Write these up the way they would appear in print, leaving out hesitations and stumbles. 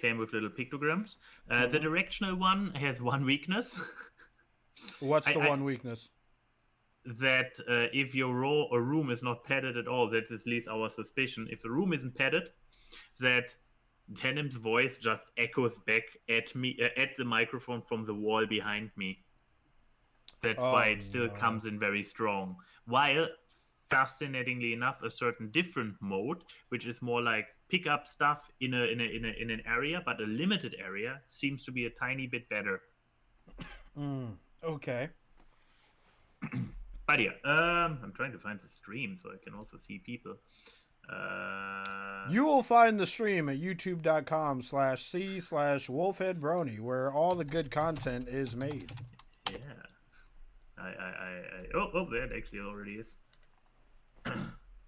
came with little pictograms. The directional one has one weakness. What's the one weakness? That if your room is not padded at all, that is at least our suspicion. If the room isn't padded, that Denim's voice just echoes back at me at the microphone from the wall behind me. That's why it still comes in very strong. While, fascinatingly enough, a certain different mode, which is more like pick up stuff in an area, but a limited area, seems to be a tiny bit better. Okay. But yeah, I'm trying to find the stream so I can also see people. You will find the stream at youtube.com/c/wolfheadbrony, where all the good content is made. Yeah. Oh, that actually already is.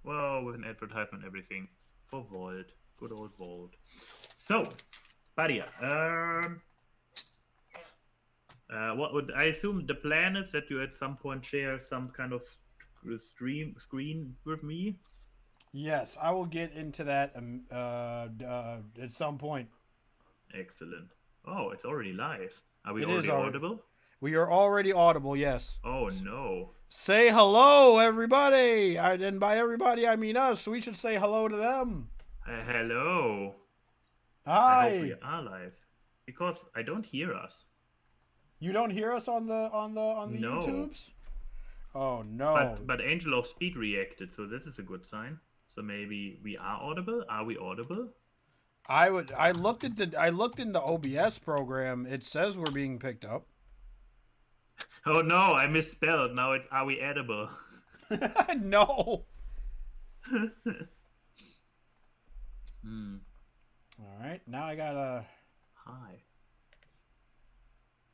Well, with an advertisement and everything. For Vault. Good old Vault. So, Badia, what would I assume the plan is that you at some point share some kind of screen with me? Yes, I will get into that at some point. Excellent. Oh, it's already live. Are we already audible? We are already audible, yes. Oh, no. Say hello, everybody! And by everybody, I mean us. We should say hello to them. Hello. Hi. I hope we are live. Because I don't hear us. You don't hear us on the no. YouTubes? Oh, no. But Angel of Speed reacted, so this is a good sign. So maybe we are audible? Are we audible? I looked in the OBS program. It says we're being picked up. Oh no, I misspelled. Now it's are we edible? No. All right, now I gotta. Hi.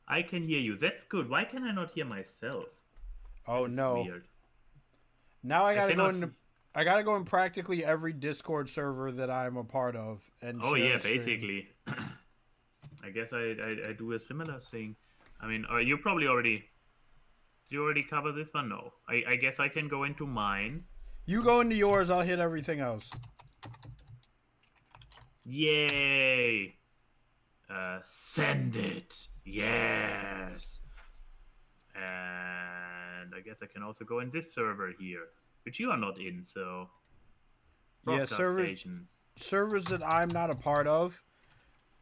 I can hear you. That's good. Why can I not hear myself? Oh no. Weird. Now I gotta go in practically every Discord server that I'm a part of and. Oh yeah, basically. I guess I do a similar thing. I mean, you probably already. Did you already cover this one? No. I guess I can go into mine. You go into yours. I'll hit everything else. Yay! Send it. Yes. And I guess I can also go in this server here, which you are not in. So. Yeah, servers that I'm not a part of.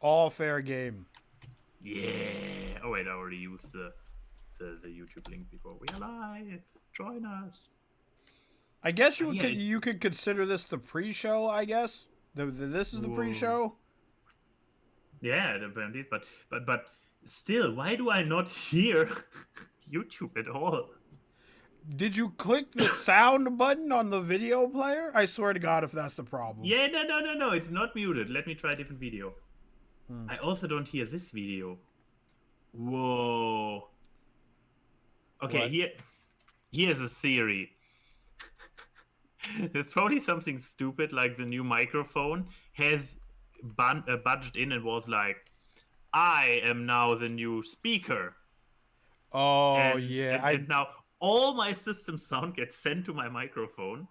All fair game. Yeah. Oh wait, I already used the YouTube link before. We are live. Join us. I guess you could consider this the pre-show. I guess this is the pre-show. Yeah, apparently, but still, why do I not hear YouTube at all? Did you click the sound button on the video player? I swear to God, if that's the problem. Yeah, no, it's not muted. Let me try a different video. I also don't hear this video. Whoa. Okay, here's a theory. There's probably something stupid like the new microphone has budged in and was like, I am now the new speaker. Oh, and now all my system sound gets sent to my microphone,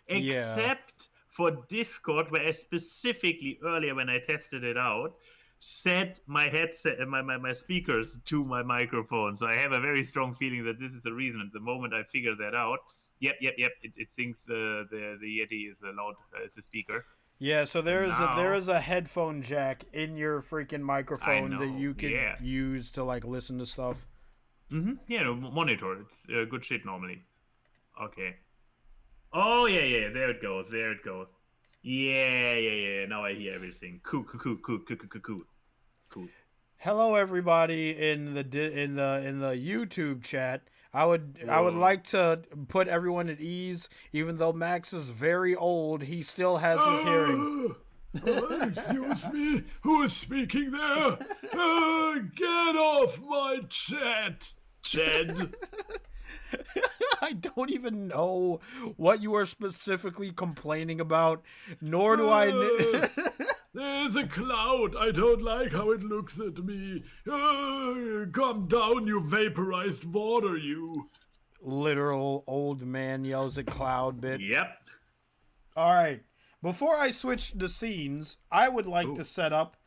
except for Discord, where I specifically earlier when I tested it out, set my headset and my speakers to my microphone. So I have a very strong feeling that this is the reason. At the moment I figured that out, yep. It thinks the Yeti is allowed as a speaker. Yeah, so there is a headphone jack in your freaking microphone that you can use to like listen to stuff. Yeah, no, monitor. It's good shit normally. Okay. Oh yeah. There it goes. Yeah. Now I hear everything. Cool. Hello, everybody in the YouTube chat. I would like to put everyone at ease. Even though Max is very old, he still has his hearing. Excuse me, who is speaking there? Get off my chat, Chad. I don't even know what you are specifically complaining about, nor do I. There's a cloud. I don't like how it looks at me. Come down, you vaporized water, you. Literal old man yells at cloud bit. Yep. All right. Before I switch the scenes, I would like to set up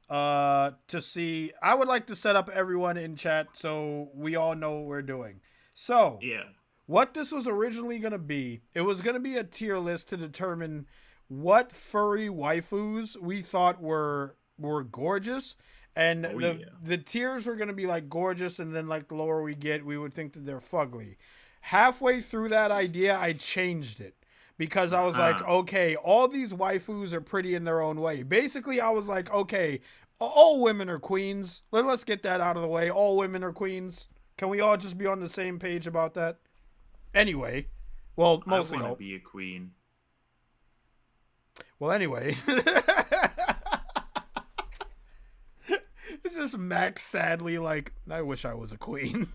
to see. I would like to set up everyone in chat so we all know what we're doing. So, Yeah. what this was originally going to be, it was going to be a tier list to determine what furry waifus we thought were gorgeous. And the tiers were going to be like gorgeous, and then like the lower we get, we would think that they're fugly. Halfway through that idea, I changed it. Because I was like, okay, all these waifus are pretty in their own way. Basically, I was like, okay, all women are queens. Let's get that out of the way. All women are queens. Can we all just be on the same page about that? Anyway, well, mostly I want to be a queen. Well, anyway. It's just Max sadly like, I wish I was a queen.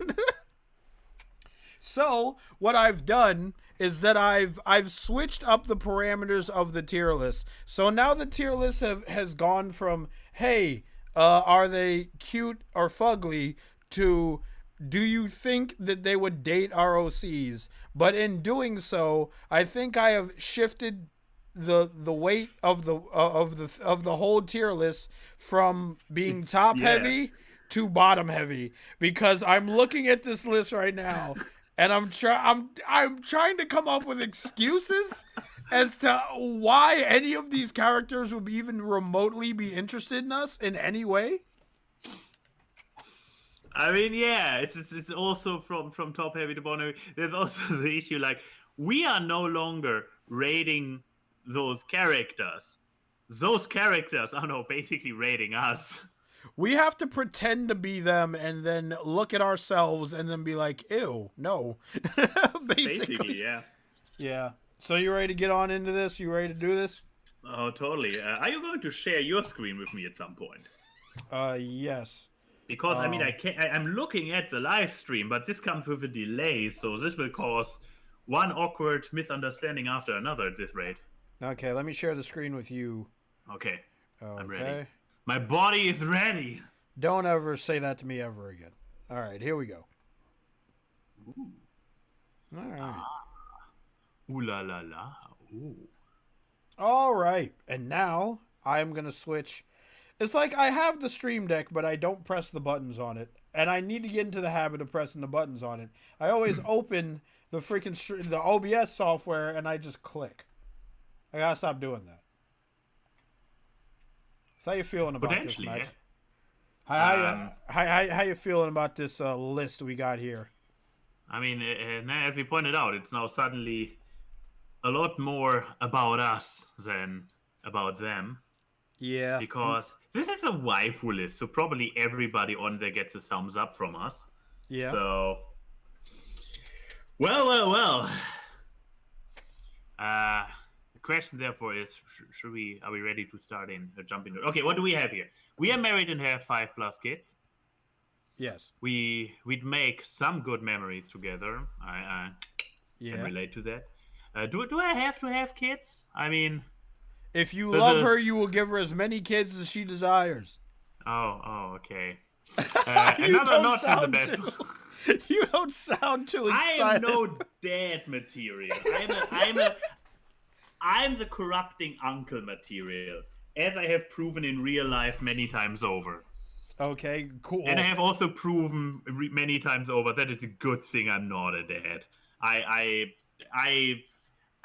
So, what I've done is that I've switched up the parameters of the tier list. So now the tier list has gone from, hey, are they cute or fugly, to do you think that they would date ROCs? But in doing so, I think I have shifted the weight of the whole tier list from being top heavy to bottom heavy, because I'm looking at this list right now and I'm trying to come up with excuses as to why any of these characters would even remotely be interested in us in any way. I mean, yeah, it's also from top heavy to bottom heavy. There's also the issue, like, we are no longer rating those characters. Those characters are now basically rating us. We have to pretend to be them and then look at ourselves and then be like, ew, no. Basically, yeah. Yeah. So you ready to get on into this? You ready to do this? Oh, totally. Are you going to share your screen with me at some point? Yes. Because, I mean, I'm looking at the live stream, but this comes with a delay, so this will cause one awkward misunderstanding after another at this rate. Okay, let me share the screen with you. Okay. I'm ready. My body is ready. Don't ever say that to me ever again. All right, here we go. Ooh. All right. Ooh la la la. Ooh. All right, and now I'm going to switch. It's like I have the Stream Deck, but I don't press the buttons on it. And I need to get into the habit of pressing the buttons on it. I always open the freaking the OBS software and I just click. I gotta stop doing that. So how you feeling about this, Max? Yeah. How you feeling about this list we got here? I mean, as we pointed out, it's now suddenly a lot more about us than about them. Yeah. Because this is a waifu list, so probably everybody on there gets a thumbs up from us. Yeah. So, well. The question, therefore, is: are we ready to start jump into? Okay, what do we have here? We are married and have 5+ kids. Yes. We'd make some good memories together. I can relate to that. Do I have to have kids? I mean, if you love her, you will give her as many kids as she desires. Oh, okay. Another notch in the bed. You don't sound too excited. I am no dad material. I'm the corrupting uncle material, as I have proven in real life many times over. Okay, cool. And I have also proven many times over that it's a good thing I'm not a dad. I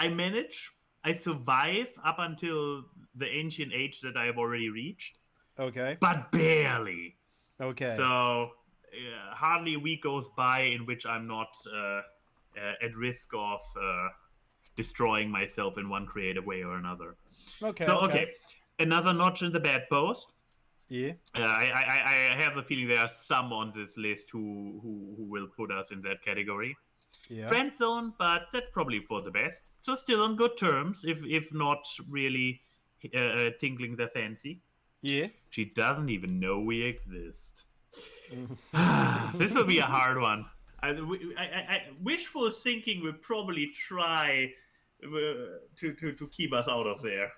manage. I survive up until the ancient age that I have already reached. Okay. But barely. Okay. So hardly a week goes by in which I'm not at risk of destroying myself in one creative way or another. Okay. So, okay. Another notch in the bedpost. Yeah. I have a feeling there are some on this list who will put us in that category. Yeah. Friend zone, but that's probably for the best. So still on good terms, if not really tinkling their fancy. Yeah. She doesn't even know we exist. This will be a hard one. I wishful thinking will probably try to keep us out of there.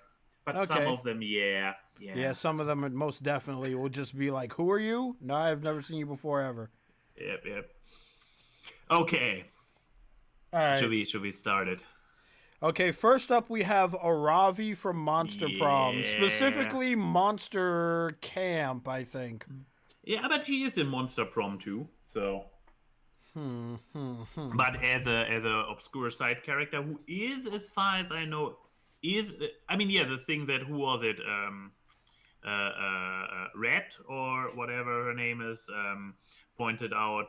But some of them, yeah. Yeah, some of them most definitely will just be like, who are you? No, I've never seen you before ever. Yep. Okay. All right. Should we start it? Okay, first up we have Aravi from Monster Prom, Yeah. specifically Monster Camp, I think. Yeah, but she is in Monster Prom too, so. But as a obscure side character who is, as far as I know, the thing that who was it? Red or whatever her name is pointed out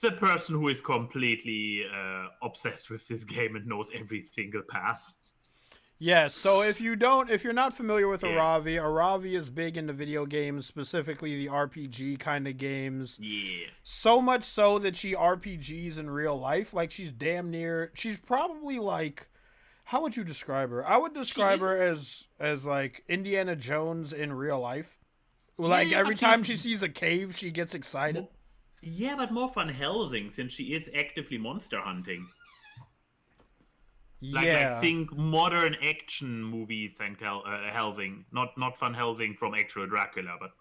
the person who is completely obsessed with this game and knows every single pass. Yes, so if you're not familiar with Aravi, Aravi is big into video games, specifically the RPG kind of games. Yeah. So much so that she RPGs in real life. Like, she's probably like, how would you describe her? I would describe her as like Indiana Jones in real life. Like, every time she sees a cave, she gets excited. Yeah, but more Van Helsing, since she is actively monster hunting. Like think modern action movie Van Helsing, not Van Helsing from actual Dracula, but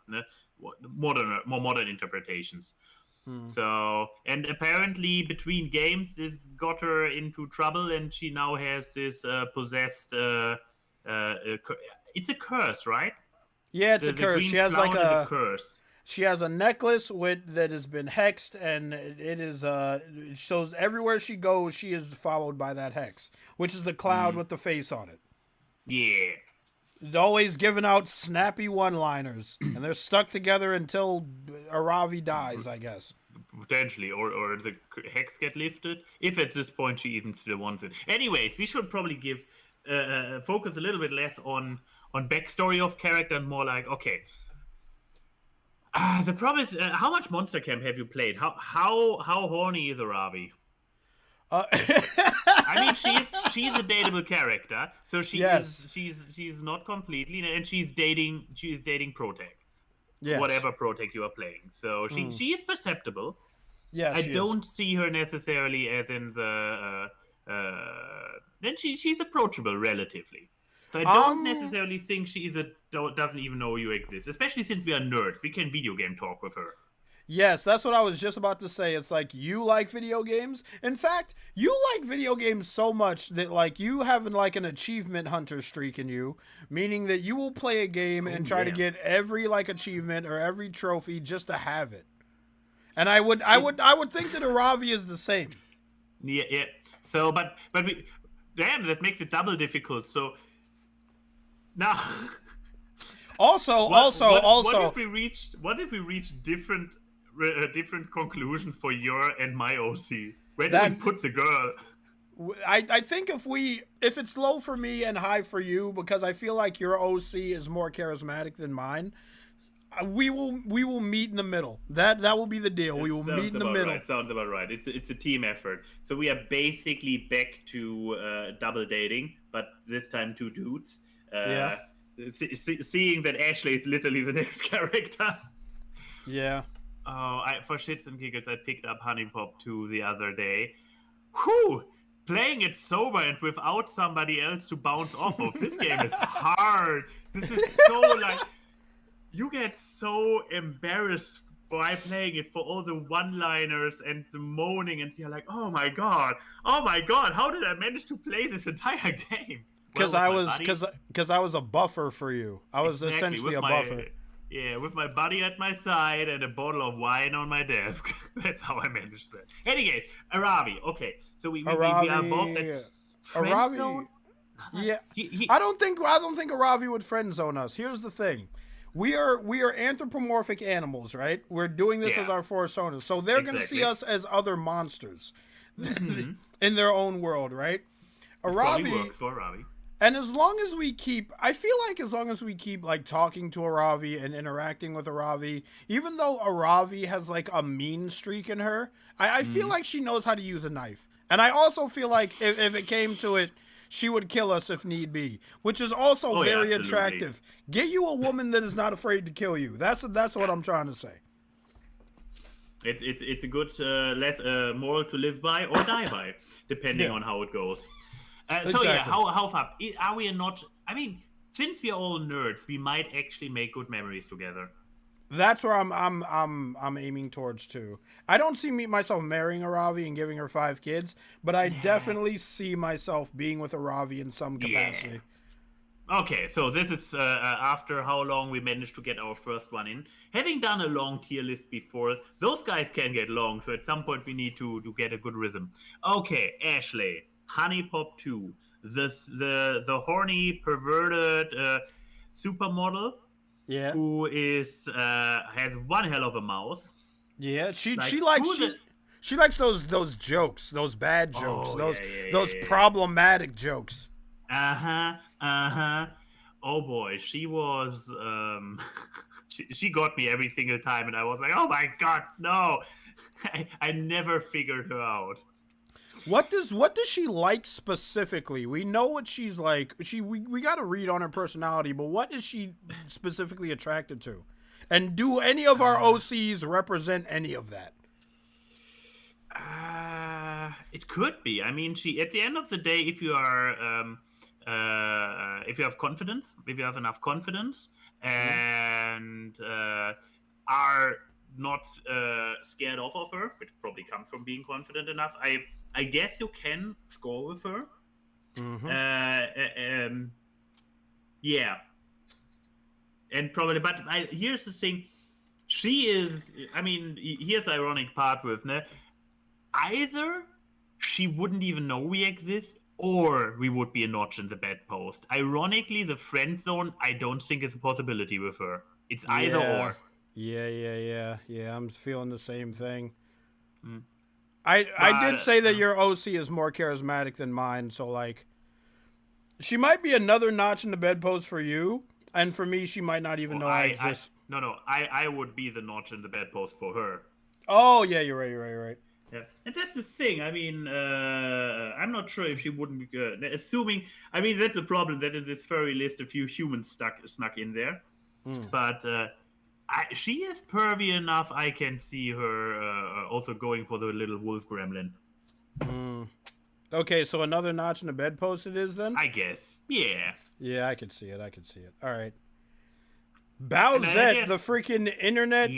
more modern interpretations. So, and apparently between games, this got her into trouble, and she now has this possessed. It's a curse, right? Yeah, it's a curse. She has like a curse. She has a necklace that has been hexed, and it is it shows everywhere she goes, she is followed by that hex, which is the cloud with the face on it. Yeah. Always giving out snappy one-liners, and they're stuck together until Aravi dies, I guess. Potentially, or the hex get lifted. If at this point she even still wants it. Anyways, we should probably give focus a little bit less on backstory of character and more like, okay. The problem is, how much Monster Camp have you played? How horny is Aravi? I mean, she's a dateable character, so she's not completely, and she's dating Protect. Yes. Whatever Protect you are playing. So she is perceptible. Yeah, I don't see her necessarily as in the then she's approachable relatively. So I don't necessarily think she doesn't even know you exist, especially since we are nerds. We can video game talk with her. Yes, that's what I was just about to say. It's like, you like video games. In fact, you like video games so much that like you have like an achievement hunter streak in you, meaning that you will play a game and try to get every like achievement or every trophy just to have it. And I would think that Aravi is the same. Yeah. So, but we, damn, that makes it double difficult. So. Now, also, what if we reach different conclusions for your and my OC? Where do we put the girl? I think if it's low for me and high for you, because I feel like your OC is more charismatic than mine, we will meet in the middle. That will be the deal. We will meet in the middle. Right. Sounds about right. It's a team effort. So we are basically back to double dating, but this time two dudes. Seeing that Ashley is literally the next character. Yeah. Oh, for shits and giggles, I picked up Honey Pop 2 the other day. Whew! Playing it sober and without somebody else to bounce off of. This game is hard. This is so like... You get so embarrassed by playing it for all the one-liners and the moaning, and you're like, oh my god, how did I manage to play this entire game? Because I was a buffer for you. I was essentially a buffer. Yeah, with my buddy at my side and a bottle of wine on my desk. That's how I managed that. Anyways, Aravi. Okay, so we are both at friend zone. Yeah, I don't think Aravi would friend zone us. Here's the thing. We are anthropomorphic animals, right? We're doing this as our personas, so they're going to see us as other monsters in their own world, right? Aravi works for Aravi. And as long as we keep like talking to Aravi and interacting with Aravi, even though Aravi has like a mean streak in her, I feel like she knows how to use a knife. And I also feel like if it came to it, she would kill us if need be, which is also very attractive. Get you a woman that is not afraid to kill you. That's what I'm trying to say. It's a good moral to live by or die by, depending on how it goes. Exactly. So yeah, how far are we not? I mean, since we are all nerds, we might actually make good memories together. That's where I'm aiming towards too. I don't see myself marrying a Ravi and giving her 5 kids, but I definitely see myself being with a Ravi in some capacity. Okay, so this is after how long we managed to get our first one in. Having done a long tier list before, those guys can get long, so at some point we need to get a good rhythm. Okay, Ashley, Honey Pop 2, the horny, perverted supermodel who is has one hell of a mouth. Yeah, she likes those jokes, those bad jokes, those problematic jokes. Oh boy, she was she got me every single time, and I was like, oh my god, no. I never figured her out. What does she like specifically? We know what she's like. We got to read on her personality, but what is she specifically attracted to? And do any of our OCs represent any of that? It could be. I mean, she at the end of the day, if you are if you have confidence, if you have enough confidence, and are not scared off of her, which probably comes from being confident enough, I guess you can score with her. Yeah. And probably, but here's the thing. She is, I mean, here's the ironic part with, either she wouldn't even know we exist, or we would be a notch in the bedpost. Ironically, the friend zone, I don't think is a possibility with her. It's either or. Yeah. I'm feeling the same thing. I did say that your OC is more charismatic than mine, so like, she might be another notch in the bedpost for you, and for me, she might not even know I exist. I would be the notch in the bedpost for her. Oh yeah, you're right. Yeah, and that's the thing. I mean, I'm not sure if she wouldn't be assuming. I mean, that's the problem. That in this furry list, a few humans snuck in there, but she is pervy enough. I can see her also going for the little wolf gremlin. Okay, so another notch in the bedpost it is then? I guess. Yeah. Yeah, I can see it. All right. Bowsette, the freaking internet,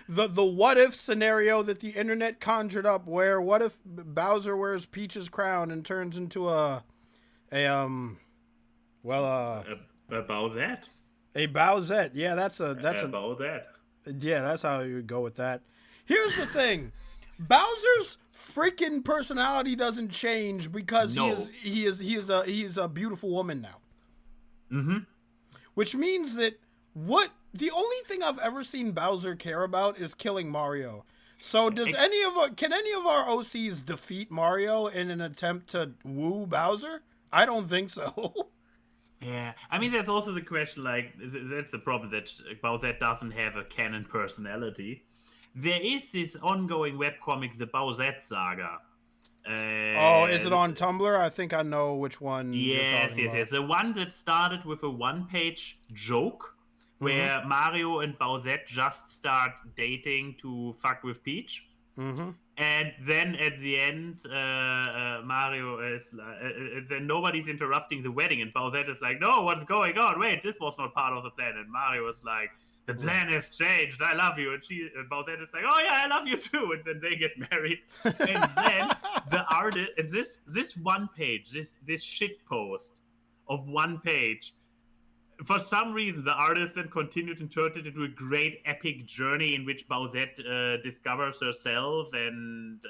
the what if scenario that the internet conjured up, where what if Bowser wears Peach's crown and turns into a Bowsette. A Bowsette. Yeah, that's Bowsette. Yeah, that's how you would go with that. Here's the thing. Bowser's freaking personality doesn't change because he is a beautiful woman now. Which means that the only thing I've ever seen Bowser care about is killing Mario. So can any of our OCs defeat Mario in an attempt to woo Bowser? I don't think so. Yeah, I mean, there's also the question, like, that's the problem, that Bowsette doesn't have a canon personality. There is this ongoing webcomic, the Bowsette Saga. Is it on Tumblr? I think I know which one. Yes. The one that started with a one-page joke where Mario and Bowsette just start dating to fuck with Peach. And then at the end, Mario is like, then nobody's interrupting the wedding, and Bowsette is like, no, what's going on? Wait, this was not part of the plan. And Mario is like, the plan has changed. I love you. And Bowsette is like, oh yeah, I love you too. And then they get married. And then the artist, and this one page, this shit post of one page, for some reason, the artist then continued and turned it into a great epic journey in which Bowsette discovers herself and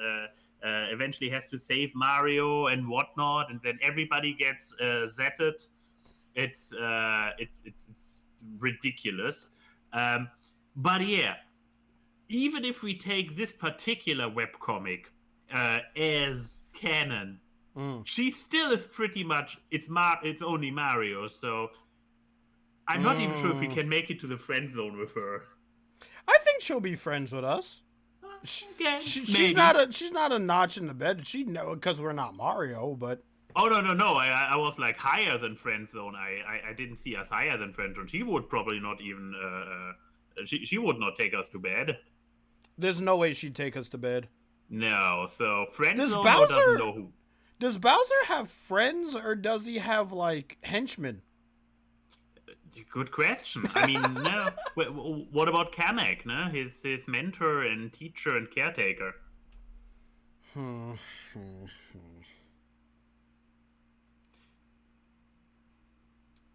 eventually has to save Mario and whatnot, and then everybody gets zetted. It's ridiculous. But yeah, even if we take this particular webcomic as canon, she still is pretty much it's only Mario, so I'm not even sure if we can make it to the friend zone with her. I think she'll be friends with us. She's not a notch in the bed. Because we're not Mario, but. Oh no! I was like higher than friend zone. I didn't see us higher than friend zone. She would probably not even. She would not take us to bed. There's no way she'd take us to bed. No. So friend zone doesn't know who. Does Bowser have friends, or does he have like henchmen? Good question. I mean, no. What about Kamek, no? His mentor and teacher and caretaker.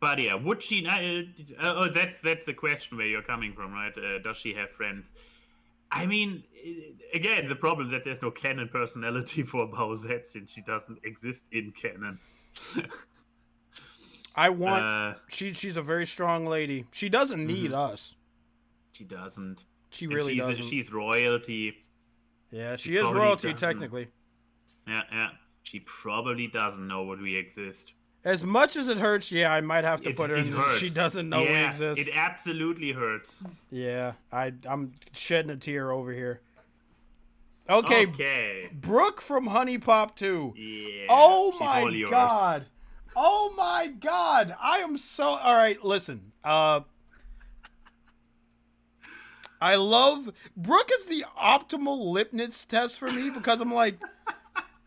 But yeah, would she? That's the question where you're coming from, right? Does she have friends? I mean, again, the problem is that there's no canon personality for Bowsette since she doesn't exist in canon. I want. She's a very strong lady. She doesn't need us. She doesn't. She really doesn't. She's royalty. Yeah, she is royalty technically. Yeah. She probably doesn't know what we exist. As much as it hurts, yeah, I might have to put her in. She doesn't know we exist. It absolutely hurts. Yeah, I'm shedding a tear over here. Okay. Brooke from Honey Pop 2. Yeah. Oh my god. Oh my god. I am so... Alright, listen. I love... Brooke is the optimal lipness test for me because I'm like...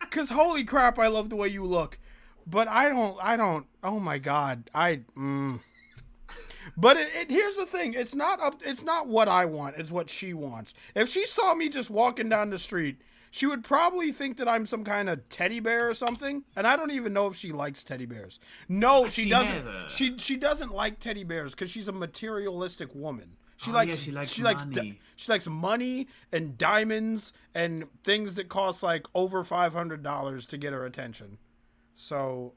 Because holy crap, I love the way you look. But I don't... Oh my god. But here's the thing. It's not what I want. It's what she wants. If she saw me just walking down the street, she would probably think that I'm some kind of teddy bear or something. And I don't even know if she likes teddy bears. No, she doesn't. She doesn't like teddy bears because she's a materialistic woman. She likes money. She likes money and diamonds and things that cost like over $500 to get her attention. So,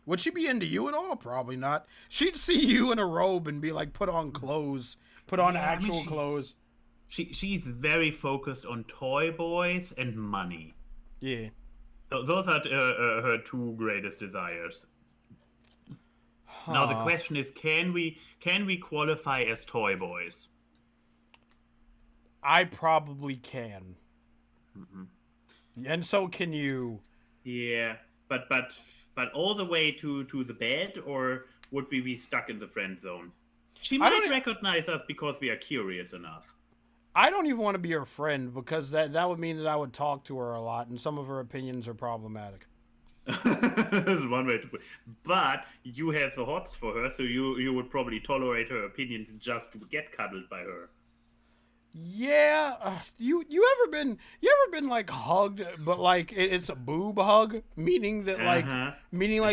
would she be into you at all? Probably not. She'd see you in a robe and be like, put on clothes. Put on actual clothes. She's very focused on toy boys and money. Yeah. Those are her two greatest desires. Now the question is, can we qualify as toy boys? I probably can. And so can you. Yeah, but all the way to the bed, or would we be stuck in the friend zone? She might recognize us because we are curious enough. I don't even want to be her friend because that would mean that I would talk to her a lot, and some of her opinions are problematic. That's one way to put it. But you have the hots for her, so you would probably tolerate her opinions just to get cuddled by her. Yeah, you ever been like hugged, but like it's a boob hug, meaning that like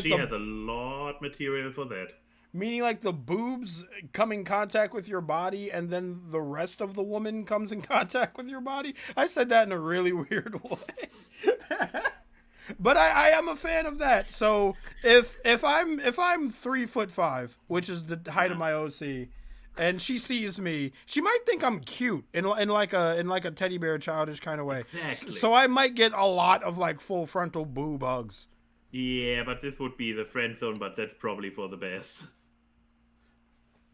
she has a lot material for that. Meaning like the boobs come in contact with your body, and then the rest of the woman comes in contact with your body. I said that in a really weird way, but I am a fan of that. So if I'm 3'5", which is the height of my OC. And she sees me. She might think I'm cute in like a teddy bear childish kind of way. Exactly. So I might get a lot of like full frontal boob hugs. Yeah, but this would be the friend zone. But that's probably for the best.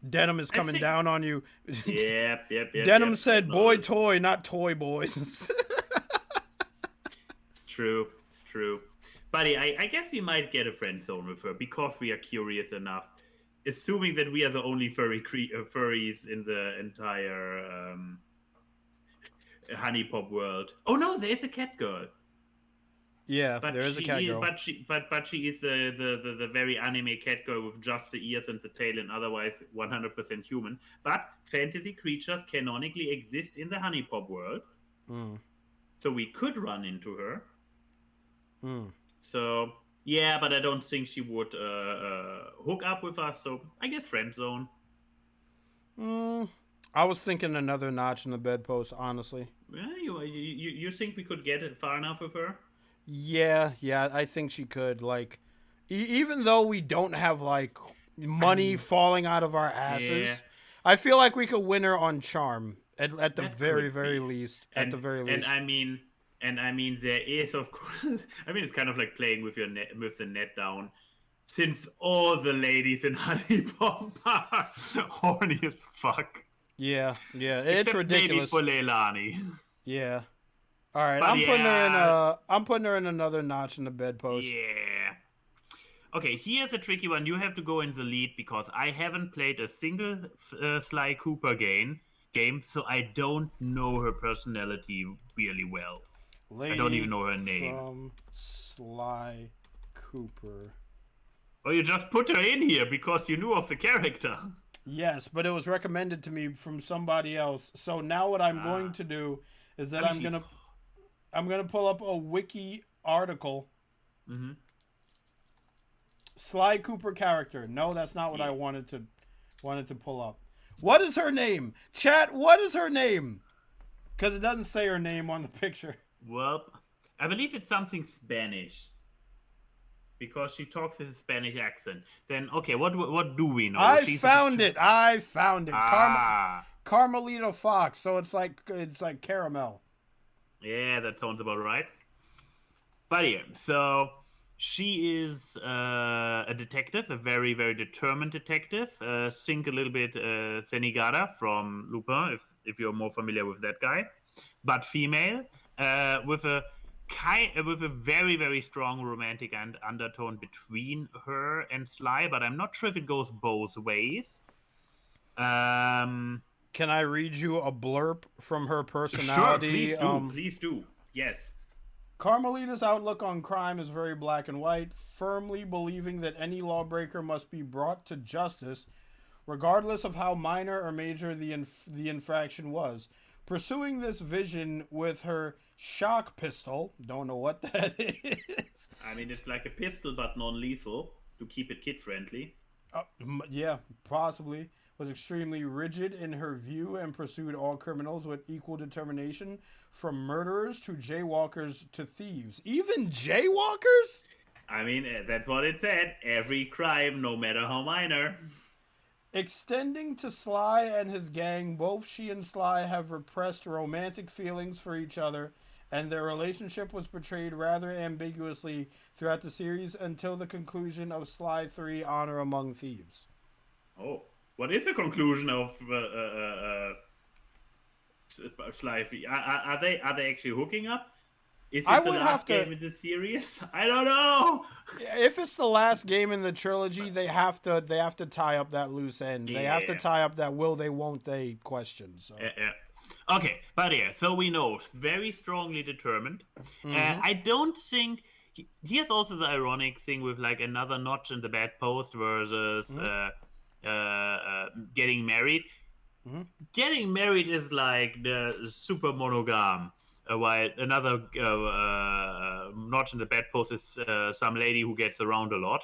Denim is coming down on you. Yep. Denim said, "Boy toy, not toy boys." It's true. Buddy, I guess we might get a friend zone with her because we are curious enough. Assuming that we are the only furries in the entire Honey Pop world. Oh no, there is a cat girl. Yeah, there is a cat girl. But she is the very anime cat girl with just the ears and the tail and otherwise 100% human. But fantasy creatures canonically exist in the Honey Pop world. So we could run into her. So... Yeah, but I don't think she would hook up with us, so I guess friend zone. I was thinking another notch in the bedpost, honestly. Yeah, you think we could get it far enough with her? Yeah, I think she could. Like, even though we don't have, like, money falling out of our asses, I feel like we could win her on charm, at the very least. And I mean, there is, of course. I mean, it's kind of like playing with the net down. Since all the ladies in Honey Pop are horny as fuck. Yeah, it's ridiculous. Maybe for Leilani. Yeah. All right, I'm putting her in another notch in the bedpost. Yeah. Okay, here's a tricky one. You have to go in the lead because I haven't played a single Sly Cooper game, so I don't know her personality really well. Lady I don't even know her name. From Sly Cooper. Or you just put her in here because you knew of the character. Yes, but it was recommended to me from somebody else. So now what I'm going to do is that I'm gonna pull up a wiki article. Mm-hmm. Sly Cooper character. No, that's not what I wanted to pull up. What is her name? Chat, what is her name? Because it doesn't say her name on the picture. Well, I believe it's something Spanish. Because she talks with a Spanish accent. Then, okay, what do we know? I found it. Ah. Carmelita Fox. So it's like caramel. Yeah, that sounds about right. But yeah, so she is a detective, a very, very determined detective. Think a little bit Senigara from Lupin, if you're more familiar with that guy. But female, with a very, very strong romantic undertone between her and Sly, but I'm not sure if it goes both ways. Can I read you a blurb from her personality? Sure, please do. Yes. Carmelita's outlook on crime is very black and white, firmly believing that any lawbreaker must be brought to justice, regardless of how minor or major the infraction was. Pursuing this vision with her shock pistol, don't know what that is. I mean, it's like a pistol, but non-lethal, to keep it kid-friendly. Yeah, possibly. Was extremely rigid in her view and pursued all criminals with equal determination, from murderers to jaywalkers to thieves. Even jaywalkers? I mean, that's what it said. Every crime, no matter how minor. Extending to Sly and his gang, both she and Sly have repressed romantic feelings for each other, and their relationship was portrayed rather ambiguously throughout the series until the conclusion of Sly 3: Honor Among Thieves. Oh, what is the conclusion of Sly 3? Are they actually hooking up? Is this the last game in the series? I don't know. If it's the last game in the trilogy, they have to tie up that loose end. They have to tie up that will they, won't they question. So. Yeah. Okay, but yeah, so we know very strongly determined. I don't think here's also the ironic thing with like another notch in the bedpost versus getting married. Getting married is like the super monogam. While another notch in the bedpost is some lady who gets around a lot.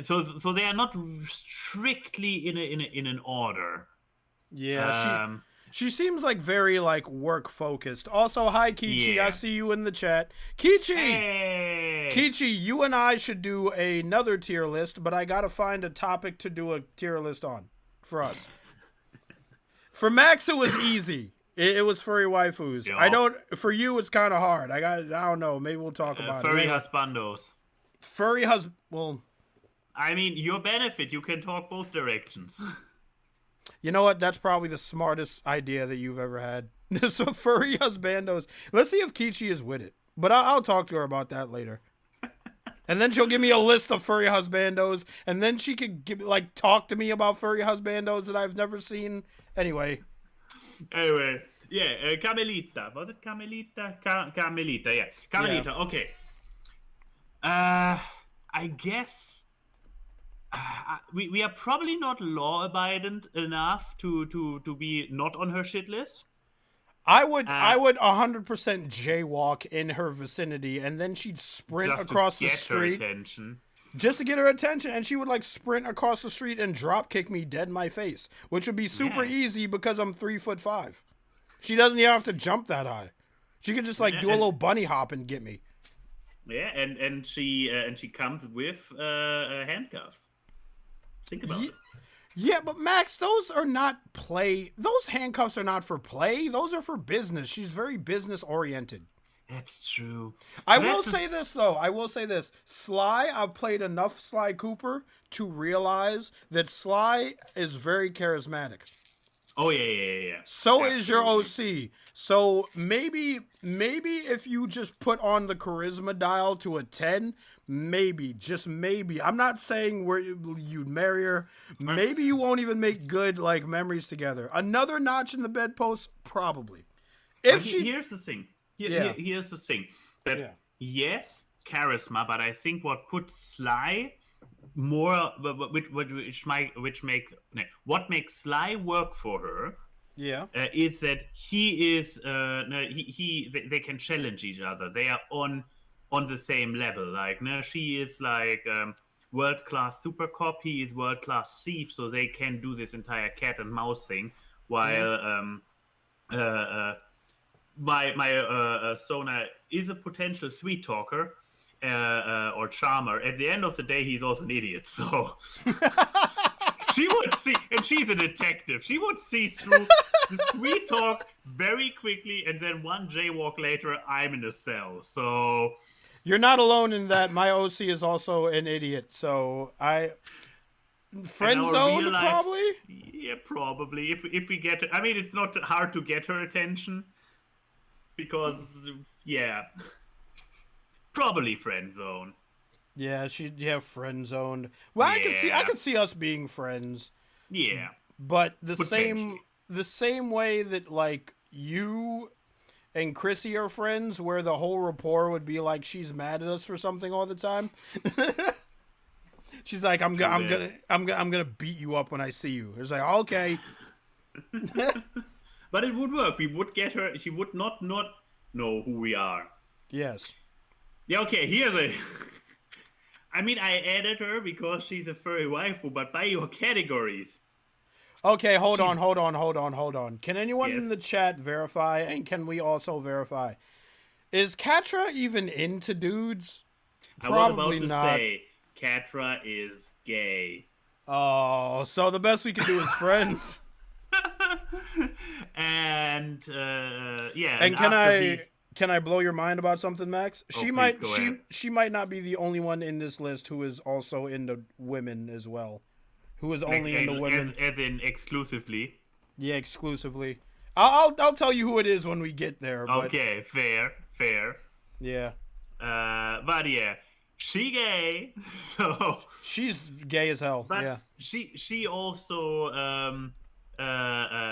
So they are not strictly in an order. Yeah, she seems like very like work focused. Also, hi Kichi, I see you in the chat. Kichi, hey. Kichi, you and I should do another tier list, but I gotta find a topic to do a tier list on for us. For Max, it was easy. It was furry waifus. Yeah. For you, it's kind of hard. I don't know. Maybe we'll talk about furry husbandos. Well, I mean, your benefit. You can talk both directions. You know what? That's probably the smartest idea that you've ever had. So furry husbandos. Let's see if Kichi is with it. But I'll talk to her about that later. And then she'll give me a list of furry husbandos, and then she could talk to me about furry husbandos that I've never seen. Anyway, yeah, Carmelita. Was it Carmelita? Carmelita, yeah. Carmelita, yeah. Okay. I guess we are probably not law-abiding enough to be not on her shit list. I would 100% jaywalk in her vicinity, and then she'd sprint across the street. Just to get her attention, and she would sprint across the street and drop kick me dead in my face, which would be super easy because I'm 3'5". She doesn't even have to jump that high. She could just do a little bunny hop and get me. Yeah, and she comes with handcuffs. Think about it. Yeah, but Max, those are not play. Those handcuffs are not for play. Those are for business. She's very business oriented. That's true. I will say this. Sly, I've played enough Sly Cooper to realize that Sly is very charismatic. Oh, yeah. So absolutely. Is your OC. So maybe if you just put on the charisma dial to a 10, just maybe. I'm not saying where you'd marry her. Maybe you won't even make good memories together. Another notch in the bedpost, probably. Here's the thing. Here's the thing. That yes, charisma, but I think what puts Sly more, what makes Sly work for her Yeah. is that he is no, they can challenge each other. They are on the same level. Like no, she is like world class super cop. He is world class thief. So they can do this entire cat and mouse thing. While my Sona is a potential sweet talker or charmer. At the end of the day, he's also an idiot. So. She would see, and she's a detective. She would see through the sweet talk very quickly, and then one jaywalk later, I'm in a cell. So you're not alone in that. My OC is also an idiot. So friend zone probably. Yeah, probably. If we get, I mean, it's not hard to get her attention because probably friend zone. Yeah, friend zoned. Well, I could see us being friends. Yeah. But the same way that like you and Chrissy are friends, where the whole rapport would be like she's mad at us for something all the time. She's like, I'm gonna beat you up when I see you. It's like, okay. But it would work. We would get her. She would not know who we are. Yes. Yeah. Okay. Here's a. I mean, I added her because she's a furry waifu, but by your categories. Okay, hold on. Can anyone in the chat verify, and can we also verify? Is Catra even into dudes? Probably not. I was about to say, Catra is gay. Oh, so the best we can do is friends. And, yeah. And can I blow your mind about something, Max? She might not be the only one in this list who is also into women as well. Who is only into women. As in exclusively. Yeah, exclusively. I'll tell you who it is when we get there. But... Okay, fair. Yeah. But yeah, she gay. So she's gay as hell. But yeah. She also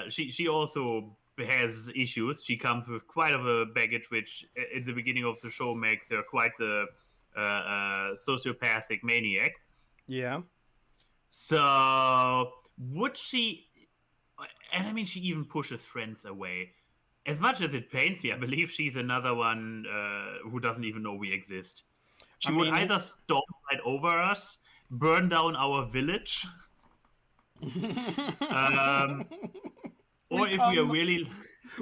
she also has issues. She comes with quite of a baggage, which at the beginning of the show makes her quite a sociopathic maniac. Yeah. So would she? And I mean, she even pushes friends away. As much as it pains me, I believe she's another one who doesn't even know we exist. She would either storm right over us, burn down our village, or if we are really...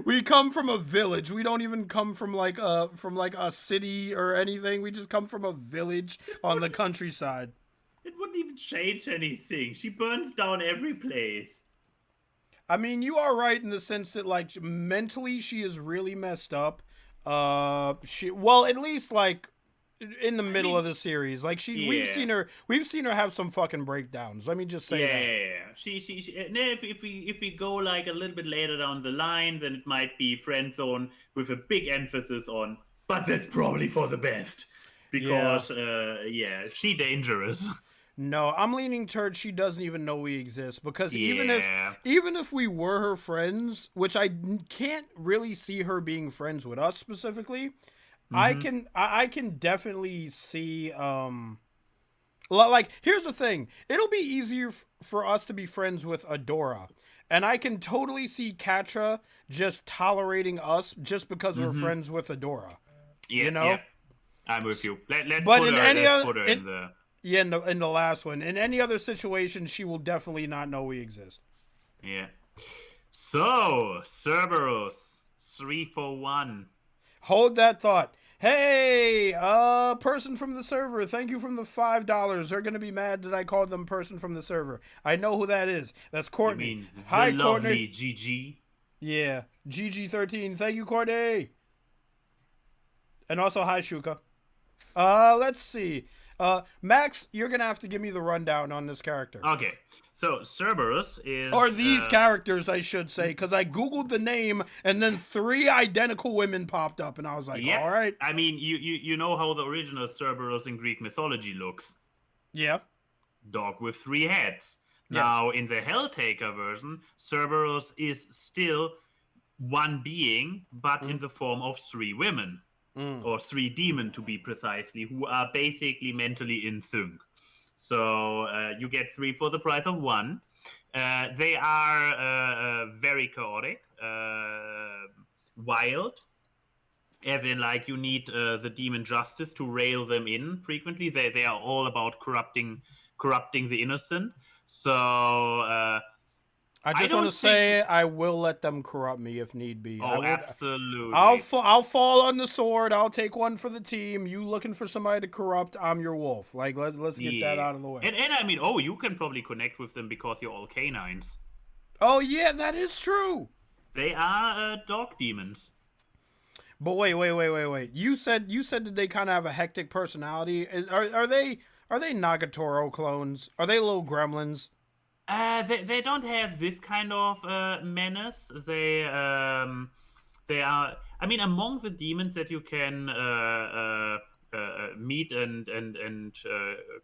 We come from a village. We don't even come from like a city or anything. We just come from a village on the countryside. It wouldn't even change anything. She burns down every place. I mean, you are right in the sense that like mentally she is really messed up. At least like in the middle of the series, like we've seen her have some fucking breakdowns. Let me just say that. Yeah. She if we go like a little bit later down the line, then it might be friend zone with a big emphasis on. But that's probably for the best because she dangerous. No, I'm leaning towards she doesn't even know we exist because even if we were her friends, which I can't really see her being friends with us specifically, I can definitely see like here's the thing, it'll be easier for us to be friends with Adora, and I can totally see Catra just tolerating us just because we're friends with Adora. Yeah, you know, I'm with you. Let's put her in the. Yeah, in the last one. In any other situation, she will definitely not know we exist. Yeah. So, Cerberus, 341. Hold that thought. Hey, person from the server, thank you from the $5. They're going to be mad that I called them person from the server. I know who that is. That's Courtney. You mean hi, the Courtney. Lovely GG? Yeah, GG13. Thank you, Courtney. And also, hi, Shuka. Let's see. Max, you're gonna have to give me the rundown on this character. Okay, so Cerberus is... Or these characters, I should say, because I googled the name, and then 3 identical women popped up, and I was like, all right. I mean, you know how the original Cerberus in Greek mythology looks. Yeah. Dog with 3 heads. Yes. Now, in the Helltaker version, Cerberus is still one being, but in the form of 3 women. or 3 demon to be precisely, who are basically mentally in sync. So you get 3 for the price of 1. They are very chaotic, wild, as in like you need the demon justice to rail them in frequently. They are all about corrupting the innocent. So I just want to say I will let them corrupt me if need be. Absolutely. I'll fall on the sword. I'll take one for the team. You looking for somebody to corrupt? I'm your wolf. Like let's get that out of the way. And I mean, you can probably connect with them because you're all canines. Oh yeah, that is true. They are dog demons. But wait. You said that they kind of have a hectic personality. Are they Nagatoro clones? Are they little gremlins? They don't have this kind of menace. They are. I mean, among the demons that you can meet and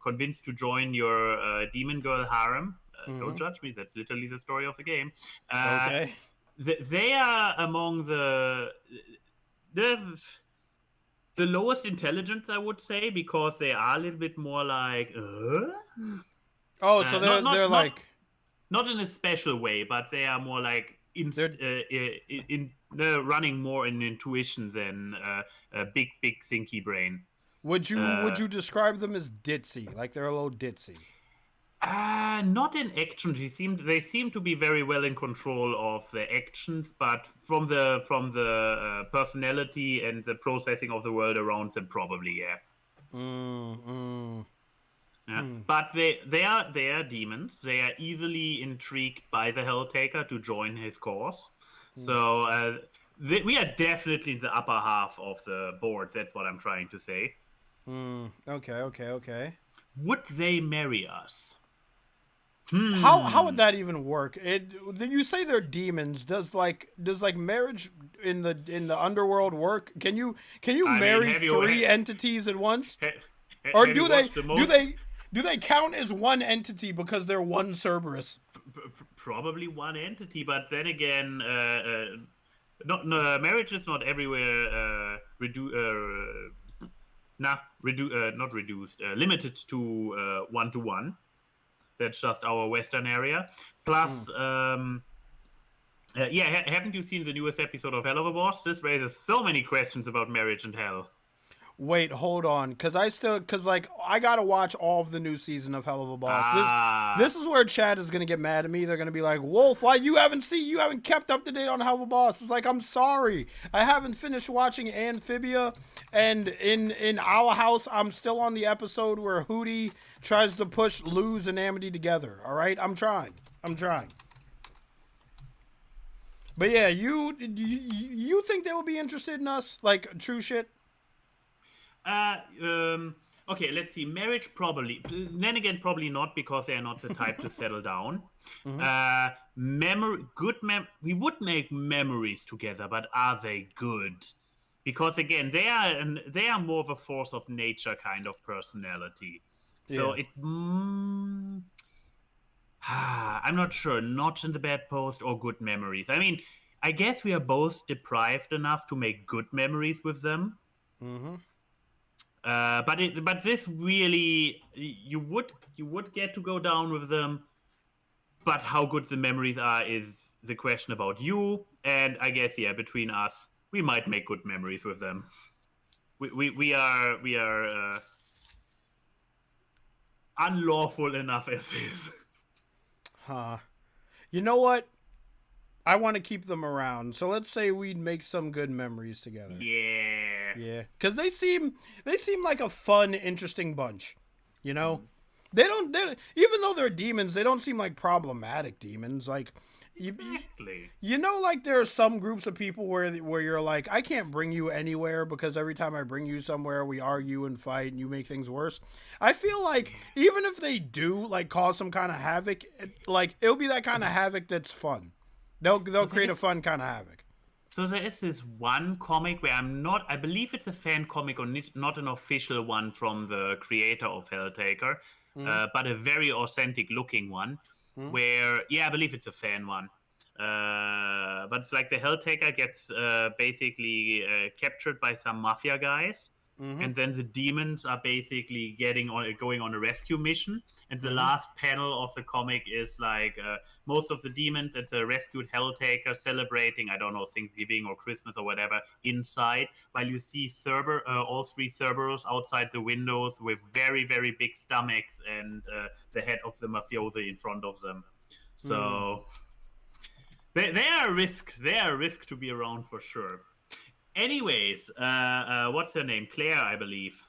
convince to join your demon girl harem. Don't judge me. That's literally the story of the game. Okay. They are among the lowest intelligence, I would say, because they are a little bit more like. Oh, so they're like. Not in a special way, but they are more like running more in intuition than a big thinky brain. Would you describe them as ditzy? Like they're a little ditzy? Not in action. They seem to be very well in control of their actions, but from the personality and the processing of the world around them, probably Yeah. But they are demons. They are easily intrigued by the Helltaker to join his cause. So we are definitely in the upper half of the board. That's what I'm trying to say. Okay. Would they marry us? How would that even work? You say they're demons. Does marriage in the underworld work? Can you marry 3 entities at once? Or do they count as one entity because they're one Cerberus? Probably one entity, but then again, marriage is not everywhere limited to 1-to-1. That's just our Western area. Plus, haven't you seen the newest episode of Hell of a Boss? This raises so many questions about marriage and hell. Wait, hold on, because I gotta watch all of the new season of Hell of a Boss. This is where Chad is gonna get mad at me. They're gonna be like, Wolf, why you haven't kept up to date on Hell of a Boss? It's like, I'm sorry, I haven't finished watching Amphibia, and in Owl House, I'm still on the episode where Hootie tries to push Luz and Amity together. All right, I'm trying. But yeah, you think they will be interested in us, like true shit? Okay, let's see. Marriage, probably. Then again, probably not, because they are not the type to settle down. We would make memories together, but are they good? Because again, they are more of a force of nature kind of personality. So I'm not sure. Not in the bad post or good memories. I mean, I guess we are both deprived enough to make good memories with them. But this really, you would get to go down with them, but how good the memories are is the question about you. And I guess between us, we might make good memories with them. We are unlawful enough as is. You know what? I want to keep them around. So let's say we'd make some good memories together. Yeah. Because they seem like a fun, interesting bunch. You know? They even though they're demons, they don't seem like problematic demons. Like, exactly. You know, like there are some groups of people where you're like, I can't bring you anywhere because every time I bring you somewhere, we argue and fight and you make things worse. I feel like even if they do like cause some kind of havoc, like it'll be that kind of havoc that's fun. They'll create a fun kind of havoc. So there is this one comic where I believe it's a fan comic or not an official one from the creator of Helltaker, but a very authentic looking one where, I believe it's a fan one, But it's like the Helltaker gets basically captured by some mafia guys, and then the demons are basically going on a rescue mission. And the last panel of the comic is like most of the demons and the rescued Helltaker celebrating, I don't know, Thanksgiving or Christmas or whatever inside, while you see all three Cerberus outside the windows with very, very big stomachs and the head of the mafiosi in front of them. So they are a risk. They are a risk to be around for sure. Anyways, what's her name? Claire, I believe.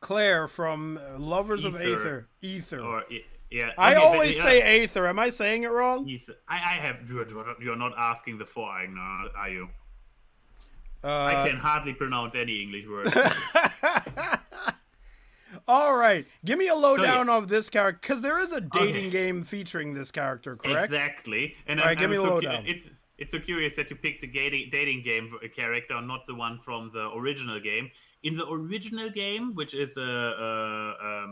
Claire from Lovers of Aether. Or, yeah. I always say Aether. Am I saying it wrong? Ether. I have. You're not asking the foreign, are you? I can hardly pronounce any English word. All right, give me a lowdown of this character, because there is a dating game featuring this character, correct? Exactly. And all right, give me a lowdown. It's so curious that you picked the dating game character, not the one from the original game. In the original game, which is a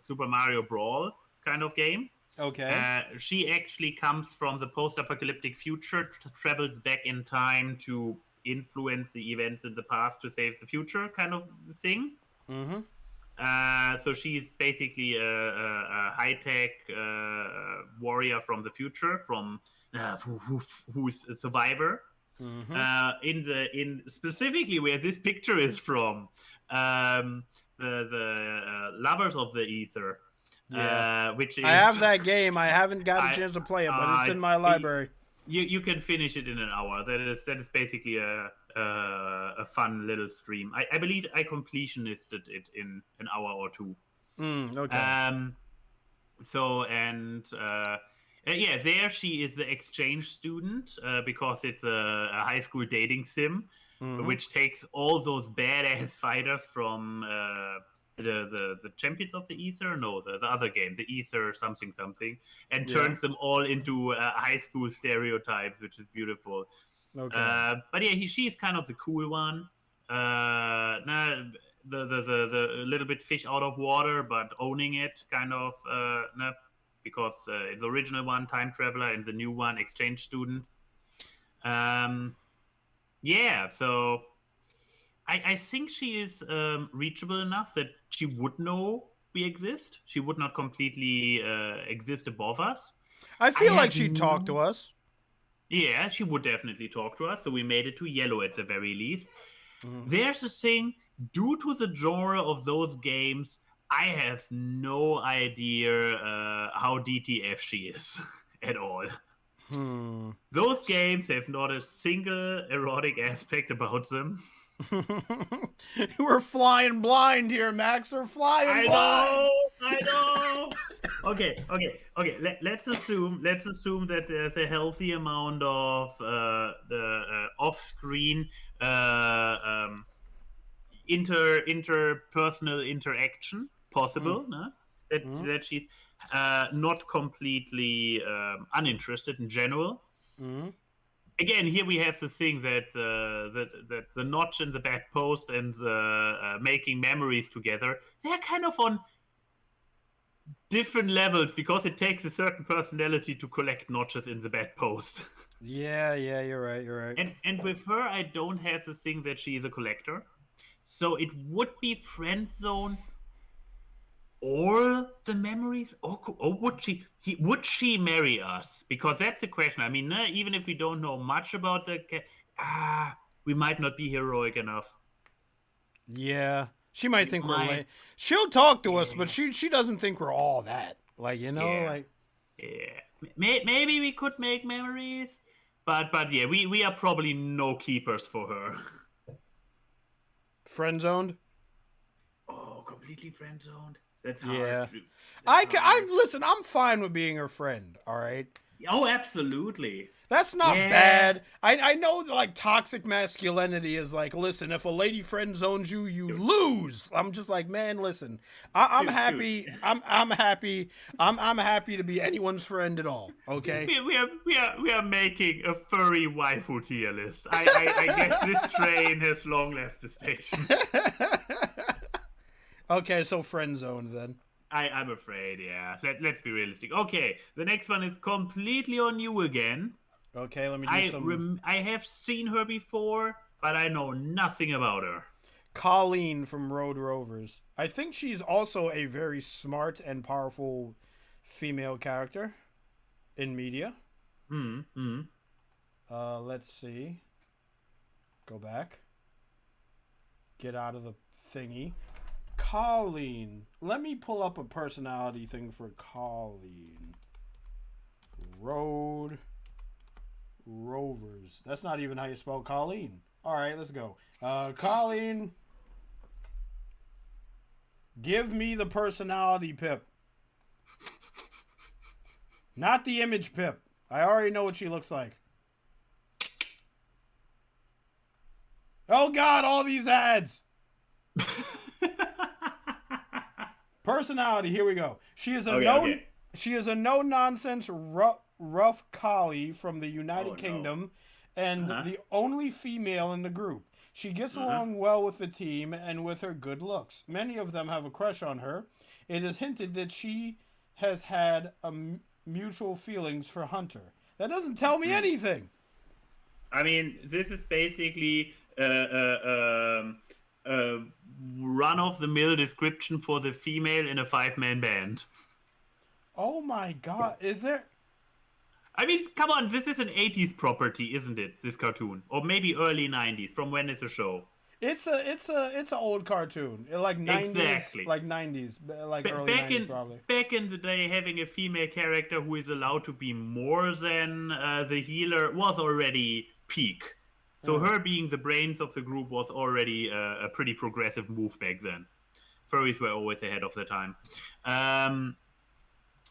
Super Mario Brawl kind of game, okay, she actually comes from the post-apocalyptic future, travels back in time to influence the events in the past to save the future, kind of thing. So she's basically a high-tech warrior from the future, who's a survivor. In specifically where this picture is from, the Lovers of the Aether, which is, I have that game. I haven't got a chance to play it, but it's in my library. You can finish it in an hour. That is basically a fun little stream. I believe I completionisted it in an hour or two. Okay. There she is the exchange student because it's a high school dating sim, which takes all those badass fighters from the Champions of the Aether, the other game, the Aether something, and turns them all into high school stereotypes, which is beautiful. Okay. But yeah, she is kind of the cool one. The little bit fish out of water, but owning it, kind of. Because in the original one, time traveler, and the new one, exchange student. So I think she is reachable enough that she would know we exist. She would not completely exist above us. I feel like she'd talk to us. Yeah, she would definitely talk to us. So we made it to yellow at the very least. There's a thing, due to the genre of those games, I have no idea how DTF she is at all. Those games have not a single erotic aspect about them. We're flying blind here, Max. We're flying blind. I know. Okay. Let's assume that there's a healthy amount of the off-screen interpersonal interaction possible. That she's not completely uninterested in general. Again, here we have the thing that the notch in the back post and making memories together, they're kind of on different levels because it takes a certain personality to collect notches in the back post. Yeah, you're right. And with her, I don't have the thing that she is a collector. So it would be friend zone or the memories, or would she marry us? Because that's the question. I mean, even if we don't know much about we might not be heroic enough. Yeah, she might think we're lame. She'll talk to us, but she doesn't think we're all that. Maybe we could make memories, but yeah, we are probably no keepers for her. Friend zoned? Oh, completely friend zoned. That's hard. Yeah. Listen, I'm fine with being her friend, all right? Oh, absolutely. That's not bad. I know toxic masculinity is listen, if a lady friend zones you, you lose. I'm just man, listen. I'm happy. I'm happy. I'm happy to be anyone's friend at all. Okay. We are making a furry waifu tier list. I guess this train has long left the station. Okay, so friend zone then. I'm afraid, yeah. Let's be realistic. Okay, the next one is completely on you again. Okay, let me do some. I have seen her before, but I know nothing about her. Colleen from Road Rovers. I think she's also a very smart and powerful female character in media. Let's see. Go back. Get out of the thingy. Colleen. Let me pull up a personality thing for Colleen. Road Rovers. That's not even how you spell Colleen. All right, let's go. Colleen. Give me the personality pip. Not the image pip. I already know what she looks like. Oh God, all these ads. Personality, here we go. She is a She is a no-nonsense rough collie from the United Kingdom and the only female in the group. She gets along well with the team and with her good looks. Many of them have a crush on her. It is hinted that she has had mutual feelings for Hunter. That doesn't tell me anything. I mean, this is basically run-of-the-mill description for the female in a 5-man band. Oh my God! Is there? I mean, come on, this is an 80s property, isn't it? This cartoon, or maybe early 90s. From when is the show? It's an old cartoon, like 90s, exactly. Like 90s, like early 90s probably. Back in the day, having a female character who is allowed to be more than the healer was already peak. So her being the brains of the group was already a pretty progressive move back then. Furries were always ahead of their time.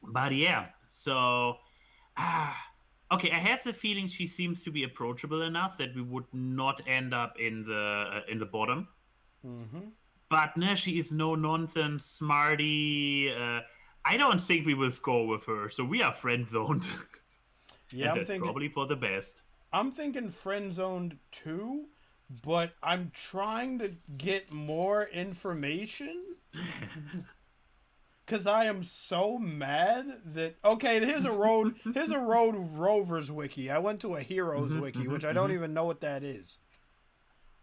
But yeah, so okay, I have the feeling she seems to be approachable enough that we would not end up in the bottom. But no, she is no nonsense, smarty. I don't think we will score with her, so we are friend zoned. Yeah, and that's probably for the best. I'm thinking friend zoned too, but I'm trying to get more information. Cause I am so mad that here's a road rovers wiki. I went to a heroes wiki, which I don't even know what that is.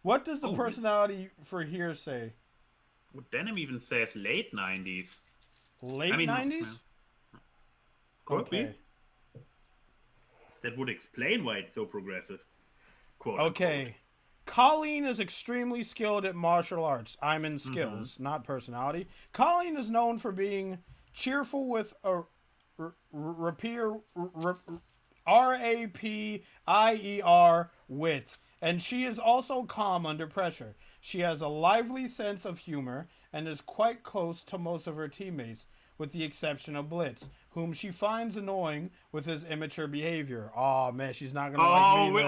What does the personality for here say? Well, Denim even says late 90s. Late 90s? Could be. That would explain why it's so progressive. Quote, okay. Unquote. Colleen is extremely skilled at martial arts. I'm in skills, not personality. Colleen is known for being cheerful with a R-A-P-I-E-R wit, and she is also calm under pressure. She has a lively sense of humor and is quite close to most of her teammates, with the exception of Blitz, whom she finds annoying with his immature behavior. Oh man, she's not gonna like me.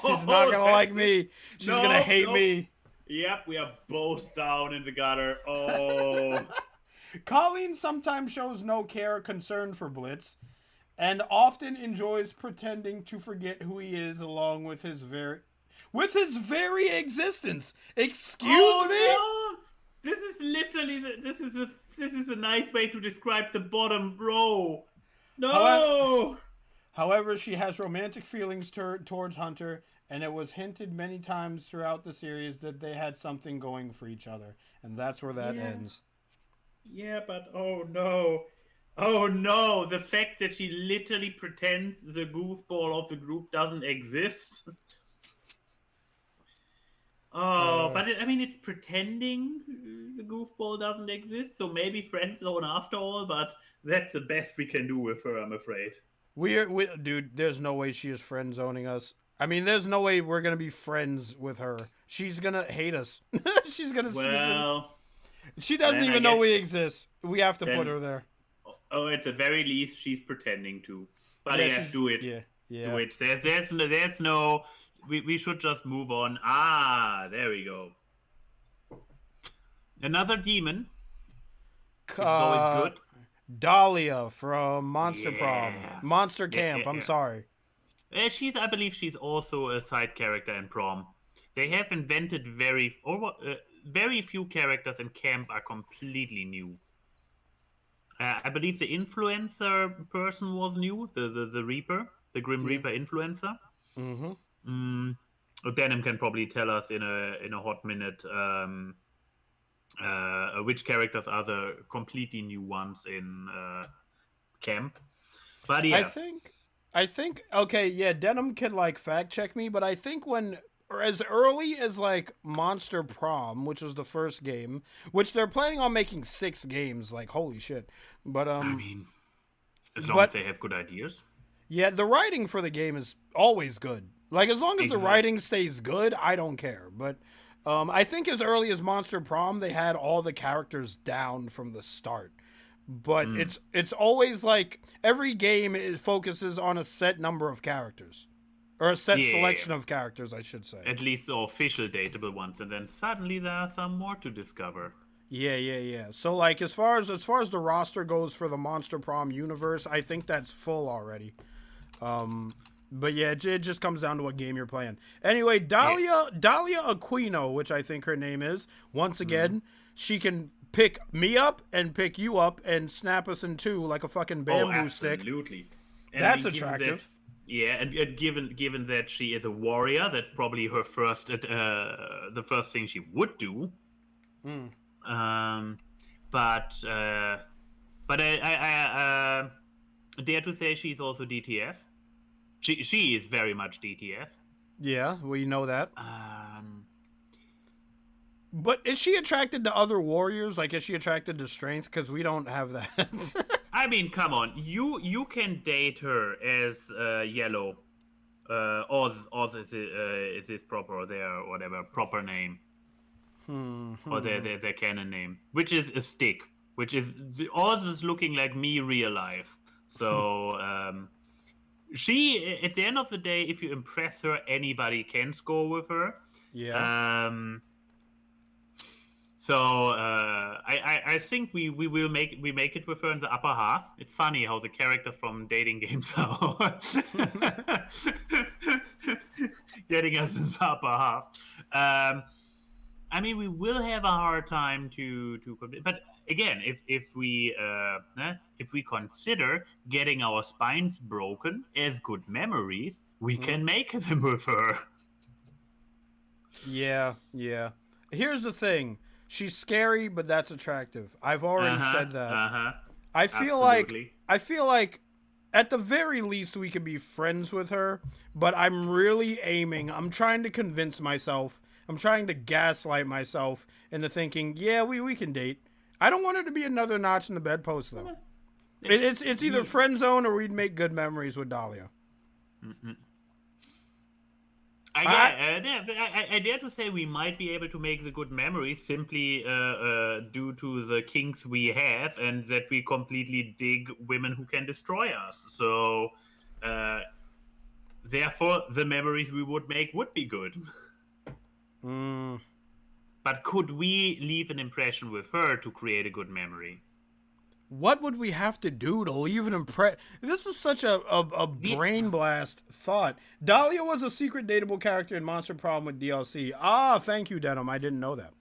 She's not gonna like me. She's gonna hate me. Yep, we are both down in the gutter. Oh. Colleen sometimes shows no care or concern for Blitz, and often enjoys pretending to forget who he is along with his very existence. Excuse me? No. This is literally this is a nice way to describe the bottom row. No. However, she has romantic feelings towards Hunter, and it was hinted many times throughout the series that they had something going for each other, and that's where that ends. Yeah, but oh no, the fact that she literally pretends the goofball of the group doesn't exist. But it's pretending the goofball doesn't exist, so maybe friend zone after all, but that's the best we can do with her, I'm afraid. Dude, there's no way she is friend zoning us. I mean, there's no way we're going to be friends with her. She's going to hate us. She's going to she doesn't even know we exist. We have to put her there. Oh, at the very least, she's pretending to. But do it. Yeah. Do it. There's no... We should just move on. There we go. Another demon. It's always good. Dahlia from Monster Camp. I'm sorry. I believe she's also a side character in Prom. They have invented very few characters in Camp are completely new. I believe the influencer person was new, the Reaper, the Grim Yeah. Reaper influencer. Mm-hmm. Mm, Denim can probably tell us in a hot minute which characters are the completely new ones in camp. But I yeah, think okay, yeah, Denim can like fact check me, but I think when or as early as like Monster Prom, which was the first game, which they're planning on making 6 games, like holy shit. But I mean, as long as but they have good ideas. yeah, the writing for the game is always good. Like as long as the writing Exactly. stays good, I don't care. But I think as early as Monster Prom, they had all the characters down from the start. But Mm. it's always like every game it focuses on a set number of characters, or a set Yeah, selection of characters, I should say. at least the official dateable ones, and then suddenly there are some more to discover. Yeah. So like as far as the roster goes for the Monster Prom universe, I think that's full already. But yeah, it just comes down to what game you're playing. Anyway, Yeah. Dahlia Aquino, which I think her name is, once Mm. again, she can pick me up and pick you up and snap us in two like a fucking Oh, bamboo stick. absolutely. And That's given that, attractive. yeah, and given that she is a warrior, that's probably her first, the first thing she would do. Mm. Um, but I dare to say she's also DTF. She is very much DTF. Yeah, we know that. Um, But is she attracted to other warriors? Like, is she attracted to strength? Because we don't have that. I mean, come on, you can date her as Yellow. Oz is his proper their whatever proper name or their canon name, which is a stick. Which is Oz is looking like me real life. So she at the end of the day, if you impress her, anybody can score with her. Yeah. So I think we will make it with her in the upper half. It's funny how the characters from dating games are getting us in the upper half. I mean, we will have a hard time to complete. But again, if we consider getting our spines broken as good memories, we can make them with her. Yeah. Here's the thing. She's scary, but that's attractive. I've already said that. I feel Absolutely. like at the very least we could be friends with her, but I'm really aiming. I'm trying to convince myself. I'm trying to gaslight myself into thinking, yeah, we can date. I don't want her to be another notch in the bedpost though. It's either friend zone or we'd make good memories with Dahlia. I dare to say we might be able to make the good memories simply due to the kinks we have, and that we completely dig women who can destroy us. So, therefore, the memories we would make would be good. But could we leave an impression with her to create a good memory? What would we have to do to leave an impression? This is such a brain blast thought. Dahlia was a secret dateable character in Monster Problem with DLC. Ah, thank you, Denim. I didn't know that.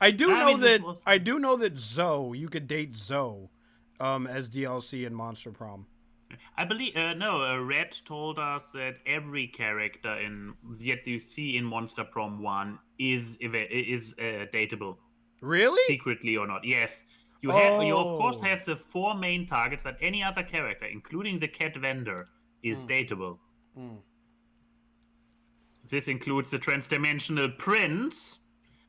I do know that Zoe, you could date Zoe as DLC in Monster Prom. I believe Red told us that every character that you see in Monster Prom 1 is dateable. Really? Secretly or not. Yes. You of course have the 4 main targets, but any other character, including the cat vendor, is dateable. This includes the transdimensional prince,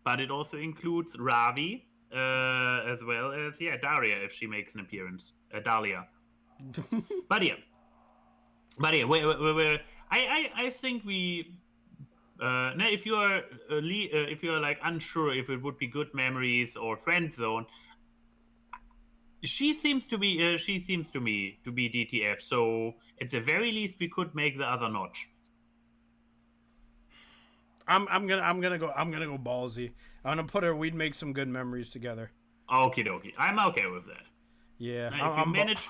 but it also includes Ravi, as well as Daria if she makes an appearance. Dahlia. but yeah, I think we. If you are if you are like unsure if it would be good memories or friend zone, she seems to be DTF. So at the very least, we could make the other notch. I'm gonna go ballsy. I'm gonna put her. We'd make some good memories together. Okie dokie. I'm okay with that. Yeah, Now,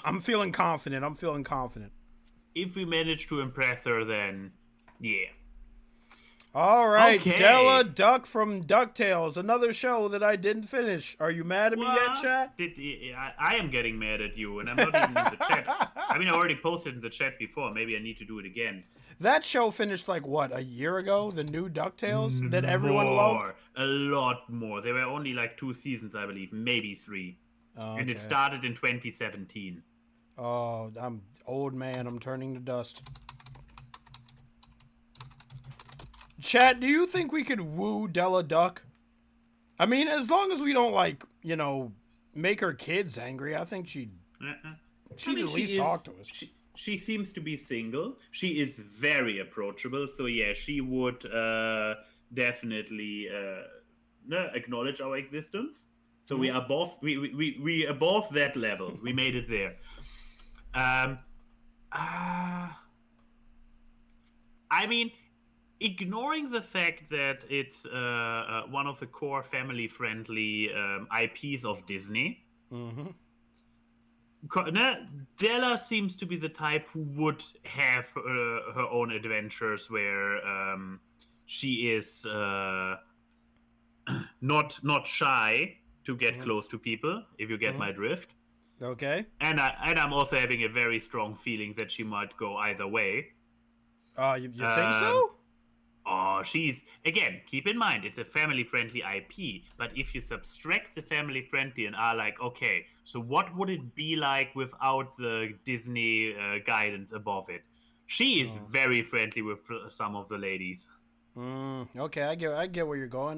I'm feeling confident. If we manage to impress her, then yeah. All right, Okay. Della Duck from DuckTales, another show that I didn't finish. Are you mad at me yet, chat? I am getting mad at you, and I'm not even in the chat. I mean, I already posted in the chat before. Maybe I need to do it again. That show finished like what, a year ago? The new DuckTales that everyone loved? A lot more. There were only like 2 seasons, I believe, maybe 3. Oh, and it okay. started in 2017. Oh, I'm old man. I'm turning to dust. Chat, do you think we could woo Della Duck? I mean, as long as we don't, like, you know, make her kids angry, I think she'd at least talk to us. She seems to be single. She is very approachable. So, yeah, she would definitely acknowledge our existence. So we are both we above that level. We made it there. I mean, ignoring the fact that it's one of the core family-friendly IPs of Disney, Della seems to be the type who would have her own adventures where she is not shy to get close to people, if you get my drift. Okay. And I'm also having a very strong feeling that she might go either way. You think so? Oh, again, keep in mind, it's a family-friendly IP, but if you subtract the family-friendly and are like, okay, so what would it be like without the Disney guidance above it? She is very friendly with some of the ladies. Okay, I get where you're going.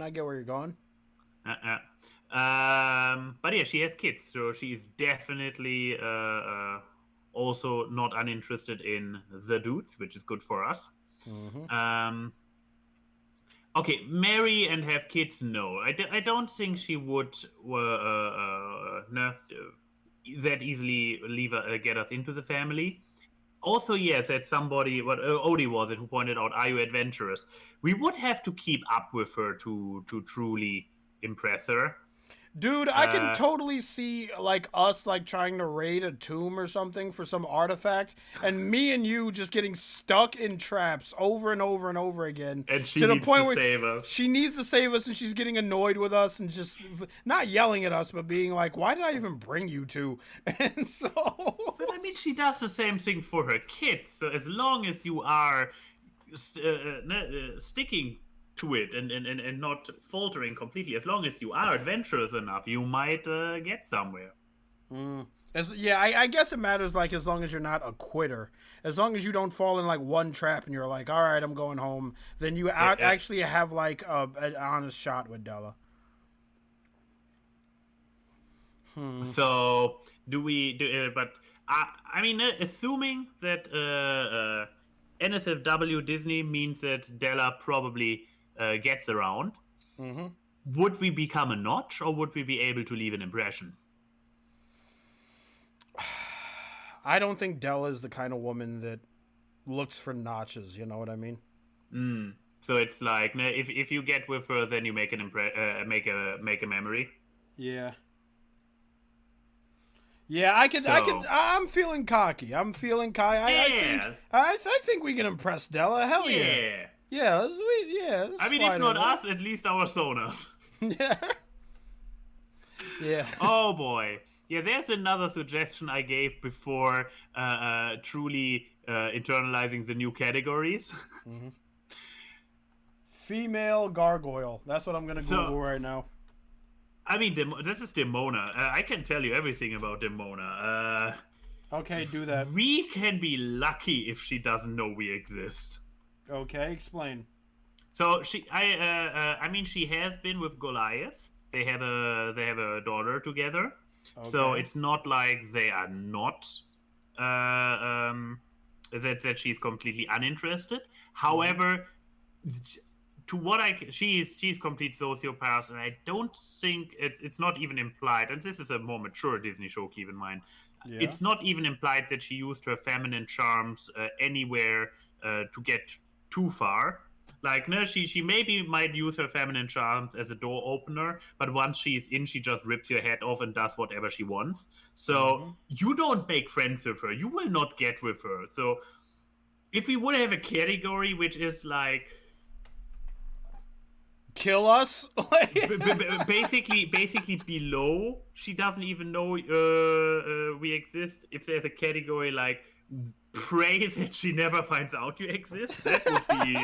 But yeah, she has kids, so she is definitely also not uninterested in the dudes, which is good for us. Okay, marry and have kids? No, I don't think she would that easily get us into the family. Also, yes, that somebody, Odie was it, who pointed out, are you adventurous? We would have to keep up with her to truly impress her. Dude, I can totally see, like, us, like, trying to raid a tomb or something for some artifact, and me and you just getting stuck in traps over and over and over again. And she needs to save us. She needs to save us, and she's getting annoyed with us and just, not yelling at us, but being like, why did I even bring you two? And so... But, I mean, she does the same thing for her kids, so as long as you are sticking to it and not faltering completely, as long as you are adventurous enough, you might get somewhere. I guess it matters, like, as long as you're not a quitter, as long as you don't fall in like one trap and you're like, all right, I'm going home, then you actually have like an honest shot with Della. So do we but I mean, assuming that NSFW Disney means that Della probably gets around, would we become a notch, or would we be able to leave an impression? I don't think Della is the kind of woman that looks for notches. You know what I mean? So it's like, if you get with her, then you make an make a memory. Yeah. Yeah, I'm feeling cocky. I think we can impress Della. Hell yeah. Yeah, I mean, if not us, at least our sonars. Yeah. Yeah. Oh boy. Yeah, there's another suggestion I gave before truly internalizing the new categories. Female gargoyle. That's what I'm gonna Google right now. I mean, this is Demona. I can tell you everything about Demona. Okay, do that. We can be lucky if she doesn't know we exist. Okay, explain. So I mean, she has been with Goliath. They have a daughter together. Okay. So it's not like they are not that she's completely uninterested. However, to what she's complete sociopath, and I don't think it's not even implied. And this is a more mature Disney show. Keep in mind, it's not even implied that she used her feminine charms anywhere to get too far. Like, no, she maybe might use her feminine charms as a door opener, but once she's in, she just rips your head off and does whatever she wants. So you don't make friends with her. You will not get with her. So if we would have a category which is like Kill us? Basically below, she doesn't even know we exist. If there's a category like pray that she never finds out you exist, that would be.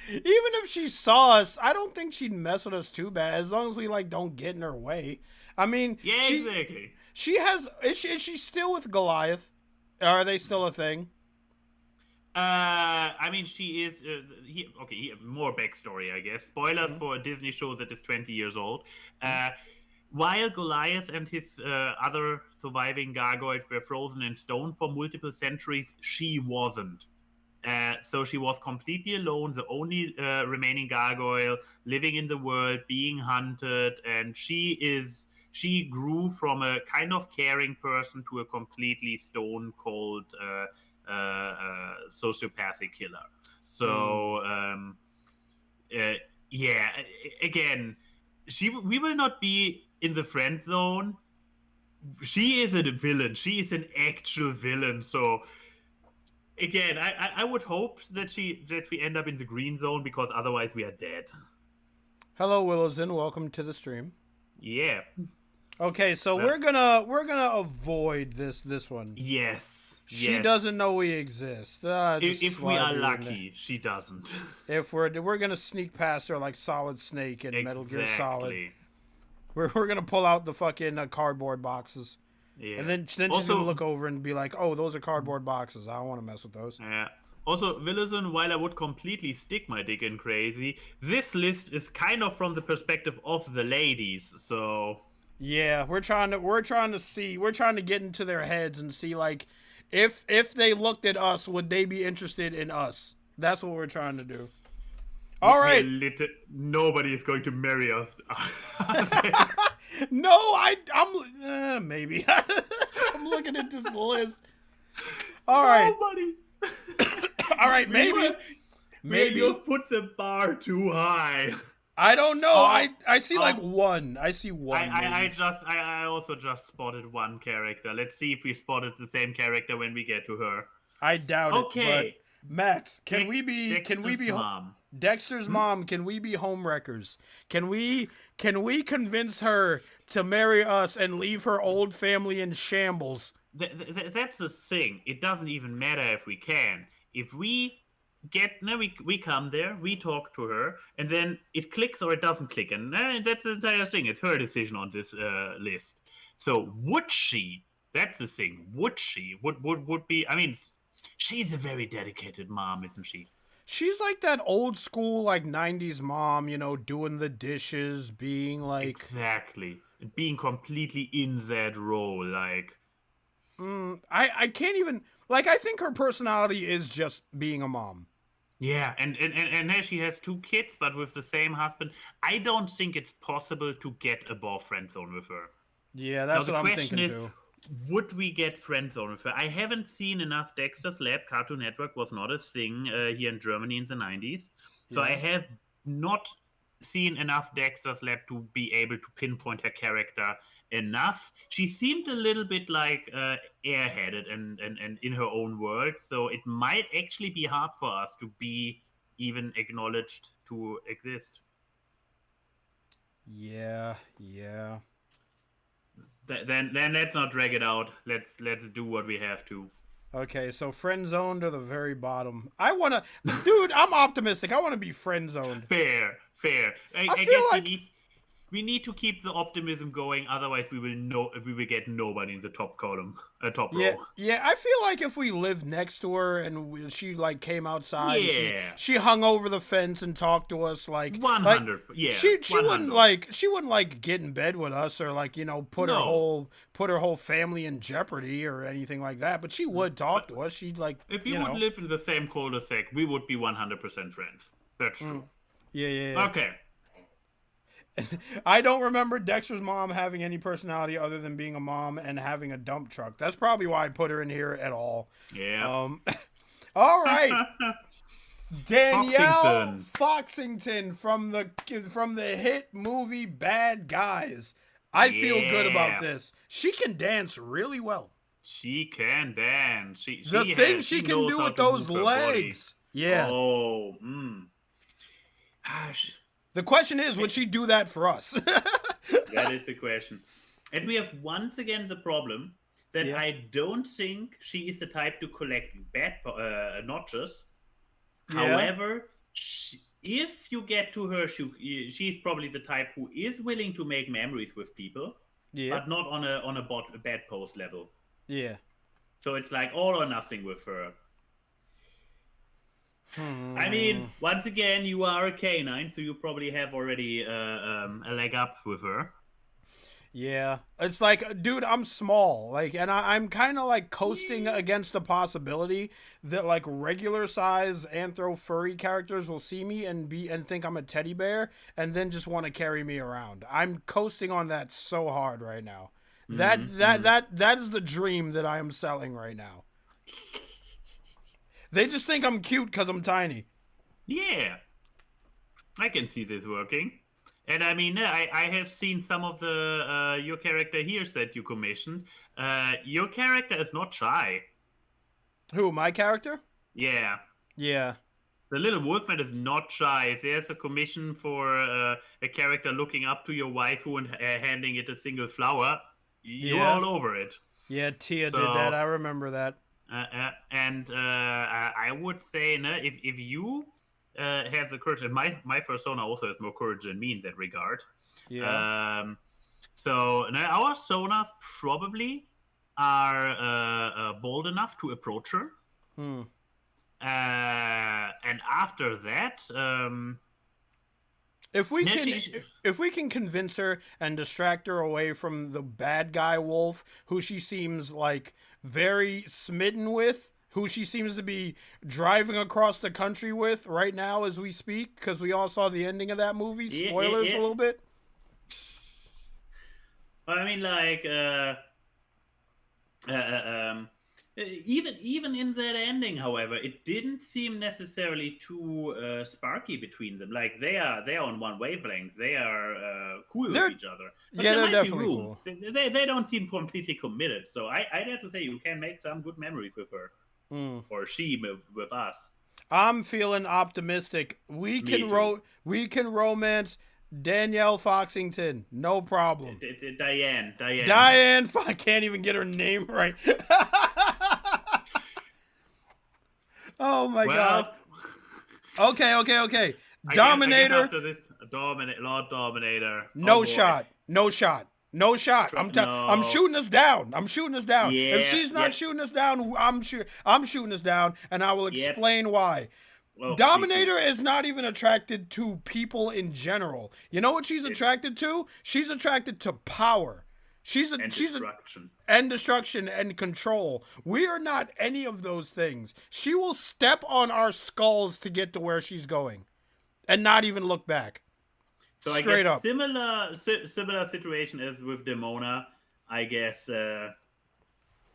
Even if she saw us, I don't think she'd mess with us too bad. As long as we like don't get in her way. I mean, Yeah, exactly. She has. Is she still with Goliath? Are they still a thing? I mean, she is. More backstory, I guess. Spoilers for a Disney show that is 20 years old. While Goliath and his other surviving gargoyles were frozen in stone for multiple centuries, she wasn't. So she was completely alone, the only remaining gargoyle living in the world, being hunted, and she grew from a kind of caring person to a completely stone cold sociopathic killer. So yeah, again, we will not be in the friend zone. She is a villain. She is an actual villain. So again, I would hope that we end up in the green zone, because otherwise we are dead. Hello, Willowson. Welcome to the stream. Yeah. Okay, so we're gonna avoid this one. Yes. She doesn't know we exist. If we are lucky, she doesn't. If we're gonna sneak past her like Solid Snake and Metal Gear Solid. We're gonna pull out the fucking cardboard boxes. Yeah. And then she's gonna look over and be like, "Oh, those are cardboard boxes. I don't want to mess with those." Yeah. Also, Willison, while I would completely stick my dick in crazy, this list is kind of from the perspective of the ladies. So yeah, we're trying to get into their heads and see like if they looked at us, would they be interested in us? That's what we're trying to do. All right. Nobody is going to marry us. No, I'm maybe. I'm looking at this list. All right. Nobody. All right, maybe you've put the bar too high. I don't know. I see like one. I see one. I also just spotted one character. Let's see if we spotted the same character when we get to her. I doubt it. Okay. But Max, can we be mom? Dexter's mom, can we be homewreckers? Can we convince her to marry us and leave her old family in shambles? That's the thing. It doesn't even matter if we can. If we we come there, we talk to her, and then it clicks or it doesn't click, and that's the entire thing. It's her decision on this list. So would she? That's the thing. Would she? Would be? I mean, she's a very dedicated mom, isn't she? She's like that old school, like 90s mom, doing the dishes, being like... Exactly. Being completely in that role, like... I can't even... Like, I think her personality is just being a mom. Yeah, and now she has 2 kids, but with the same husband. I don't think it's possible to get above friend zone with her. Yeah, that's what I'm thinking, too. Would we get friend zone with her? I haven't seen enough Dexter's Lab. Cartoon Network was not a thing here in Germany in the 90s. So I have not seen enough Dexter's Lab to be able to pinpoint her character enough. She seemed a little bit like airheaded and in her own world. So it might actually be hard for us to be even acknowledged to exist. Yeah. Then let's not drag it out. Let's do what we have to. Okay, so friend zoned to the very bottom. Dude, I'm optimistic. I want to be friend zoned. Fair. I feel guess like we need to keep the optimism going. Otherwise, we will get nobody in the top column, top row. Yeah. I feel like if we lived next to her and she like came outside, she hung over the fence and talked to us, like 100. She wouldn't like get in bed with us or like put her whole family in jeopardy or anything like that. But she would talk to us. She'd like if you would live in the same cul-de-sac, we would be 100% friends. That's true. Yeah. Okay. I don't remember Dexter's mom having any personality other than being a mom and having a dump truck. That's probably why I put her in here at all. Yeah. All right. Danielle Foxington from the hit movie Bad Guys. I feel good about this. She can dance really well. She can dance. She can do with those legs. Yeah. Oh. The question is, would she do that for us? That is the question. And we have once again the problem that I don't think she is the type to collect bad notches. Yeah. However, if you get to her, she's probably the type who is willing to make memories with people, but not on a bad post level. Yeah. So it's like all or nothing with her. I mean, once again, you are a canine, so you probably have already a leg up with her. Yeah, it's like, dude, I'm small, like, and I'm kind of like coasting against the possibility that like regular size anthro furry characters will see me and think I'm a teddy bear and then just want to carry me around. I'm coasting on that so hard right now. That is the dream that I am selling right now. They just think I'm cute because I'm tiny. Yeah, I can see this working. And I mean, I have seen some of the your character here that you commissioned. Your character is not shy. Who, my character? Yeah. Yeah. The little Wolfman is not shy. If there's a commission for a character looking up to your waifu and handing it a single flower, you're all over it. Yeah, Tia did that. I remember that. And I would say, if you have the courage, and my persona also has more courage than me in that regard. Yeah. So our sonas probably are bold enough to approach her. And after that, if we can convince her and distract her away from the bad guy wolf, who she seems like very smitten with, who she seems to be driving across the country with right now as we speak, because we all saw the ending of that movie. Spoilers a little bit. I mean, like, even in that ending, however, it didn't seem necessarily too sparky between them. Like they are on one wavelength. They are cool with each other. But they're definitely cool. They don't seem completely committed. So I dare to say you can make some good memories with her. Or she with us. I'm feeling optimistic. We can romance Danielle Foxington, no problem. Diane. I can't even get her name right. Oh my god. Okay. Dominator. After this, Lord Dominator. No shot. I'm shooting us down. Yeah, If she's not shooting us down, I'm shooting us down, and I will explain why. Well, Dominator is not even attracted to people in general. You know what she's attracted to? She's attracted to power. Destruction and control. We are not any of those things. She will step on our skulls to get to where she's going, and not even look back. So straight up. Similar situation as with Demona. I guess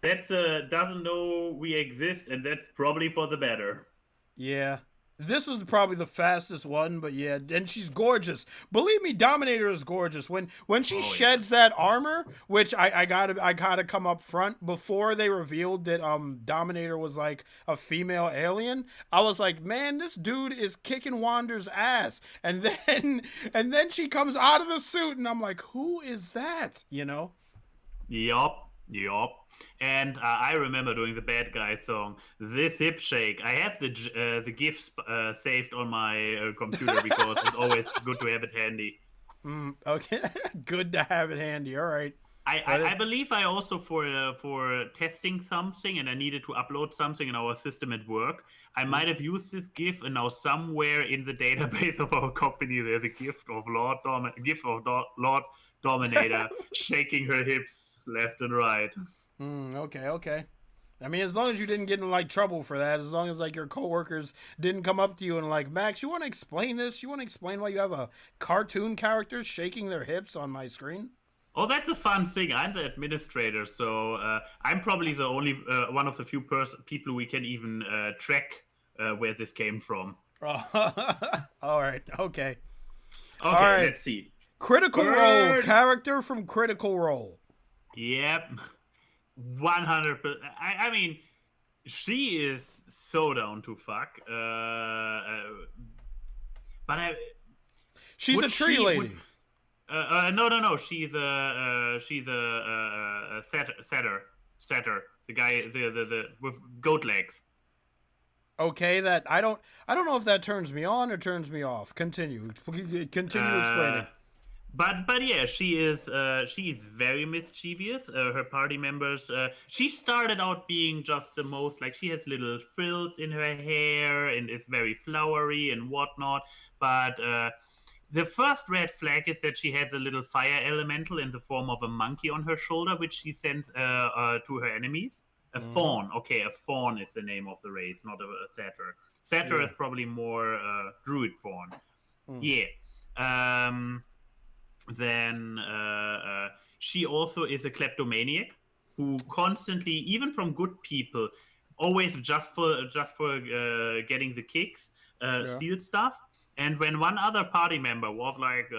that's doesn't know we exist, and that's probably for the better. Yeah. This was probably the fastest one, but yeah, and she's gorgeous. Believe me, Dominator is gorgeous. When she sheds that armor, which I gotta come up front, before they revealed that Dominator was like a female alien, I was like, man, this dude is kicking Wander's ass. And then she comes out of the suit, and I'm like, who is that? You know? Yup. And I remember doing the bad guy song, this hip shake. I have the GIF saved on my computer because it's always good to have it handy. Okay, good to have it handy. All right. I believe I also for testing something, and I needed to upload something in our system at work. I might have used this GIF, and now somewhere in the database of our company there's a GIF of Lord Dominator shaking her hips left and right. Okay. I mean, as long as you didn't get in like trouble for that, as long as like your coworkers didn't come up to you and like, Max, you want to explain this? You want to explain why you have a cartoon character shaking their hips on my screen? Oh, that's a fun thing. I'm the administrator, so I'm probably the only one of the few people we can even track where this came from. All right. Okay. All right. Let's see. Critical Role character from Critical Role. Yep. 100%. I mean, she is so down to fuck. But She's a tree lady. No. She's a setter. The guy, the with goat legs. Okay, that I don't know if that turns me on or turns me off. Continue explaining. But yeah, she is very mischievous. Her party members. She started out being just the most like she has little frills in her hair and is very flowery and whatnot. But the first red flag is that she has a little fire elemental in the form of a monkey on her shoulder, which she sends to her enemies. A fawn. Okay, a fawn is the name of the race, not a satyr. Satyr is probably more druid fawn. Yeah. Then she also is a kleptomaniac who constantly, even from good people, always just for getting the kicks, steal stuff. And when one other party member was like,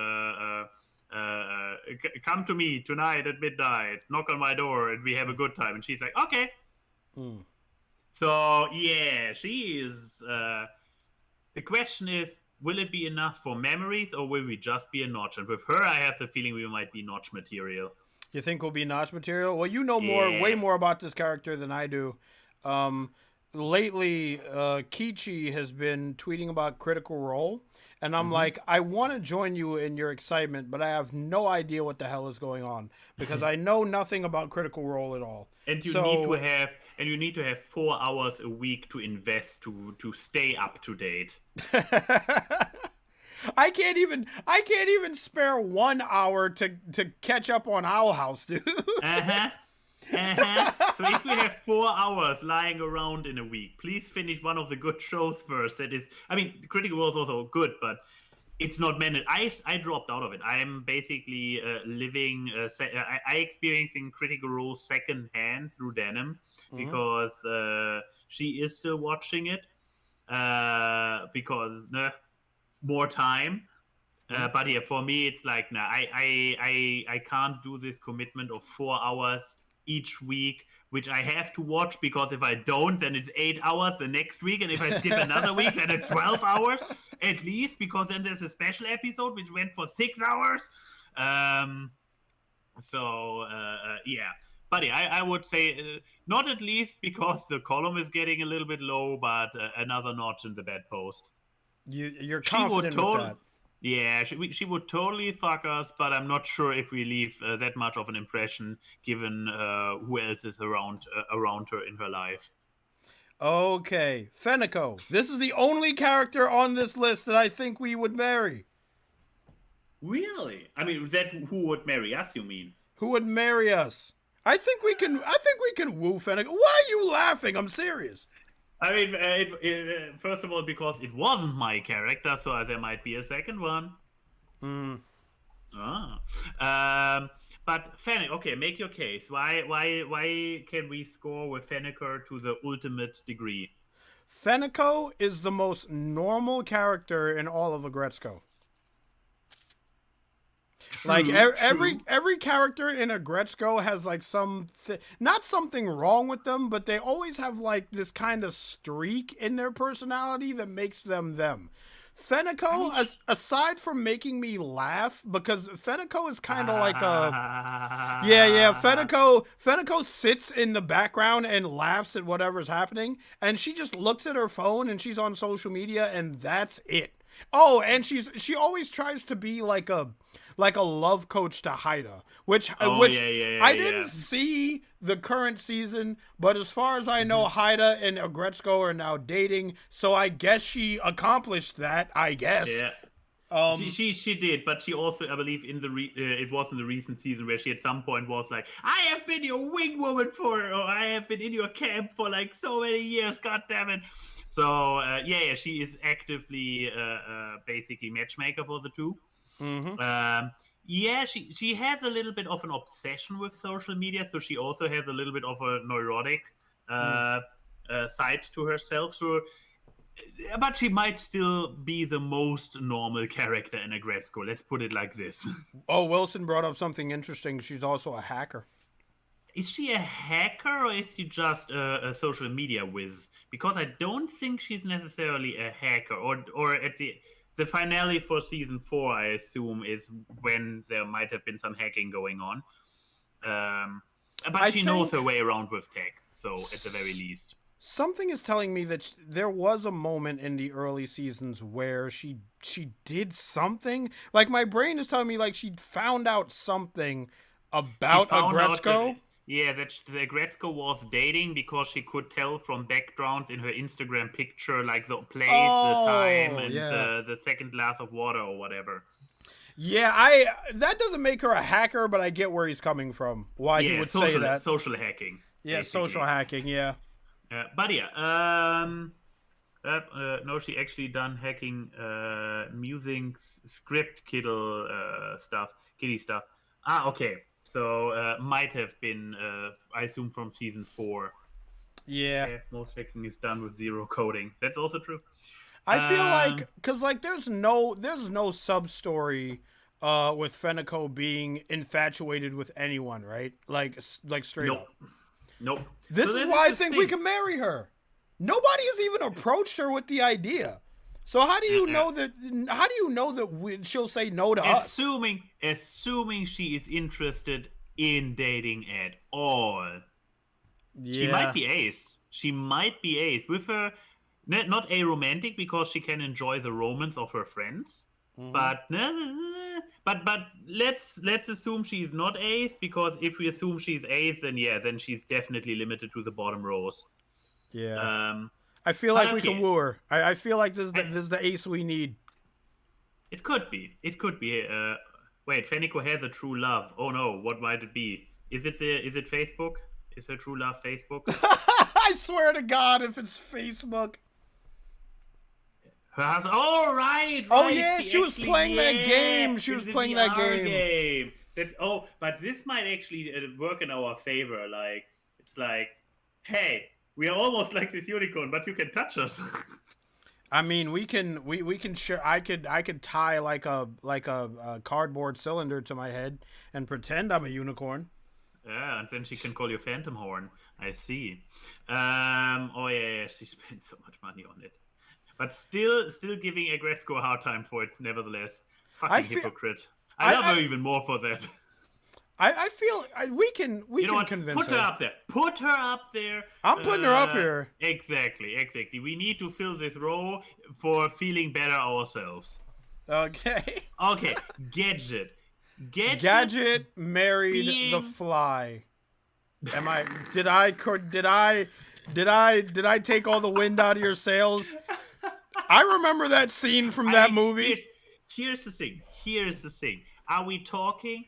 come to me tonight at midnight, knock on my door, and we have a good time, and she's like, okay. So yeah, she is. The question is, will it be enough for memories, or will we just be a notch? And with her, I have the feeling we might be notch material. You think we'll be notch material? Well, you know way more about this character than I do. Lately, Kichi has been tweeting about Critical Role, and I'm like, I want to join you in your excitement, but I have no idea what the hell is going on because I know nothing about Critical Role at all. And you need to have 4 hours a week to invest to stay up to date. I can't even spare 1 hour to catch up on Owl House, dude. So if we have 4 hours lying around in a week, please finish one of the good shows first. That is, I mean, Critical Role is also good, but it's not meant. I dropped out of it. I am basically living. I experiencing Critical Role secondhand through Denim because she is still watching it because more time. But yeah, for me, it's like, nah, I can't do this commitment of 4 hours each week, which I have to watch because if I don't, then it's 8 hours the next week, and if I skip another week, then it's 12 hours at least, because then there's a special episode which went for 6 hours. Yeah. But yeah, I would say not at least because the column is getting a little bit low, but another notch in the bedpost. You're confident with that. Yeah, she would totally fuck us, but I'm not sure if we leave that much of an impression given who else is around her in her life. Okay, Fenico. This is the only character on this list that I think we would marry. Really? I mean, who would marry us, you mean? Who would marry us? I think we can woo Fenico. Why are you laughing? I'm serious. I mean, first of all, because it wasn't my character, so there might be a second one. But Fennec, okay, make your case. Why can we score with Fenneker to the ultimate degree? Fenico is the most normal character in all of Agretzko. Like every character in Agretzko has like not something wrong with them, but they always have like this kind of streak in their personality that makes them them. Fenico, aside from making me laugh, because Fenico is kind of like a Fenico sits in the background and laughs at whatever's happening, and she just looks at her phone and she's on social media, and that's it. Oh, and she always tries to be like a love coach to Haida, which I didn't see the current season, but as far as I know, Haida and Agretzko are now dating, so I guess she accomplished that. I guess. Yeah. She did, but she also, I believe, it was in the recent season where she at some point was like, "I have been your wing woman or I have been in your camp for like so many years. God damn it!" So she is actively basically matchmaker for the two. She has a little bit of an obsession with social media, so she also has a little bit of a neurotic side to herself. So, but she might still be the most normal character in Agretzko. Let's put it like this. Oh, Wilson brought up something interesting. She's also a hacker. Is she a hacker or is she just a social media whiz? Because I don't think she's necessarily a hacker, or at the the finale for season 4, I assume, is when there might have been some hacking going on. But she knows her way around with tech, so at the very least. Something is telling me that there was a moment in the early seasons where she did something. Like, my brain is telling me, like, she found out something about Agretzko. That the Agretzko was dating because she could tell from backgrounds in her Instagram picture, like the place, the time, and the second glass of water or whatever. Yeah, that doesn't make her a hacker, but I get where he's coming from. Why he would say that. Social hacking. Yeah, basically. Social hacking, yeah. But yeah, no, she actually done hacking using script kitty stuff. Okay. So might have been, I assume, from season 4. Yeah. Most hacking is done with zero coding. That's also true. I feel like, because like there's no sub story with Fenico being infatuated with anyone, right? Like straight up. Nope. This is why I think we can marry her. Nobody has even approached her with the idea. So how do you know that? How do you know that she'll say no to us? Assuming she is interested in dating at all. Yeah. She might be ace. With her, not a romantic, because she can enjoy the romance of her friends. Mm-hmm. But let's assume she's not ace, because if we assume she's ace, then she's definitely limited to the bottom rows. Yeah. I feel like we can woo her. I feel like this is the ace we need. It could be. Wait, Fenico has a true love. Oh no, what might it be? Is it Facebook? Is her true love Facebook? I swear to God, if it's Facebook. Oh right. Oh yeah, she was playing that game. She was playing that game. But this might actually work in our favor. Like, it's like, hey, we are almost like this unicorn, but you can touch us. I mean, we can share. I could tie like a cardboard cylinder to my head and pretend I'm a unicorn. Yeah, and then she can call you Phantom Horn. I see. Oh yeah, she spent so much money on it, but still giving Agretzko a hard time for it. Nevertheless, fucking hypocrite. I love her even more for that. I feel we can convince her. Put her up there. I'm putting her up here. Exactly. We need to fill this role for feeling better ourselves. Okay. Gadget married the Fly. Did I take all the wind out of your sails? I remember that scene from that movie. Here's the thing. Are we talking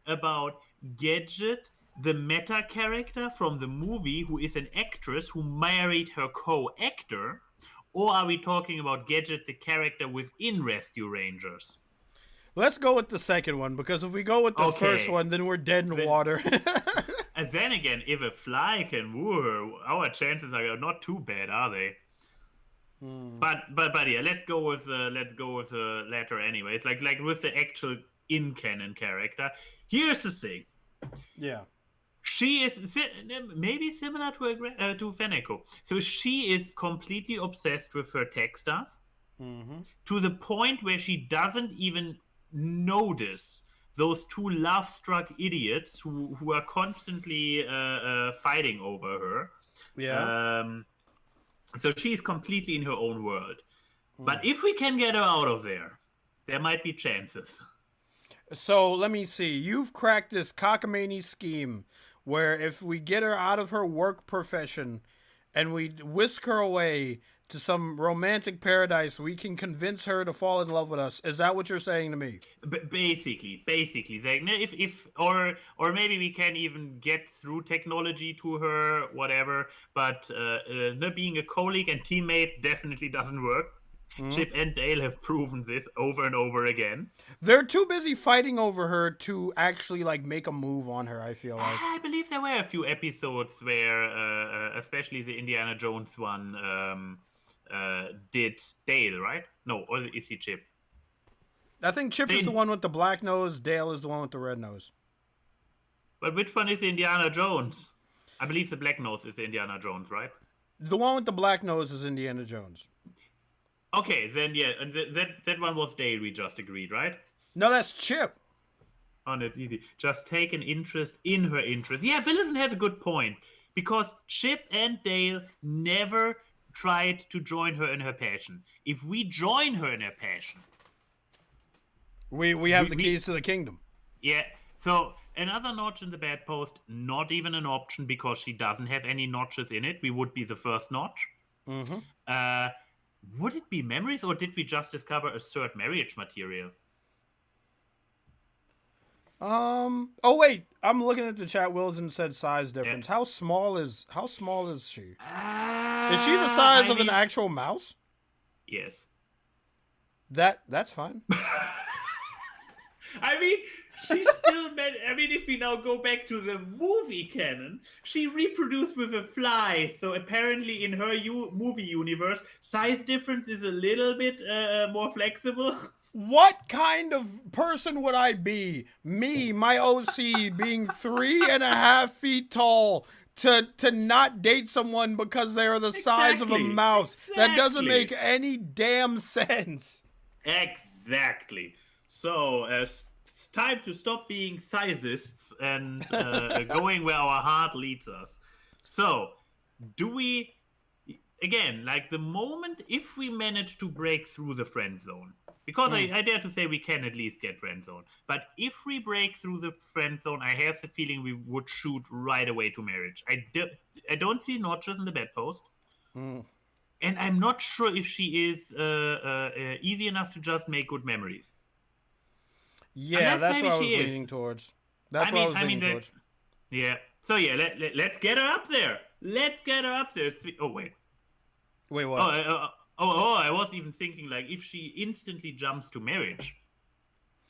about Gadget, the meta character from the movie, who is an actress who married her co-actor, or are we talking about Gadget, the character within Rescue Rangers? Let's go with the second one, because if we go with the first one, then we're dead in water. And then again, if a fly can woo her, our chances are not too bad, are they? But yeah, let's go with the latter anyway. It's like with the actual in-canon character. Here's the thing. Yeah. She is maybe similar to Fenico. So she is completely obsessed with her tech stuff, to the point where she doesn't even notice those two love-struck idiots who are constantly fighting over her. Yeah. So she's completely in her own world. But if we can get her out of there might be chances. So let me see. You've cracked this cockamamie scheme where if we get her out of her work profession and we whisk her away to some romantic paradise, we can convince her to fall in love with us. Is that what you're saying to me? Basically, or maybe we can even get through technology to her, whatever. But being a colleague and teammate definitely doesn't work. Chip and Dale have proven this over and over again. They're too busy fighting over her to actually make a move on her, I feel like. I believe there were a few episodes where, especially the Indiana Jones one, did Dale, right? No, or is he Chip? I think Chip is the one with the black nose, Dale is the one with the red nose. But which one is Indiana Jones? I believe the black nose is Indiana Jones, right? The one with the black nose is Indiana Jones. Okay, then yeah, and that one was Dale. We just agreed, right? No, that's Chip. Oh, that's easy. Just take an interest in her interest. Yeah, Wilson has a good point because Chip and Dale never tried to join her in her passion. If we join her in her passion, We have the keys to the kingdom. yeah. So another notch in the bedpost, not even an option because she doesn't have any notches in it. We would be the first notch. Mm-hmm. Would it be memories, or did we just discover a third marriage material? Oh wait, I'm looking at the chat. Wilson said size difference. Yeah. How small is she? Is she the size of an actual mouse? Yes. That's fine. I mean, she still meant. I mean, if we now go back to the movie canon, she reproduced with a fly. So apparently, in her movie universe, size difference is a little bit more flexible. What kind of person would I be? Me, my OC, being 3.5 feet tall to not date someone because they are the size of a mouse. That doesn't make any damn sense. Exactly. So it's time to stop being sizists and going where our heart leads us. So do we, again, like the moment if we manage to break through the friend zone, because I dare to say we can at least get friend zone. But if we break through the friend zone, I have the feeling we would shoot right away to marriage. I don't see notches in the bedpost. And I'm not sure if she is easy enough to just make good memories. Yeah, that's what I was leaning towards. That's what I was leaning towards. Yeah. So yeah, let's get her up there. Let's get her up there. Oh, wait. Wait, what? I was even thinking, like, if she instantly jumps to marriage,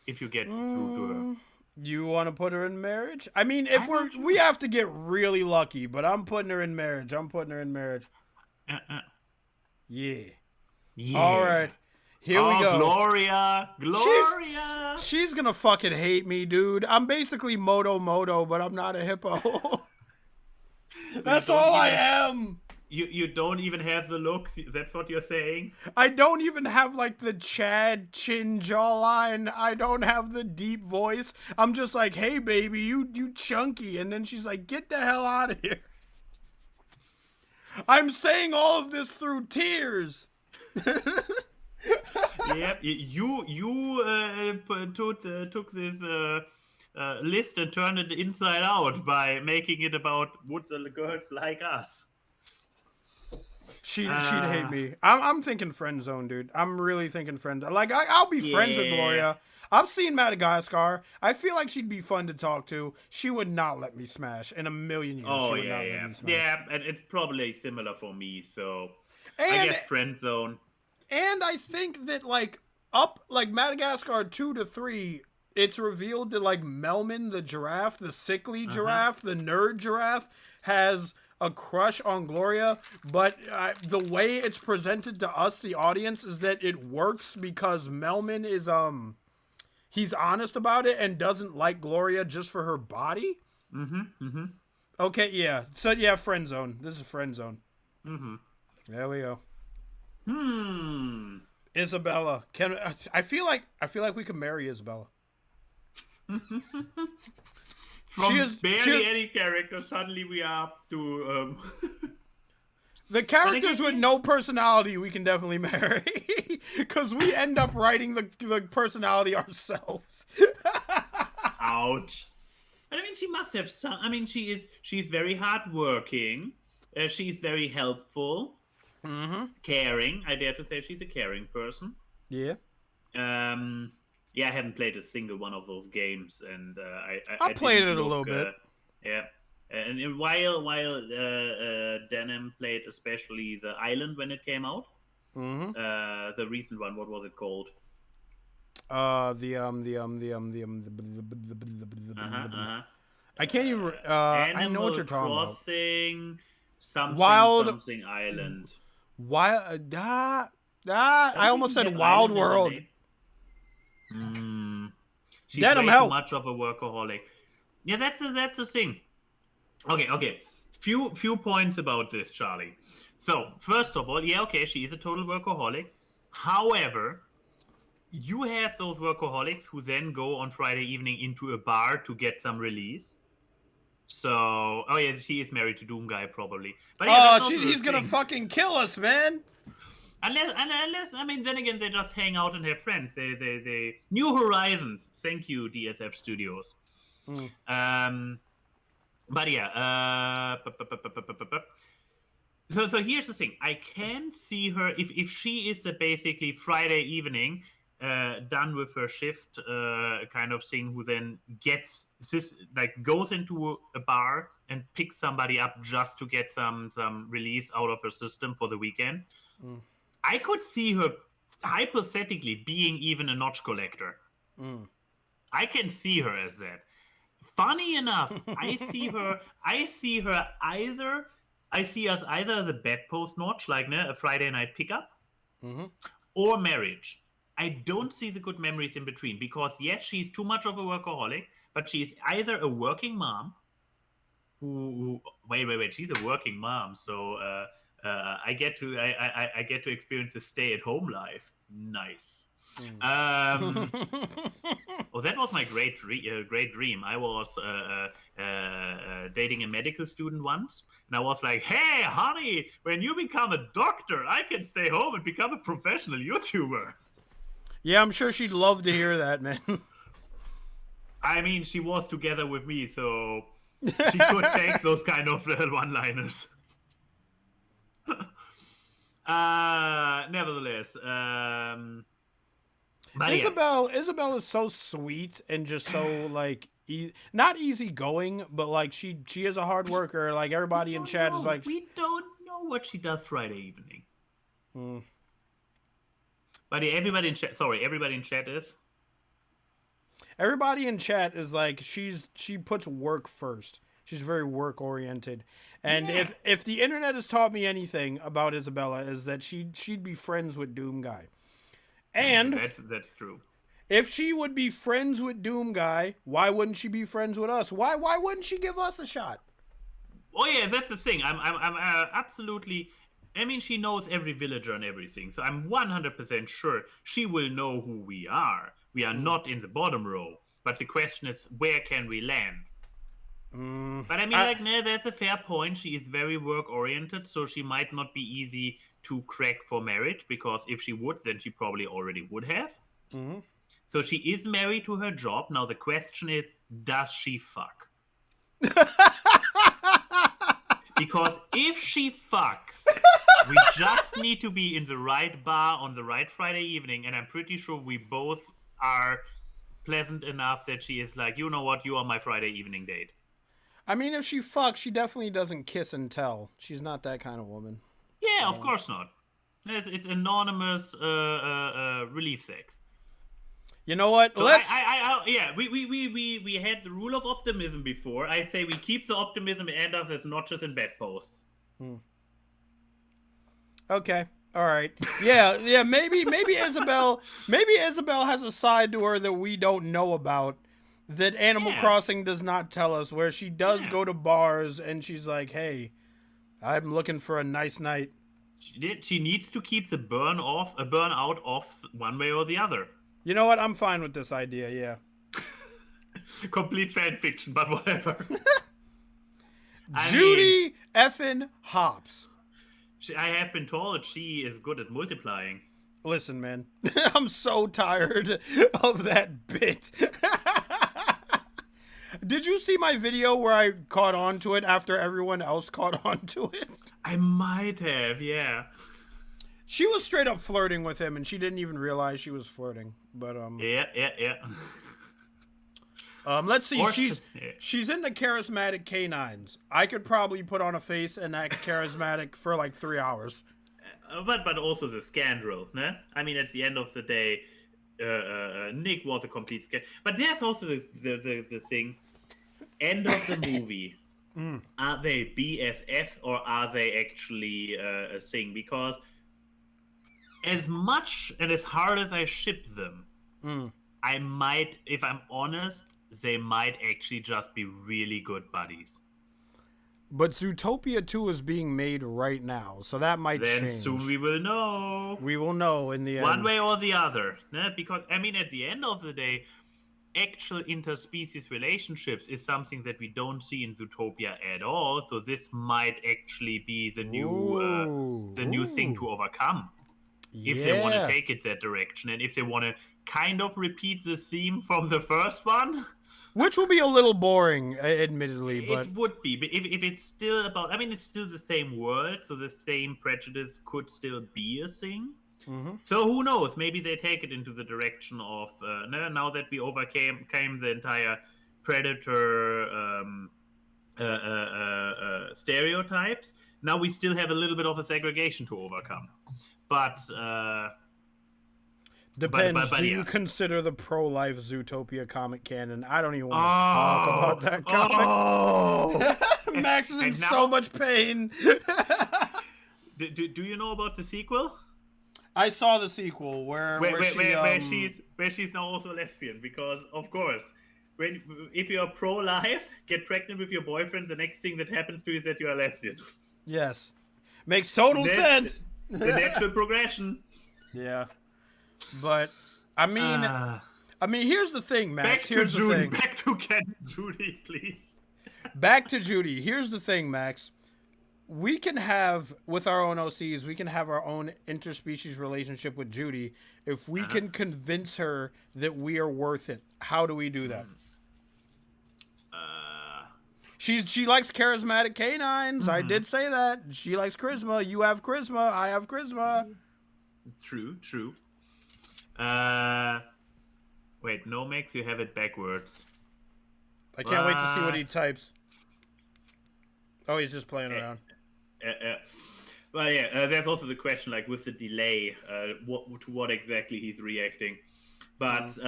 if you get through to her. You want to put her in marriage? I mean, if we have to get really lucky, but I'm putting her in marriage. Yeah. All right. Here we go. Gloria. She's gonna fucking hate me, dude. I'm basically Moto, but I'm not a hippo. That's all I am. You don't even have the looks. That's what you're saying? I don't even have, like, the Chad chin jawline. I don't have the deep voice. I'm just like, hey, baby, you chunky. And then she's like, get the hell out of here. I'm saying all of this through tears. Yep, you took this list and turned it inside out by making it about would the girls like us. She'd hate me. I'm thinking friend zone, dude. I'm really thinking friend. Like I'll be friends with Gloria. I've seen Madagascar. I feel like she'd be fun to talk to. She would not let me smash in a million years. Oh, she would not let me smash. Yeah, and it's probably similar for me. So I guess friend zone. And I think that like Madagascar 2 to 3, it's revealed that like Melman the giraffe, the sickly giraffe, the nerd giraffe, has a crush on Gloria, but the way it's presented to us, the audience, is that it works because Melman is he's honest about it and doesn't like Gloria just for her body. Okay, yeah. So yeah, friend zone. This is friend zone. There we go. Isabella. I feel like we could marry Isabella. From barely any character, suddenly we are up to the characters with no personality we can definitely marry. Because we end up writing the personality ourselves. Ouch. I mean, she must have some. I mean, she's very hardworking. She's very helpful. Caring. I dare to say she's a caring person. Yeah. Yeah, I haven't played a single one of those games, and I played it a little bit. Yeah, and while Denim played especially the Island when it came out. The recent one, what was it called? I can't even. I know what you're talking about. Something Island. I almost said Wild World. She's way too much of a workaholic. Yeah, that's the thing. Okay. Few points about this, Charlie. So first of all, yeah, okay, she is a total workaholic. However, you have those workaholics who then go on Friday evening into a bar to get some release. So, oh yeah, she is married to Doom Guy probably. But yeah, that's also he's gonna fucking kill us, man. Unless, I mean, then again, they just hang out and have friends. They New Horizons. Thank you, DSF Studios. But yeah, so here's the thing. I can see her if she is the basically Friday evening done with her shift kind of thing, who then gets this, like, goes into a bar and picks somebody up just to get some release out of her system for the weekend. I could see her hypothetically being even a notch collector. I can see her as that. Funny enough, I see us either as a bedpost notch, like a Friday night pickup, or marriage. I don't see the good memories in between, because yes, she's too much of a workaholic, but she's either a working mom who wait, she's a working mom, so I get to experience the stay-at-home life. Nice. Oh, that was my great dream. I was dating a medical student once, and I was like, "Hey, honey, when you become a doctor, I can stay home and become a professional YouTuber." Yeah, I'm sure she'd love to hear that, man. I mean, she was together with me, so she could take those kind of one-liners. Nevertheless, Isabel is so sweet and just so like not easygoing, but like she is a hard worker. Like everybody in chat is like, we don't know what she does Friday evening. But everybody in chat. Sorry, everybody in chat is. Everybody in chat is like she puts work first. She's very work oriented, and if the internet has taught me anything about Isabella, is that she'd be friends with Doom Guy. And that's true. If she would be friends with Doom Guy, why wouldn't she be friends with us? Why wouldn't she give us a shot? Oh yeah, that's the thing. I'm absolutely. I mean, she knows every villager and everything, so I'm 100% sure she will know who we are. We are not in the bottom row, but the question is, where can we land? But I mean, that's a fair point. She is very work-oriented, so she might not be easy to crack for marriage, because if she would, then she probably already would have. So she is married to her job. Now the question is, does she fuck? Because if she fucks, we just need to be in the right bar on the right Friday evening, and I'm pretty sure we both are pleasant enough that she is like, you know what, you are my Friday evening date. I mean, if she fucks, she definitely doesn't kiss and tell. She's not that kind of woman. Yeah, of course not. It's anonymous relief sex. You know what? So Let's. We had the rule of optimism before. I say we keep the optimism and end up as notches and bedposts. Okay. All right. Yeah. Maybe Isabel has a side to her that we don't know about, that Animal Crossing does not tell us, where she does go to bars and she's like, "Hey, I'm looking for a nice night." She needs to keep the burnout off one way or the other. You know what? I'm fine with this idea. Yeah. Complete fan fiction, but whatever. Judy effing Hops. I have been told she is good at multiplying. Listen, man, I'm so tired of that bit. Did you see my video where I caught on to it after everyone else caught on to it? I might have, yeah. She was straight up flirting with him, and she didn't even realize she was flirting. But Yeah. Let's see. She's into charismatic canines. I could probably put on a face and act charismatic for like 3 hours. But also the scandal, né? I mean, at the end of the day, Nick was a complete scandal. But there's also the thing. End of the movie. Are they BFFs or are they actually a thing? Because as much and as hard as I ship them, I might, if I'm honest, they might actually just be really good buddies. But Zootopia 2 is being made right now, so that might change. Then soon we will know. We will know in the end. One way or the other. Because, I mean, at the end of the day, actual interspecies relationships is something that we don't see in Zootopia at all. So this might actually be the new thing to overcome. If they want to take it that direction. And if they want to kind of repeat the theme from the first one... Which will be a little boring, admittedly, but... It would be, but if it's still about... I mean, it's still the same world, so the same prejudice could still be a thing. Mm-hmm. So who knows? Maybe they take it into the direction of... now that we overcame the entire predator stereotypes, now we still have a little bit of a segregation to overcome. But... Depends. Do you consider the pro-life Zootopia comic canon? I don't even want to talk about that comic. Oh. Max is in so much pain. do you know about the sequel? I saw the sequel where she's now also lesbian, because of course, if you're pro-life, get pregnant with your boyfriend, the next thing that happens to you is that you are lesbian. Yes, makes total sense. The natural progression. Yeah. But I mean, here's the thing, Max. Here's the thing. Back to Ken and Judy, please. Back to Judy. Here's the thing, Max. We can have, with our own OCs, we can have our own interspecies relationship with Judy if we can convince her that we are worth it. How do we do that? She likes charismatic canines. I did say that. She likes charisma. You have charisma. I have charisma. True. Wait, no, Max, you have it backwards. I can't wait to see what he types. Oh, he's just playing around. Well, yeah, there's also the question, like, with the delay, to what exactly he's reacting. But,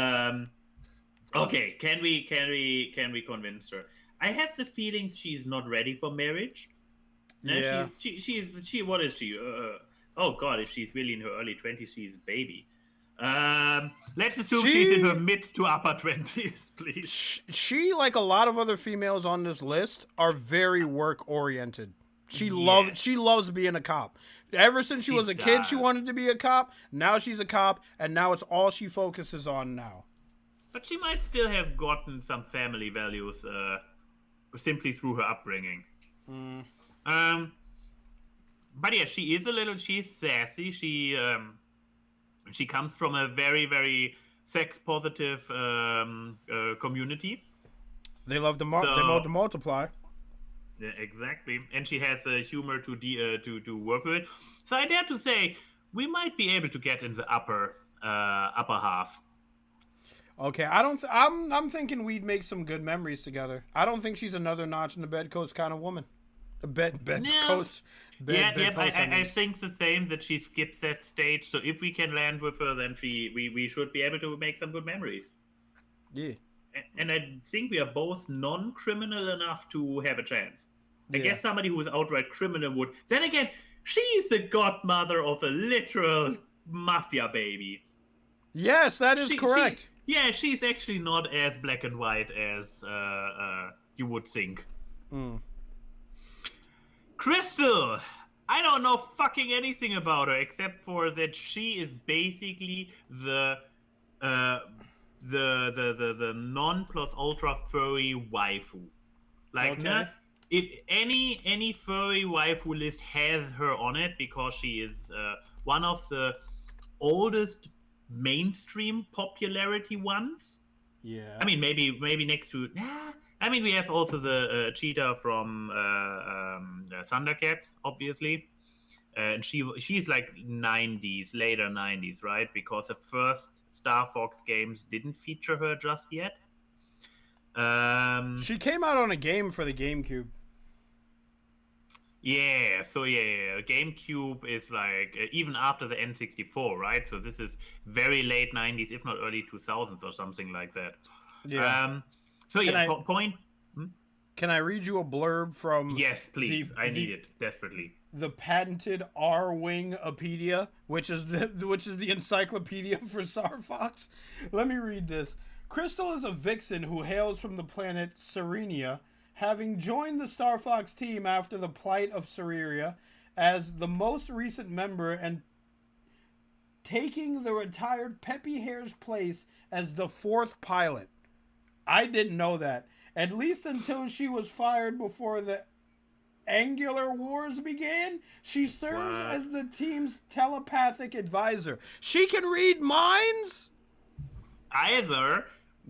okay, can we convince her? I have the feeling she's not ready for marriage. No, yeah. She, what is she? Oh, God, if she's really in her early 20s, she's a baby. Let's assume she's in her mid to upper 20s, please. She, like a lot of other females on this list, are very work oriented. She loves being a cop. Ever since she was a kid, she wanted to be a cop. Now she's a cop, and now it's all she focuses on now. But she might still have gotten some family values simply through her upbringing. But yeah, she's sassy. She comes from a very, very sex-positive community. They love to multiply. Yeah, exactly. And she has humor to work with. So I dare to say, we might be able to get in the upper half. Okay, I'm thinking we'd make some good memories together. I don't think she's another notch in the bedpost kind of woman. I think the same, that she skips that stage. So if we can land with her, then we should be able to make some good memories. Yeah. And I think we are both non-criminal enough to have a chance. I guess somebody who is outright criminal would. Then again, she's the godmother of a literal mafia baby. Yes, that is correct. She's actually not as black and white as you would think. Crystal! I don't know fucking anything about her except for that she is basically the non plus ultra furry waifu. Like, if any furry waifu list has her on it, because she is one of the oldest mainstream popularity ones. Yeah. I mean, maybe next to. I mean, we have also the cheetah from Thundercats, obviously. And she's like later 90s, right? Because the first Star Fox games didn't feature her just yet. She came out on a game for the GameCube. Yeah, GameCube is like, even after the N64, right? So this is very late 90s, if not early 2000s or something like that. Yeah. Point. Can I read you a blurb from... Yes, please. I need it desperately. The patented R-Wingopedia, which is the encyclopedia for Star Fox. Let me read this. Crystal is a vixen who hails from the planet Serenia having joined the Star Fox team after the plight of Cereria as the most recent member and taking the retired Peppy Hare's place as the 4th pilot. I didn't know that. At least until she was fired before the Angular Wars began, she serves as the team's telepathic advisor. She can read minds? Either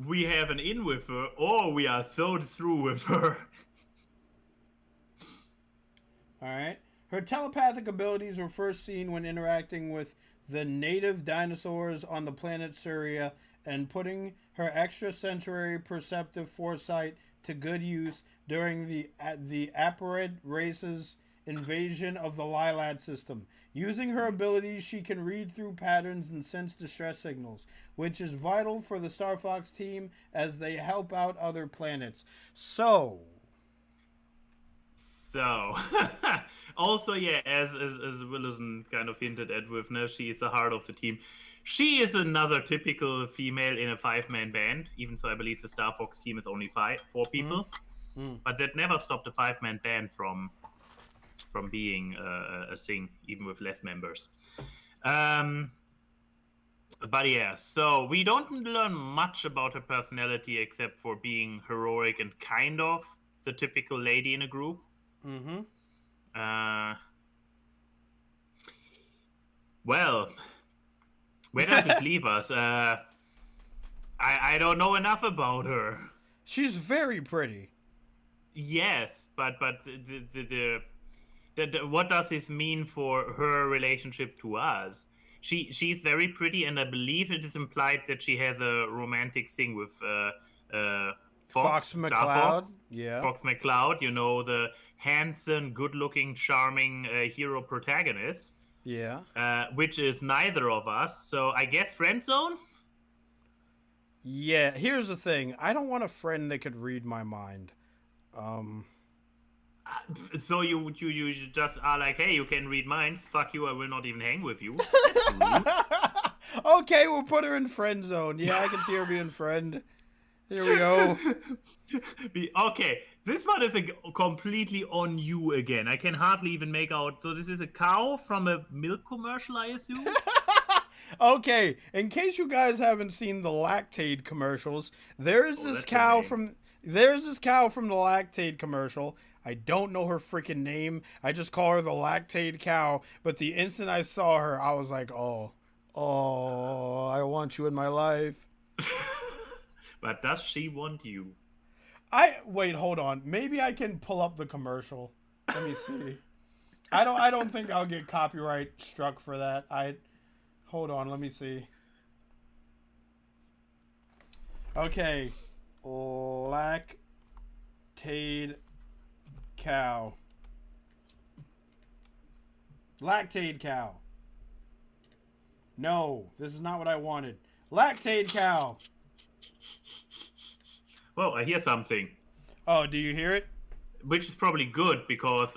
we have an in with her, or we are so through with her. Alright. Her telepathic abilities were first seen when interacting with the native dinosaurs on the planet Surya and putting her extrasensory perceptive foresight to good use during the Aparid race's invasion of the Lilat system. Using her abilities, she can read through patterns and sense distress signals, which is vital for the Star Fox team as they help out other planets. So, also, yeah, as Willison kind of hinted at with her, she is the heart of the team. She is another typical female in a 5-man band, even so I believe the Star Fox team is only 4 people. But that never stopped a 5-man band from being a thing, even with less members. But yeah, so we don't learn much about her personality except for being heroic and kind of the typical lady in a group. Well, where does this leave us? I don't know enough about her. she's very pretty. Yes, but what does this mean for her relationship to us? She's very pretty, and I believe it is implied that she has a romantic thing with Fox McCloud. Yeah. Fox McCloud, you know, the handsome, good-looking, charming hero protagonist. Yeah. Which is neither of us. So I guess friend zone? Yeah, here's the thing. I don't want a friend that could read my mind. So you just are like, hey, you can read minds. Fuck you, I will not even hang with you. Okay, we'll put her in friend zone. Yeah, I can see her being friend. Here we go. Okay, this one is completely on you again. I can hardly even make out. So this is a cow from a milk commercial, I assume? Okay, in case you guys haven't seen the Lactaid commercials, there's this cow from the Lactaid commercial. I don't know her freaking name. I just call her the Lactaid cow. But the instant I saw her, I was like, oh, I want you in my life. But does she want you? Wait, hold on. Maybe I can pull up the commercial. Let me see. I don't think I'll get copyright struck for that. Hold on, let me see. Okay. Lactaid cow. Lactaid cow. No, this is not what I wanted. Lactaid cow. Well, I hear something. Oh, do you hear it? Which is probably good, because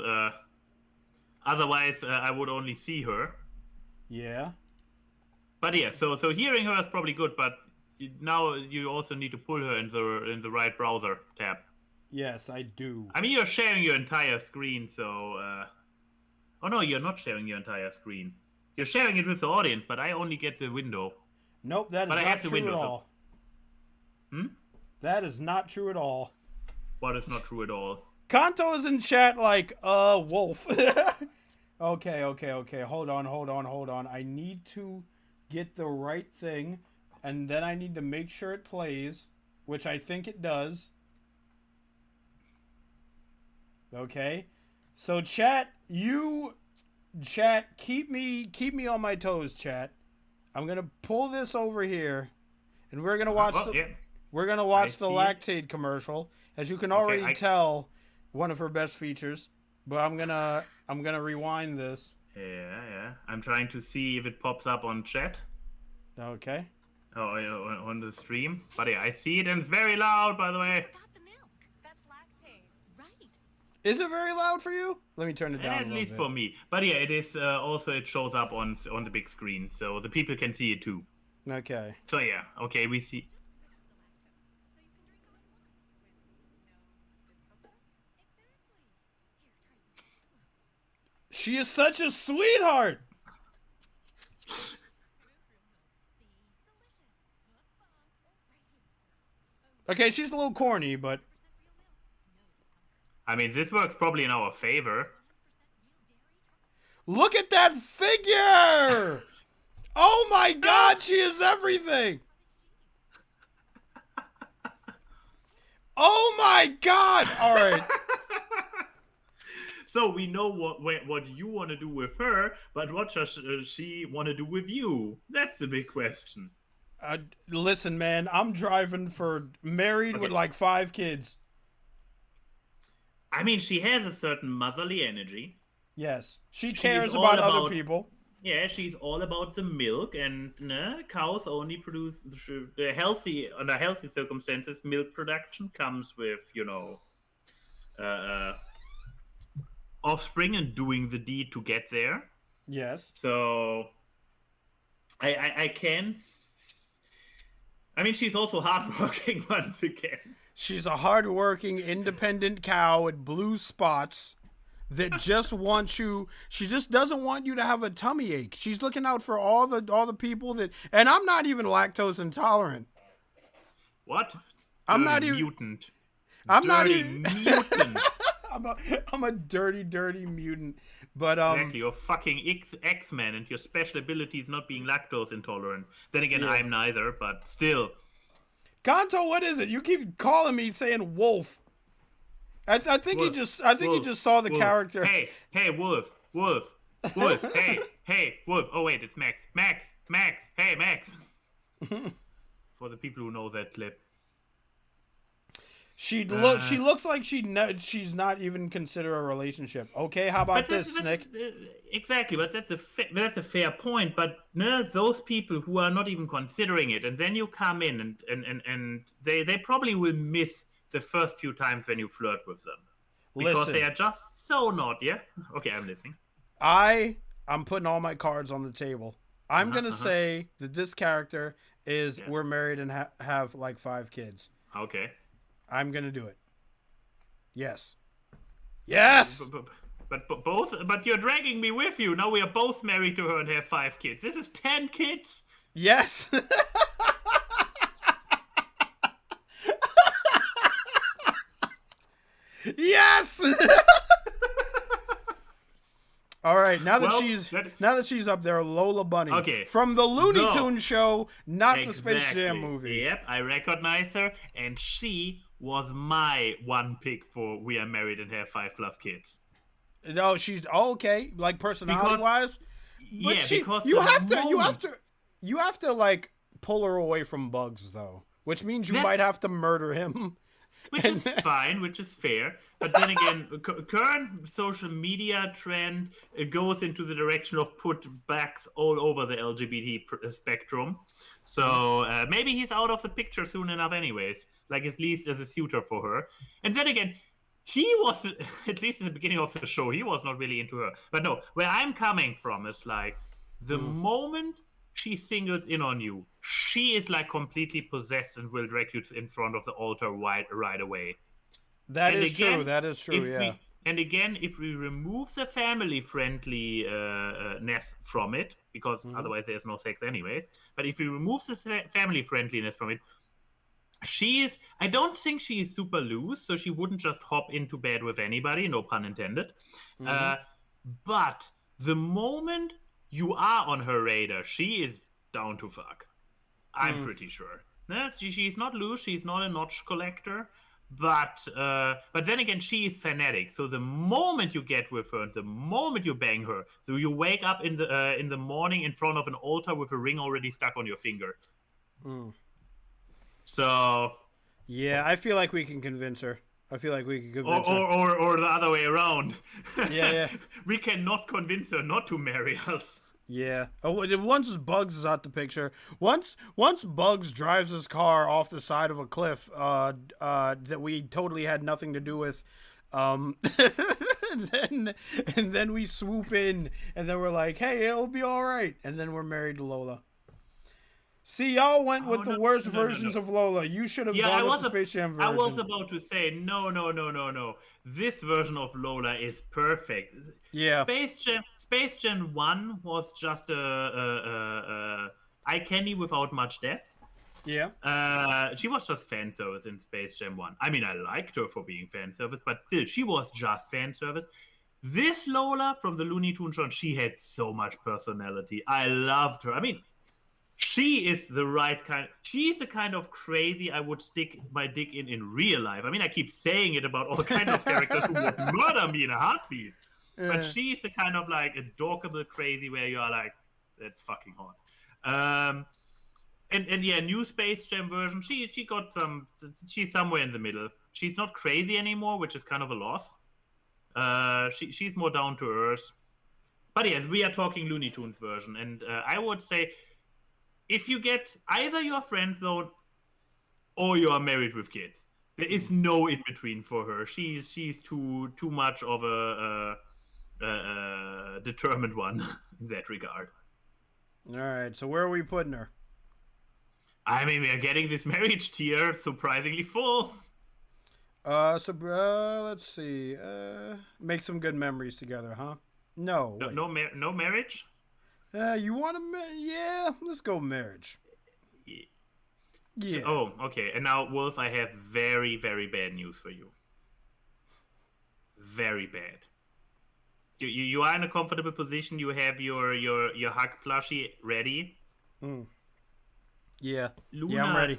otherwise I would only see her. Yeah. But yeah, so hearing her is probably good, but now you also need to pull her in the right browser tab. Yes, I do. I mean, you're sharing your entire screen, so... Oh no, you're not sharing your entire screen. You're sharing it with the audience, but I only get the window. Nope, that is not true at all. That is not true at all. What is not true at all? Kanto is in chat like, Wolf. Okay. Hold on. I need to get the right thing, and then I need to make sure it plays, which I think it does. Okay. So chat, keep me on my toes, chat. I'm going to pull this over here, and we're going to watch We're going to watch the Lactaid commercial. As you can already tell, one of her best features. But I'm going to rewind this. Yeah. I'm trying to see if it pops up on chat. Okay. Oh, on the stream. But yeah, I see it, and it's very loud, by the way. Got the milk. That's Lactaid. Right. Is it very loud for you? Let me turn it down At least bit. for me. But yeah, it is also, it shows up on the big screen, so the people can see it too. Okay. So yeah, okay, we see. She is such a sweetheart. Okay, she's a little corny, but I mean, this works probably in our favor. look at that figure! Oh my god, she is everything! Oh my god! Alright. So we know what you want to do with her, but what does she want to do with you? That's the big question. Listen, man, I'm driving for married with like 5 kids. I mean, she has a certain motherly energy. Yes. She She's cares all about about- other people. Yeah, she's all about the milk, and cows only produce healthy. Under healthy circumstances, milk production comes with offspring and doing the deed to get there. Yes. So I can't. I mean, she's also hardworking once again. She's a hardworking, independent cow with blue spots that just wants you. She just doesn't want you to have a tummy ache. She's looking out for all the people that. And I'm not even lactose intolerant. What? I'm not Dirty even- mutant. I'm not Dirty even. mutant. I'm a dirty mutant. But Exactly, you're fucking X-Men and your special ability is not being lactose intolerant. Then again, Yeah. I'm neither, but still. Kanto, what is it? You keep calling me saying wolf. I think you Wolf, just Wolf, saw the Wolf. character. Hey, Wolf. hey, Wolf. Oh wait, it's Max. Hey, Max. For the people who know that clip. She looks like she's not even consider a relationship. Okay, how about this, Snick? Exactly, but that's a fair point. But those people who are not even considering it, and then you come in and they probably will miss the first few times when you flirt with them because Listen. they are just so not. Yeah. Okay, I'm listening. I'm putting all my cards on the table. I'm gonna say that this character is we're married and have like 5 kids. Okay. I'm gonna do it. Yes. Yes. But you're dragging me with you. Now we are both married to her and have 5 kids. This is 10 kids. Yes. Yes. All right, now that she's up there, Lola Bunny. Okay. From the Looney So- Tunes show, not the Space Exactly. Jam movie. Yep, I recognize her, and she was my one pick for We Are Married and Have 5+ Kids. No, she's okay, like personality wise. But Yeah, she, because you the have moment- to like pull her away from Bugs though, which means you That's- might have to murder him. Which is fine, which is fair. But then again, current social media trend goes into the direction of put backs all over the LGBT spectrum. So maybe he's out of the picture soon enough anyways. Like at least as a suitor for her. And then again, he was, at least in the beginning of the show, he was not really into her. But no, where I'm coming from is like, the moment she singles in on you, she is like completely possessed and will drag you in front of the altar right away. That And is again, true. That is true. Yeah. And again, if we remove the family-friendliness from it, because otherwise there's no sex anyways, but if we remove the family-friendliness from it, I don't think she is super loose, so she wouldn't just hop into bed with anybody, no pun intended. But the moment you are on her radar, she is down to fuck. I'm pretty sure. She's not loose, she's not a notch collector. But then again, she is fanatic. So the moment you get with her, and the moment you bang her, so you wake up in the morning in front of an altar with a ring already stuck on your finger. So Yeah, I feel like we can convince her. Or the other way around. Yeah. We cannot convince her not to marry us. Yeah. Once Bugs is out the picture, once Bugs drives his car off the side of a cliff, that we totally had nothing to do with, and then we swoop in, and then we're like, hey, it'll be all right, and then we're married to Lola. See, y'all went Oh, with the no, worst no, no, versions no. of Lola. You should have Yeah, gone with the Space Jam I version. was about to say no. This version of Lola is perfect. Yeah. Space Jam 1 was just a eye candy without much depth. Yeah. She was just fan service in Space Jam 1. I mean, I liked her for being fan service, but still, she was just fan service. This Lola from the Looney Tunes show, she had so much personality. I loved her. I mean, she is the right kind. She's the kind of crazy I would stick my dick in real life. I mean, I keep saying it about all kinds of characters who would murder me in a heartbeat. But she's the kind of like adorable crazy where you are like, that's fucking hot. And yeah, new Space Jam version. She got some. She's somewhere in the middle. She's not crazy anymore, which is kind of a loss. She's more down to earth. But yes, we are talking Looney Tunes version, and I would say, if you get either your friend zone or you are married with kids, there is no in between for her. She's too much of a determined one in that regard. All right. So where are we putting her? I mean, we are getting this marriage tier surprisingly full. Let's see. Make some good memories together, huh? No. No marriage. You want to? Yeah. Let's go marriage. Yeah. Oh, okay. And now, Wolf, I have very, very bad news for you. Very bad. You are in a comfortable position. You have your hug plushie ready. Yeah. Luna I'm ready.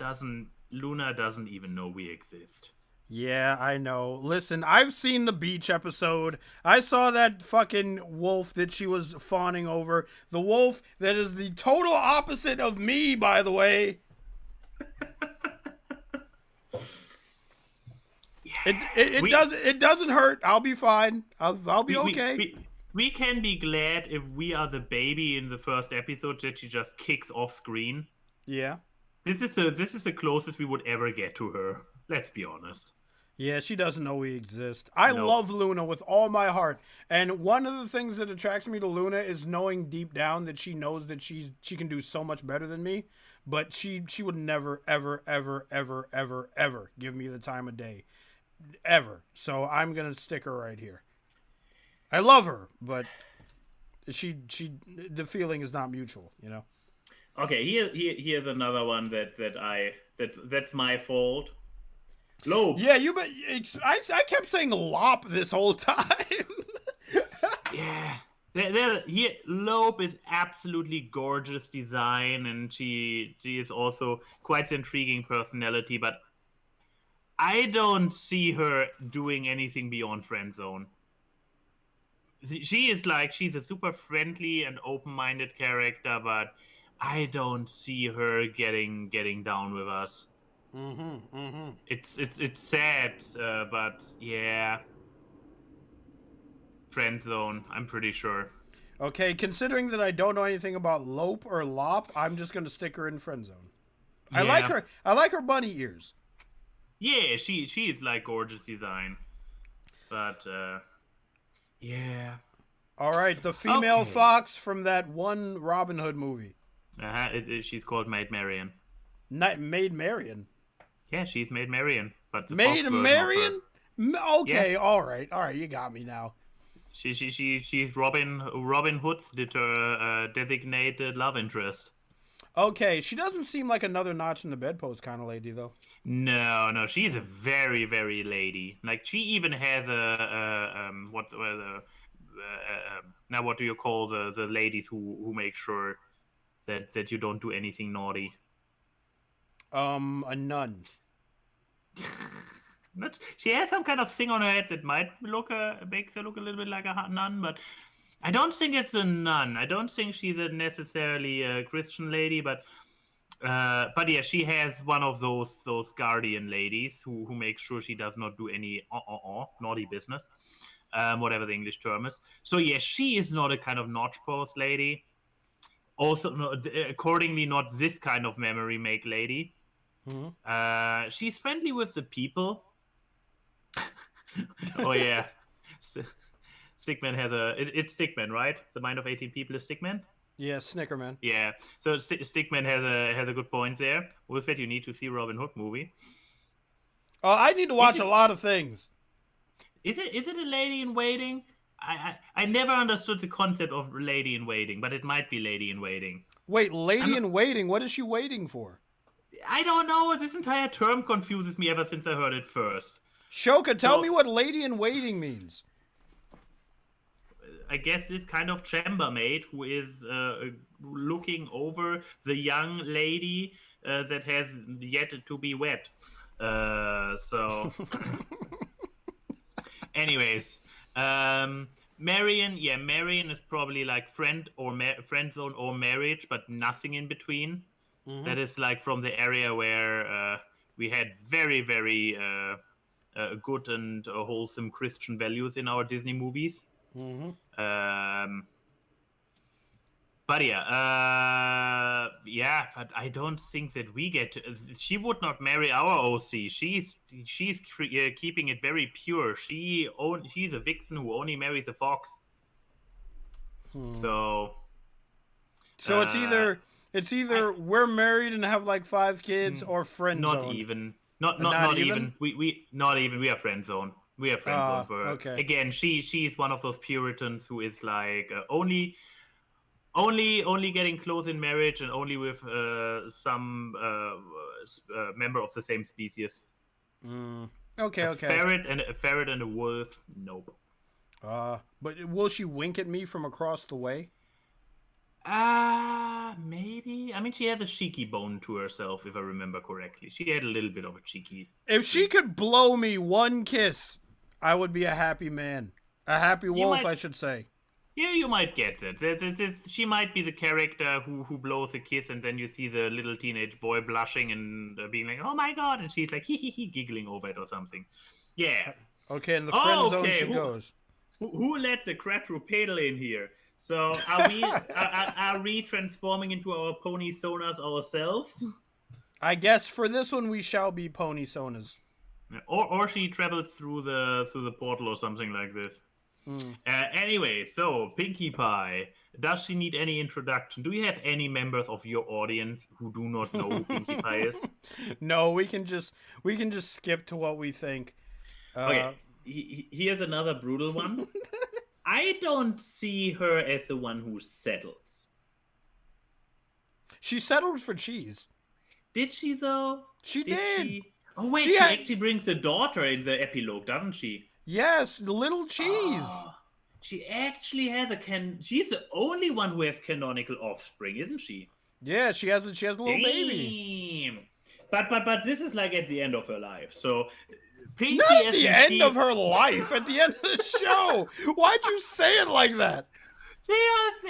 Luna doesn't even know we exist. Yeah, I know. Listen, I've seen the beach episode. I saw that fucking wolf that she was fawning over. The wolf that is the total opposite of me, by the way. It doesn't hurt. I'll be fine. I'll be okay. We can be glad if we are the baby in the first episode that she just kicks off screen. Yeah. This is the closest we would ever get to her. Let's be honest. Yeah, she doesn't know we exist. I love Luna with all my heart. And one of the things that attracts me to Luna is knowing deep down that she knows that she can do so much better than me. But she would never, ever, ever, ever, ever, ever give me the time of day. Ever. So I'm going to stick her right here. I love her, but the feeling is not mutual, you know? Okay, here's another one that's my fault. Lope. Yeah, I kept saying Lop this whole time. Yeah. Lope is absolutely gorgeous design, and she is also quite intriguing personality, but I don't see her doing anything beyond friend zone. She's a super friendly and open-minded character, but I don't see her getting down with us. It's sad, but yeah, friend zone. I'm pretty sure. Okay, considering that I don't know anything about Lope or Lop, I'm just gonna stick her in friend zone. Yeah. I like her bunny ears. Yeah, she's like gorgeous design, but yeah. All right, the female fox from that one Robin Hood movie. She's called Maid Marian. Maid Marian. Yeah, she's Maid Marian, but the Maid Marian. Okay, yeah. all right, you got me now. She's Robin Hood's designated love interest. Okay, she doesn't seem like another notch in the bedpost kind of lady though. No, she's a very, very lady. Like she even has now what do you call the ladies who make sure that you don't do anything naughty? A nun. She has some kind of thing on her head that might makes her look a little bit like a nun, but I don't think it's a nun. I don't think she's necessarily a Christian lady, but yeah, she has one of those guardian ladies who makes sure she does not do any naughty business, whatever the English term is. So yeah, she is not a kind of notch post lady. Also, accordingly, not this kind of memory make lady. Mm-hmm. She's friendly with the people. Oh yeah, Stickman has it's Stickman, right? The Mind of 18 People is Stickman. Yeah, Snickerman. Yeah. So Stickman has a good point there. Wolfhead, you need to see Robin Hood movie. Oh, I need to watch a lot of things. Is it a lady in waiting? I never understood the concept of lady in waiting, but it might be lady in waiting. Wait, lady in waiting? What is she waiting for? I don't know. This entire term confuses me ever since I heard it first. Shoka, tell me what lady in waiting means. I guess this kind of chambermaid who is looking over the young lady that has yet to be wed. So... Anyways, Marion is probably like friend zone or marriage, but nothing in between. Mm-hmm. That is like from the area where we had very, very good and wholesome Christian values in our Disney movies. Mm-hmm. But but I don't think that we get. She would not marry our OC. She's keeping it very pure. She's a vixen who only marries a fox. So it's either we're married and have like 5 kids or friend zone. Not even. We not even. We are friend zone. We are friend zone for her. Okay. Again, she's one of those Puritans who is like only getting close in marriage and only with some member of the same species. Okay. A ferret and a wolf. Nope. But will she wink at me from across the way? Maybe. I mean, she has a cheeky bone to herself, if I remember correctly. She had a little bit of a cheeky. If she could blow me one kiss, I would be a happy man. A happy wolf, I should say. Yeah, you might get it. She might be the character who blows a kiss, and then you see the little teenage boy blushing and being like, "Oh my god!" and she's like, "Hee," giggling over it or something. Yeah. Okay, in the friend zone she goes. Who let the quadrupedal in here? So are we transforming into our pony sonas ourselves? I guess for this one we shall be pony sonas. Or she travels through the portal or something like this. Anyway, so Pinkie Pie, does she need any introduction? Do you have any members of your audience who do not know who Pinkie Pie is? No, we can just skip to what we think. Okay, here's another brutal one. I don't see her as the one who settles. She settled for cheese. Did she though? She did. Oh wait, she actually brings the daughter in the epilogue, doesn't she? Yes, little cheese. She actually has she's the only one who has canonical offspring, isn't she? Yeah, she has a little baby. But this is like at the end of her life. So Pinkie, not at the end of her life, at the end of the show. Why'd you say it like that? They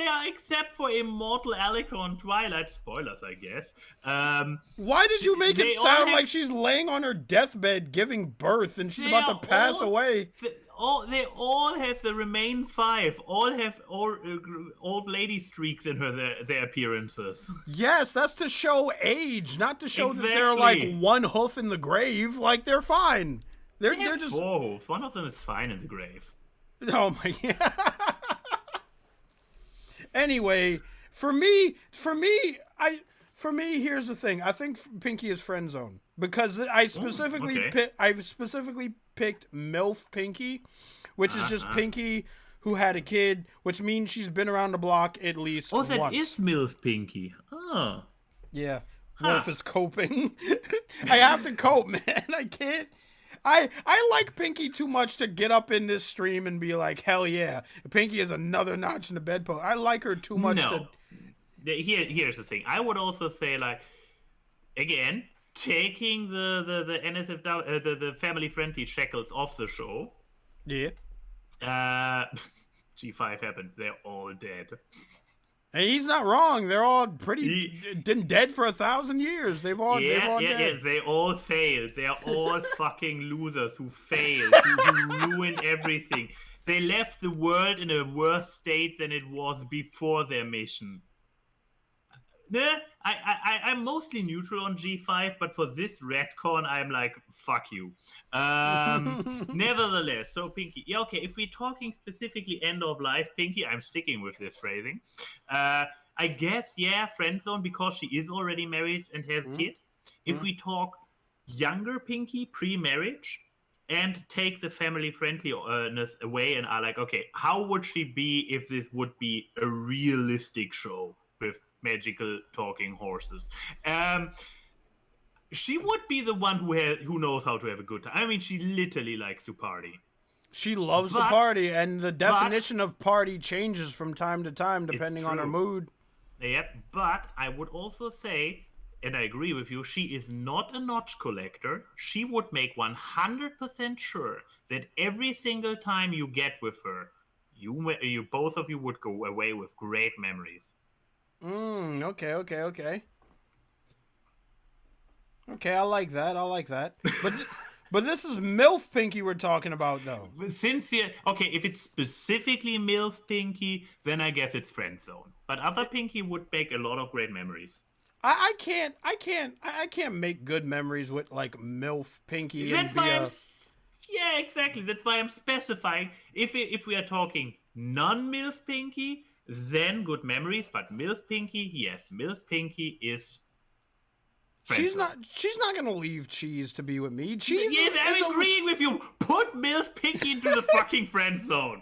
are, except for Immortal Alico and Twilight. Spoilers, I guess. Why did you make it sound like she's laying on her deathbed giving birth and she's about to pass away? They all have the Remain 5. All have old lady streaks in their appearances. Yes, that's to show age, not to show that they're like one hoof in the grave. Like they're fine. They're just 4 hoofs. One of them is fine in the grave. Oh my god. Anyway, for me, here's the thing. I think Pinkie is friend zone because I specifically picked MILF Pinkie, which is just Pinkie who had a kid, which means she's been around the block at least once. That is MILF Pinkie. Oh. Yeah. Wolf is coping. I have to cope, man. I can't. I like Pinkie too much to get up in this stream and be like, hell yeah, Pinkie is another notch in the bedpost. I like her too much to... Here's the thing. I would also say, like, again, taking the NSFW, the family-friendly shackles off the show. Yeah. G5 happened. They're all dead. And he's not wrong. They're all dead for 1,000 years. They've all dead. Yeah. They all failed. They are all fucking losers who failed, who ruined everything. They left the world in a worse state than it was before their mission. I'm mostly neutral on G5, but for this retcon, I'm like, fuck you. Nevertheless, so Pinkie. Yeah, okay, if we're talking specifically end of life Pinkie, I'm sticking with this phrasing. I guess, yeah, friend zone because she is already married and has a kid. If we talk younger Pinky pre-marriage and take the family friendliness away and are like, okay, how would she be if this would be a realistic show with magical talking horses? She would be the one who knows how to have a good time. I mean, she literally likes to party. She loves the party, and the definition of party changes from time to time depending on her mood. Yep, but I would also say, and I agree with you, she is not a notch collector. She would make 100% sure that every single time you get with her, you both of you would go away with great memories. Okay. Okay, I like that. But this is MILF Pinky we're talking about, though. Since if it's specifically MILF Pinky, then I guess it's friend zone. But other Pinky would make a lot of great memories. I can't make good memories with like MILF Pinky. Yeah, exactly. That's why I'm specifying. If we are talking non-MILF Pinky, then good memories. But MILF Pinky, yes, MILF Pinky is. She's not gonna leave Cheese to be with me. Cheese I'm agreeing with you. Put MILF Pinky into the fucking friend zone.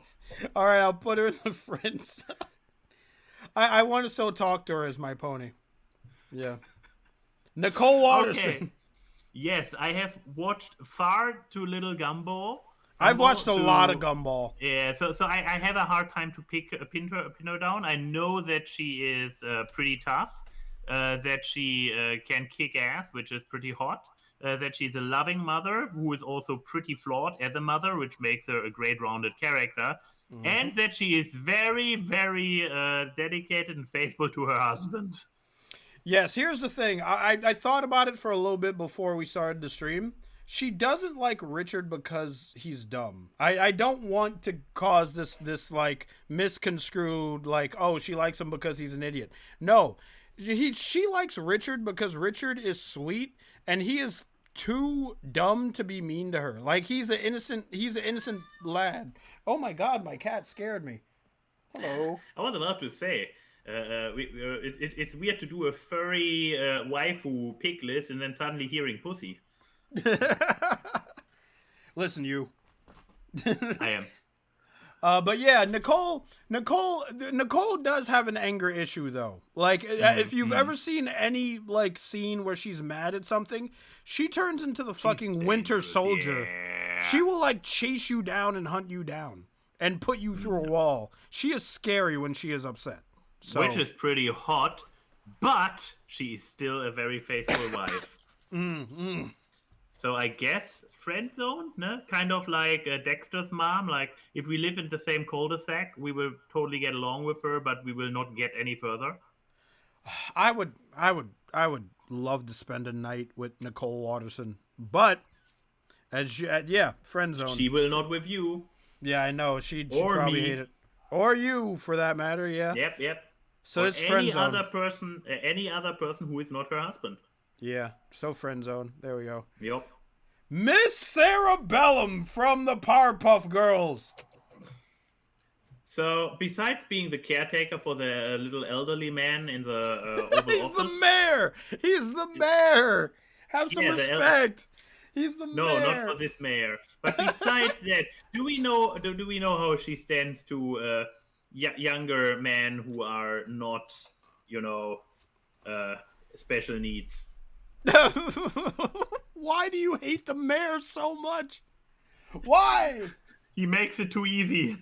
All right, I'll put her in the friend zone. I want to still talk to her as my pony. Yeah. Nicole Watterson. Okay. Yes, I have watched far too little Gumball. I've watched a lot of Gumball. Yeah, so I have a hard time to pin her down. I know that she is pretty tough. That she can kick ass, which is pretty hot. That she's a loving mother who is also pretty flawed as a mother, which makes her a great rounded character. And that she is very, very dedicated and faithful to her husband. Yes, here's the thing. I thought about it for a little bit before we started the stream. She doesn't like Richard because he's dumb. I don't want to cause this like misconstrued, like, oh, she likes him because he's an idiot. No. She likes Richard because Richard is sweet and he is too dumb to be mean to her. Like he's an innocent lad. Oh my god, my cat scared me. Hello. I was about to say, it's weird to do a furry waifu pick list and then suddenly hearing pussy. Listen, you. I am. But yeah, Nicole does have an anger issue though. Like if you've ever seen any like scene where she's mad at something, she turns into the fucking Winter Soldier. Yeah. She will like chase you down and hunt you down and put you through a wall. She is scary when she is upset. So. Which is pretty hot, but she is still a very faithful wife. So I guess friend zone, no? Kind of like Dexter's mom. Like if we live in the same cul-de-sac, we will totally get along with her, but we will not get any further. I would love to spend a night with Nicole Watterson, but friend zone. She will not with you. Yeah, I know. She'd probably hate it, or you for that matter. Yeah. Yep. So or it's friend zone. Any other person who is not her husband. Yeah, so friend zone. There we go. Yep. Miss Sarah Bellum from the Powerpuff Girls. So, besides being the caretaker for the little elderly man in the Oval He's Office... He's the mayor! Have some respect! He's the mayor! No, not for this mayor. But besides that, do we know how she stands to younger men who are not, special needs? Why do you hate the mayor so much? Why? He makes it too easy.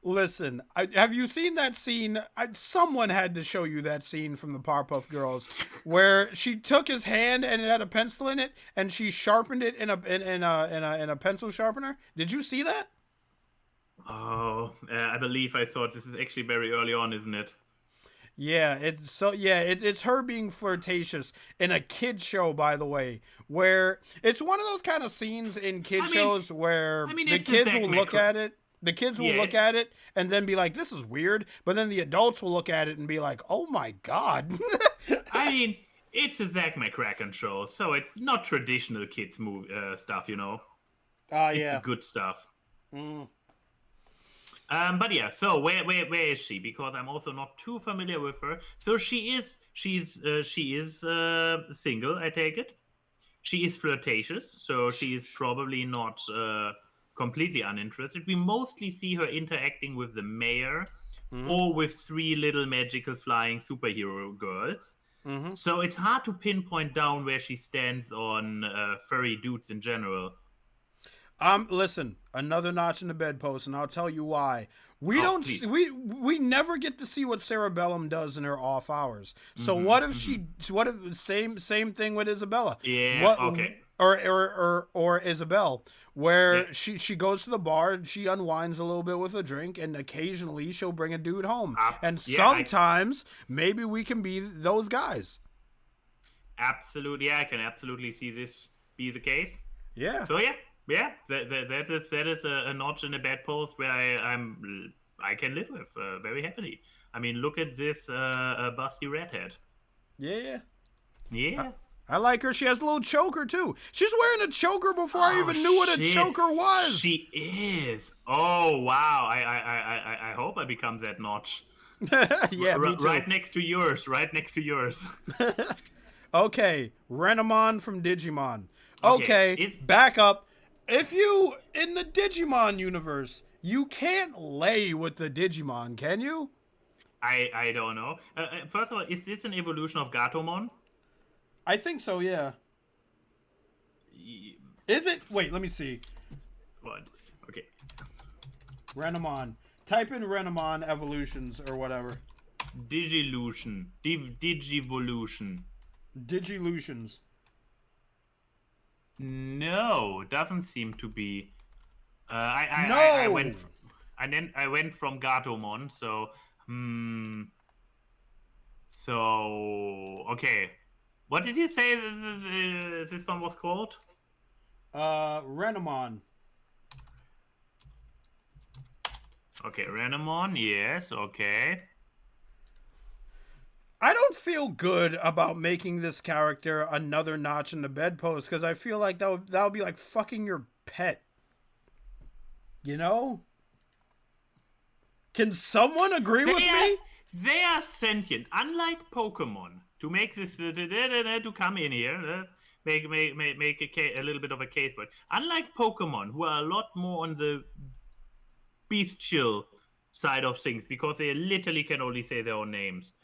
Listen, have you seen that scene? Someone had to show you that scene from the Powerpuff Girls, where she took his hand and it had a pencil in it, and she sharpened it in a pencil sharpener. Did you see that? Oh, I believe I saw it. This is actually very early on, isn't it? Yeah, it's her being flirtatious in a kid show, by the way, where it's one of those kind of scenes in kid shows where the kids will look at it. The kids will look at it and then be like, "This is weird," but then the adults will look at it and be like, "Oh my god!" I mean, it's a Zack McCracken show, so it's not traditional kids movie stuff, yeah, it's good stuff. But yeah, so where is she? Because I'm also not too familiar with her. So she's single, I take it. She is flirtatious, so she is probably not completely uninterested. We mostly see her interacting with the mayor or with three little magical flying superhero girls. So it's hard to pinpoint down where she stands on furry dudes in general. Listen, another notch in the bedpost, and I'll tell you why. We Oh, don't please. see, we never get to see what Cerebellum does in her off hours. So what if what if same thing with Isabella? Yeah, okay. Or Isabel, where Yeah. she goes to the bar, she unwinds a little bit with a drink, and occasionally she'll bring a dude home. And sometimes maybe we can be those guys. Absolutely, yeah, I can absolutely see this be the case. Yeah. So yeah, that is a notch in the bedpost where I can live with very happily. I mean, look at this busty redhead. Yeah. Yeah. I like her. She has a little choker too. She's wearing a choker before I even knew what a shit. choker was. She is. Oh wow! I hope I become that notch. Yeah, me too. Right next to yours. Right next to yours. Okay, Renamon from Digimon. Okay, Okay, back up. If you in the Digimon universe, you can't lay with the Digimon, can you? I don't know. First of all, is this an evolution of Gatomon? I think so. Yeah. Is it? Wait, let me see. What? Okay. Renamon. Type in Renamon evolutions or whatever. Digilution. Digivolution. Digilutions. No, doesn't seem to be. No! I went from Gatomon, so so okay. What did you say this one was called? Renamon. Okay, Renamon, yes, okay. I don't feel good about making this character another notch in the bedpost because I feel like that would be like fucking your pet. You know? Can someone agree with me? They are sentient, unlike Pokemon. To make this to come in here, make a little bit of a case for it. Unlike Pokemon, who are a lot more on the bestial side of things because they literally can only say their own names.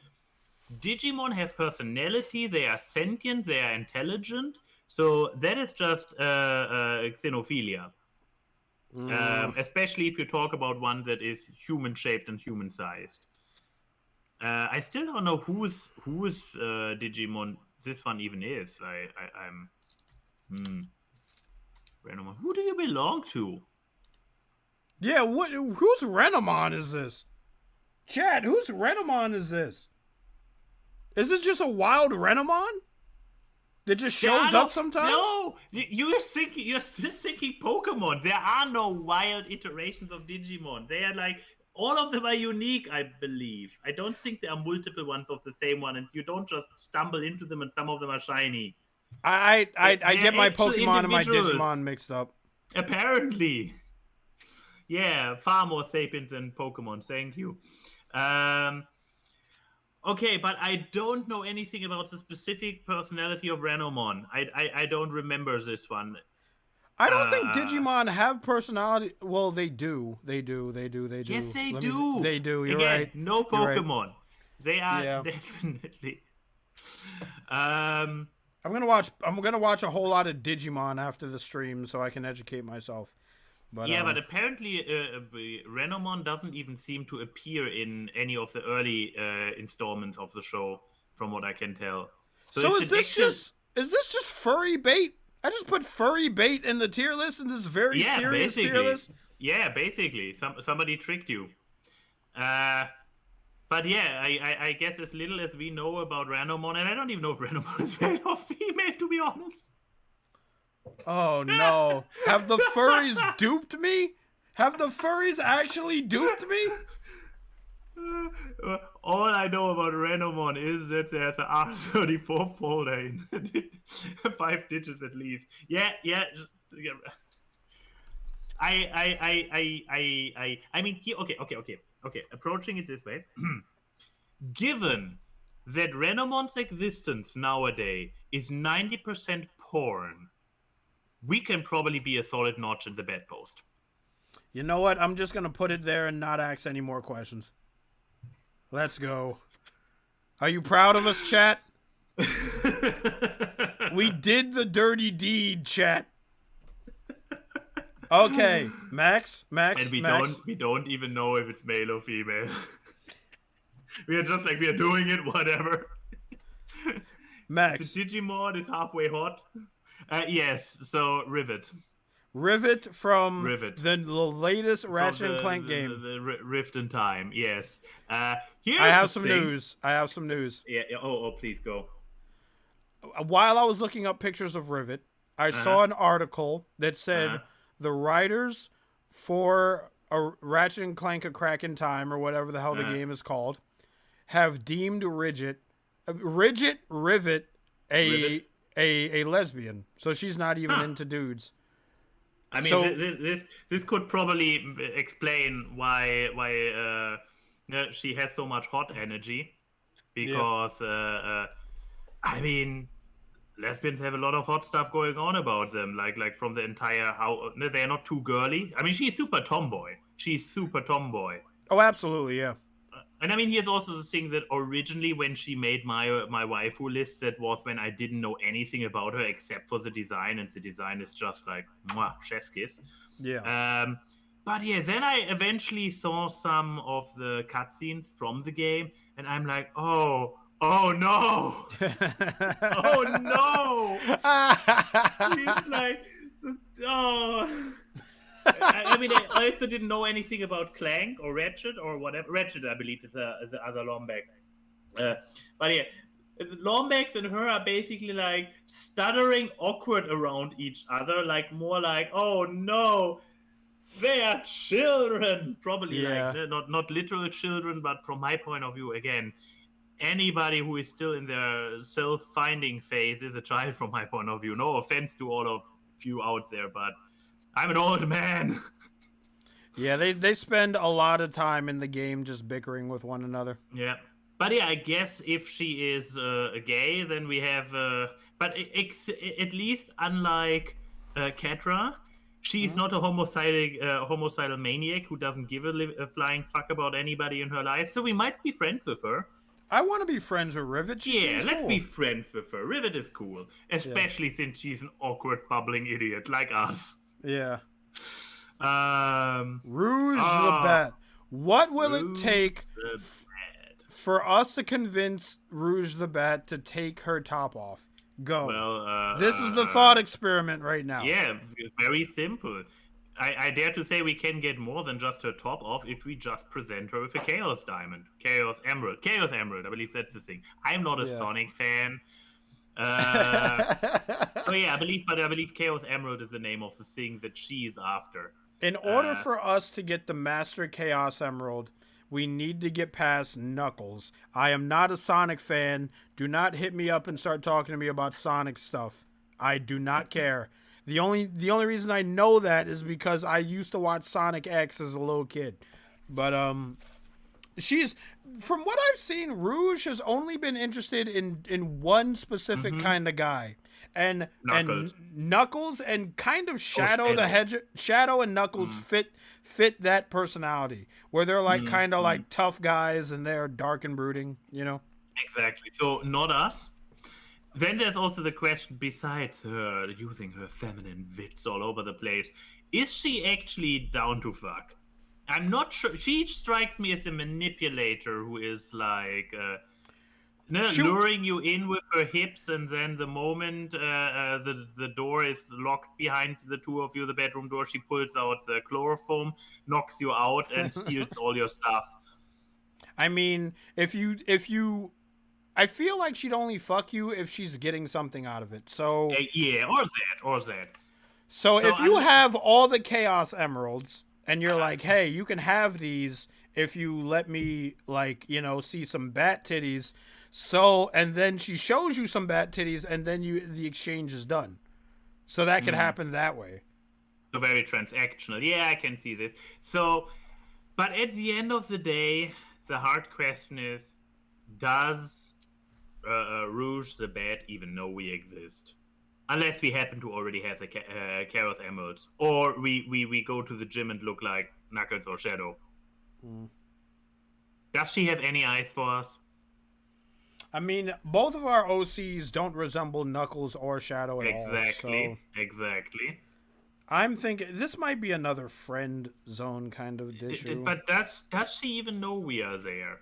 Digimon have personality, they are sentient, they are intelligent, so that is just xenophilia. Especially if you talk about one that is human-shaped and human-sized. I still don't know whose Digimon this one even is. I'm Renamon. Who do you belong to? Yeah, whose Renamon is this? Chad, whose Renamon is this? Is this just a wild Renamon that just shows up sometimes? No, you're still thinking Pokemon. There are no wild iterations of Digimon. They are like, all of them are unique, I believe. I don't think there are multiple ones of the same one, and you don't just stumble into them and some of them are shiny. I get my Pokemon and my individuals. Digimon mixed up. Apparently. Yeah, far more sapiens than Pokemon. Thank you. Okay, but I don't know anything about the specific personality of Renamon. I don't remember this one. I don't think Digimon have personality. Well, they do. They do. Yes, they do. They do. You're Again, right. No Pokemon. Right. They are Yeah. definitely. I'm gonna watch a whole lot of Digimon after the stream so I can educate myself. But, yeah, but apparently Renamon doesn't even seem to appear in any of the early installments of the show, from what I can tell. So is this just furry bait? I just put furry bait in the tier list in this very serious tier list. Yeah, basically, somebody tricked you. But yeah, I guess as little as we know about Renamon, and I don't even know if Renamon is male or female, to be honest. Oh no. Have the furries duped me? Have the furries actually duped me? All I know about Renamon is that there's an R34 folder in 5 digits at least. Yeah. I mean, okay. Approaching it this way, given that Renomon's existence nowadays is 90% porn, we can probably be a solid notch in the bedpost. You know what? I'm just gonna put it there and not ask any more questions. Let's go. Are you proud of us, chat? We did the dirty deed, chat. Okay, Max. And we don't even know if it's male or female. We are just like, we are doing it, whatever. Max. The Digimon is halfway hot. Yes, so Rivet from Rivet. The latest Ratchet and Clank game. The Rift in Time, yes. I have some news. Yeah. Oh, please go. While I was looking up pictures of Rivet, I saw an article that said the writers for a Ratchet and Clank: A Crack in Time, or whatever the hell the game is called, have deemed Rivet a lesbian. So she's not even into dudes. I mean, this could probably explain why she has so much hot energy, because I mean, lesbians have a lot of hot stuff going on about them, like from the entire how they're not too girly. I mean, she's super tomboy. Oh, absolutely, yeah. And I mean, here's also the thing that originally when she made my waifu list, that was when I didn't know anything about her except for the design, and the design is just like, mwah, chef's kiss. Yeah. But yeah, then I eventually saw some of the cutscenes from the game, and I'm like, oh no! Oh no! He's like, oh. I mean, I also didn't know anything about Clank or Ratchet or whatever. Ratchet, I believe, is the other Lombax. But yeah, Lombax and her are basically like stuttering awkward around each other, like more like, oh no, they are children. Probably like not literal children, but from my point of view, again, anybody who is still in their self-finding phase is a child from my point of view. No offense to all of you out there, but I'm an old man. Yeah, they spend a lot of time in the game just bickering with one another. Yeah. But yeah, I guess if she is gay, then we have... but at least unlike Catra, she's not a homicidal maniac who doesn't give a flying fuck about anybody in her life. So we might be friends with her. I want to be friends with Rivet. Let's be friends with her. Rivet is cool. Especially since she's an awkward, bubbling idiot like us. Yeah. Rouge the Bat. What will it take for us to convince Rouge the Bat to take her top off? Go. Well, this is the thought experiment right now. Yeah, very simple. I dare to say we can get more than just her top off if we just present her with a Chaos Diamond. Chaos Emerald, I believe that's the thing. I'm not a Sonic fan. So yeah, I believe Chaos Emerald is the name of the thing that she's after. In order for us to get the Master Chaos Emerald, we need to get past Knuckles. I am not a Sonic fan. Do not hit me up and start talking to me about Sonic stuff. I do not care. The only reason I know that is because I used to watch Sonic X as a little kid. But she's, from what I've seen, Rouge has only been interested in one specific kind of guy. And Knuckles and kind of Shadow the Hedgehog. Shadow and Knuckles fit that personality, where they're like kind of like tough guys and they're dark and brooding, you know? Exactly. So not us. Then there's also the question, besides her using her feminine wits all over the place, is she actually down to fuck? I'm not sure. She strikes me as a manipulator who is like luring you in with her hips, and then the moment the door is locked behind the two of you, the bedroom door, she pulls out the chloroform, knocks you out, and steals all your stuff. I mean, if you I feel like she'd only fuck you if she's getting something out of it. So yeah, or that. So if you have all the Chaos Emeralds and you're like, hey, you can have these if you let me, like, you know, see some bat titties. So, and then she shows you some bat titties, and then the exchange is done. So that could happen that way. So very transactional. Yeah, I can see this. So, but at the end of the day, the hard question is, does Rouge the Bat even know we exist? Unless we happen to already have the Chaos Emeralds. Or we go to the gym and look like Knuckles or Shadow. Does she have any eyes for us? I mean, both of our OCs don't resemble Knuckles or Shadow at all. Exactly. So Exactly. I'm thinking this might be another friend zone kind of issue. But does she even know we are there?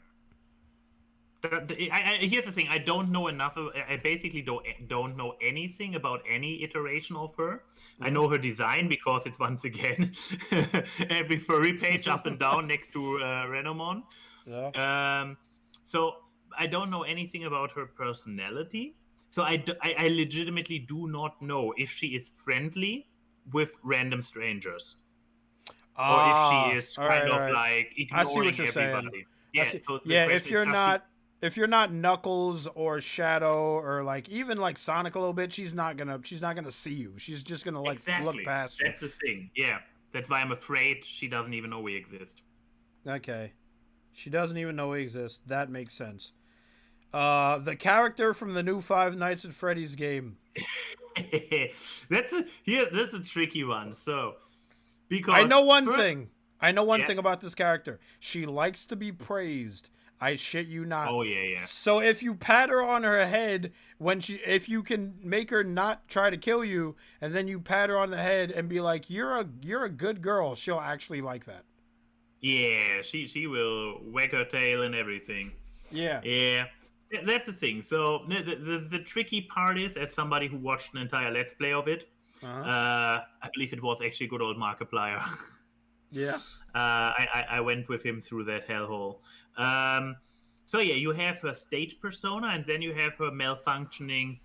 Here's the thing: I don't know enough. I basically don't know anything about any iteration of her. I know her design because it's once again every furry page up and down next to Renomon. Yeah. So I don't know anything about her personality. So I legitimately do not know if she is friendly with random strangers, or if she is kind of like I see ignoring what you're everybody. saying. So Yeah, if you're not Knuckles or Shadow or like even like Sonic a little bit, she's not gonna see you. She's just gonna like look past you. That's the thing. Yeah, that's why I'm afraid she doesn't even know we exist. Okay, she doesn't even know we exist. That makes sense. The character from the new Five Nights at Freddy's game. That's a tricky one. So because I know one thing. I know one thing about this character. She likes to be praised. I shit you not. Oh yeah. So if you pat her on her head if you can make her not try to kill you, and then you pat her on the head and be like, "You're a good girl," she'll actually like that. Yeah, she will wag her tail and everything. Yeah. Yeah. That's the thing. So the tricky part is, as somebody who watched an entire Let's Play of it, I believe it was actually good old Markiplier. Yeah. I went with him through that hellhole. So yeah, you have her stage persona, and then you have her malfunctioning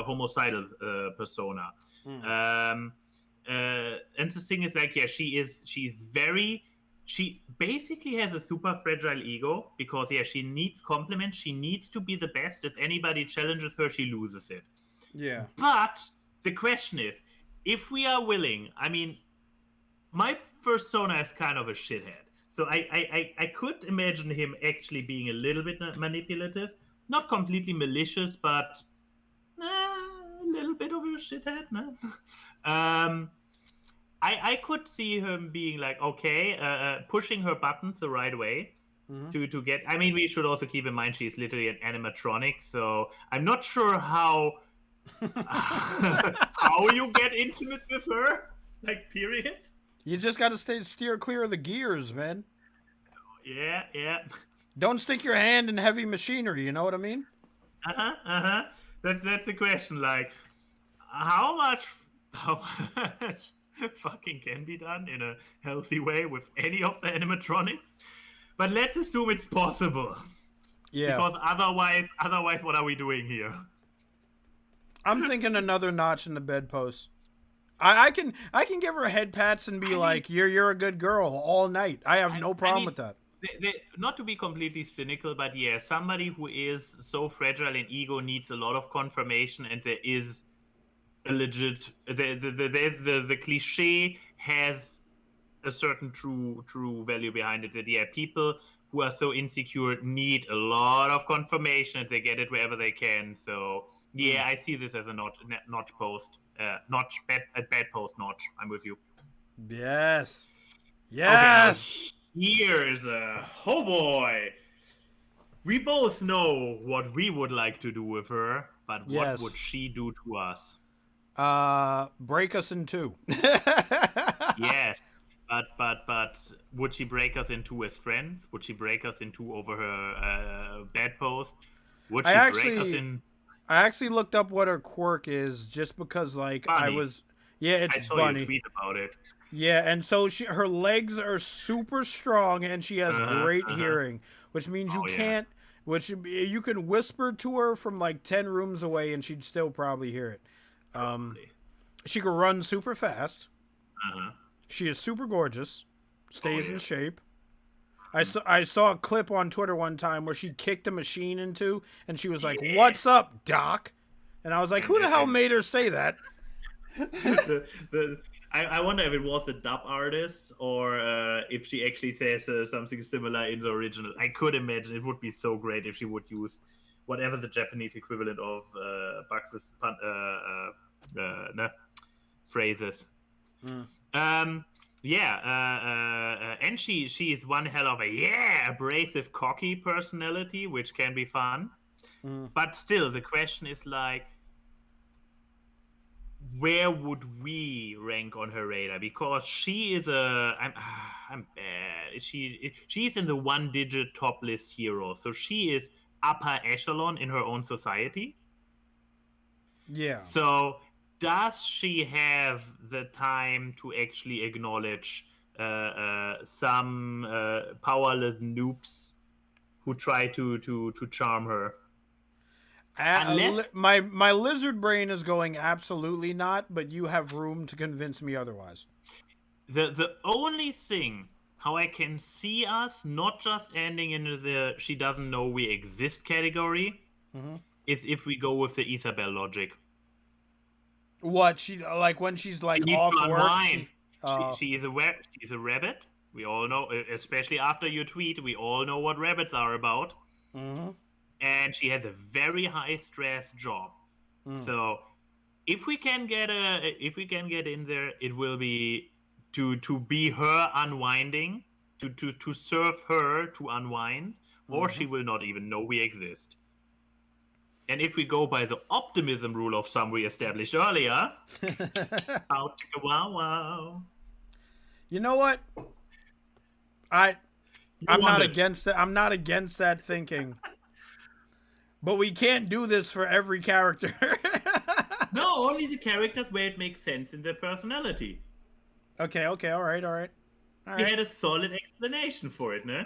homicidal persona. And the thing is, like, yeah, she basically has a super fragile ego because she needs compliments. She needs to be the best. If anybody challenges her, she loses it. Yeah. But the question is, if we are willing, I mean, my persona is kind of a shithead. So I could imagine him actually being a little bit manipulative. Not completely malicious, but a little bit of a shithead, no? I could see him being like, okay, pushing her buttons the right way to get... I mean, we should also keep in mind she's literally an animatronic, so I'm not sure how you get intimate with her, like, period. You just got to steer clear of the gears, man. Yeah. Don't stick your hand in heavy machinery, you know what I mean? That's the question, like, how much fucking can be done in a healthy way with any of the animatronics? But let's assume it's possible. Yeah. Because otherwise, what are we doing here? I'm thinking another notch in the bedpost. I can give her head pats and be like, you're a good girl all night. I have no problem with that. Not to be completely cynical, but yeah, somebody who is so fragile in ego needs a lot of confirmation, and there is a legit... The cliche has a certain true value behind it. That people who are so insecure need a lot of confirmation, and they get it wherever they can. So yeah, I see this as a notch post. Bad post notch. I'm with you. Yes. Okay, here's oh boy. We both know what we would like to do with her, but what would she do to us? Break us in two. Yes, but would she break us in two as friends? Would she break us in two over her bed post? Would she break us in? I actually looked up what her quirk is, just because, like, Bunny. it's I saw Bunny. you tweet about it. Yeah, and so her legs are super strong, and she has great hearing, which means you can whisper to her from like 10 rooms away, and she'd still probably hear it. She can run super fast. She is super gorgeous. Stays in shape. I saw a clip on Twitter one time where she kicked a machine into, and she was like, "What's up, Doc?" And I was like, "Who the hell made her say that?" I wonder if it was a dub artist or if she actually says something similar in the original. I could imagine it would be so great if she would use whatever the Japanese equivalent of Bugs' no, phrases. Yeah, and she is one hell of a abrasive, cocky personality, which can be fun. But still, the question is like, where would we rank on her radar? Because she is I'm bad. She's in the one-digit top list hero, so she is upper echelon in her own society. Yeah. So does she have the time to actually acknowledge some powerless noobs who try to charm her? Unless My lizard brain is going absolutely not, but you have room to convince me otherwise. the only thing how I can see us not just ending in the she doesn't know we exist category is if we go with the Isabel logic. What she like when she's like She needs off to work? unwind. She is she's a rabbit. We all know, especially after your tweet, we all know what rabbits are about. And she has a very high stress job. So if we can get in there, it will be to be her unwinding, to serve her to unwind, or she will not even know we exist. And if we go by the optimism rule of some we established earlier, out to wow wow. You know what? I'm not want it. against that. I'm not against that thinking. But we can't do this for every character. No, only the characters where it makes sense in their personality. Okay, all right. He had a solid explanation for it, no?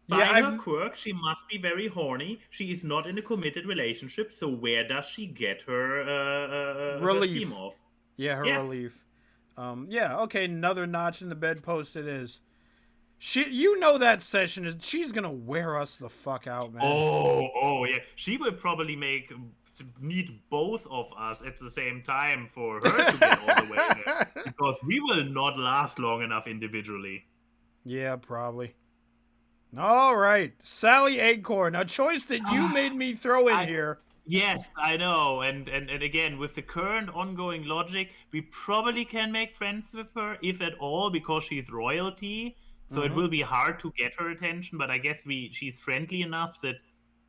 By Yeah, her quirk, she must be very horny. She is not in a committed relationship, so where does she get her Relief. steam off? Yeah, her Yeah. relief. Yeah, okay, another notch in the bedpost it is. You know that session is she's gonna wear us the fuck out, man. Oh yeah. She will probably need both of us at the same time for her to get all the way there. Because we will not last long enough individually. Yeah, probably. All right, Sally Acorn, a choice that you made me throw in here. Yes, I know. And again, with the current ongoing logic, we probably can make friends with her, if at all, because she's royalty. So it will be hard to get her attention, but I guess she's friendly enough that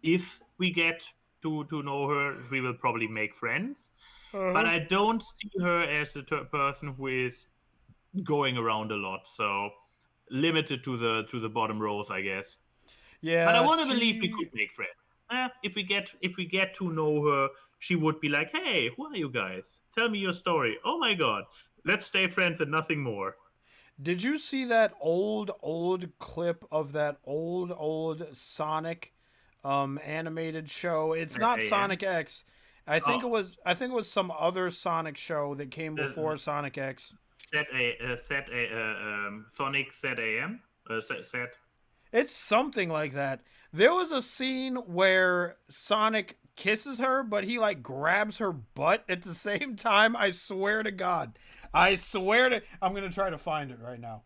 if we get to know her, we will probably make friends. But I don't see her as a person who is going around a lot, so limited to the bottom rows, I guess. Yeah, But I want to believe we could make friends. If we get to know her, she would be like, "Hey, who are you guys? Tell me your story. Oh my god, let's stay friends and nothing more." Did you see that old clip of that old Sonic animated show? It's not Sonic X. I think it was some other Sonic show that came before Sonic X. Sonic ZAM set. It's something like that. There was a scene where Sonic kisses her, but he like grabs her butt at the same time. I swear to God. I'm gonna try to find it right now.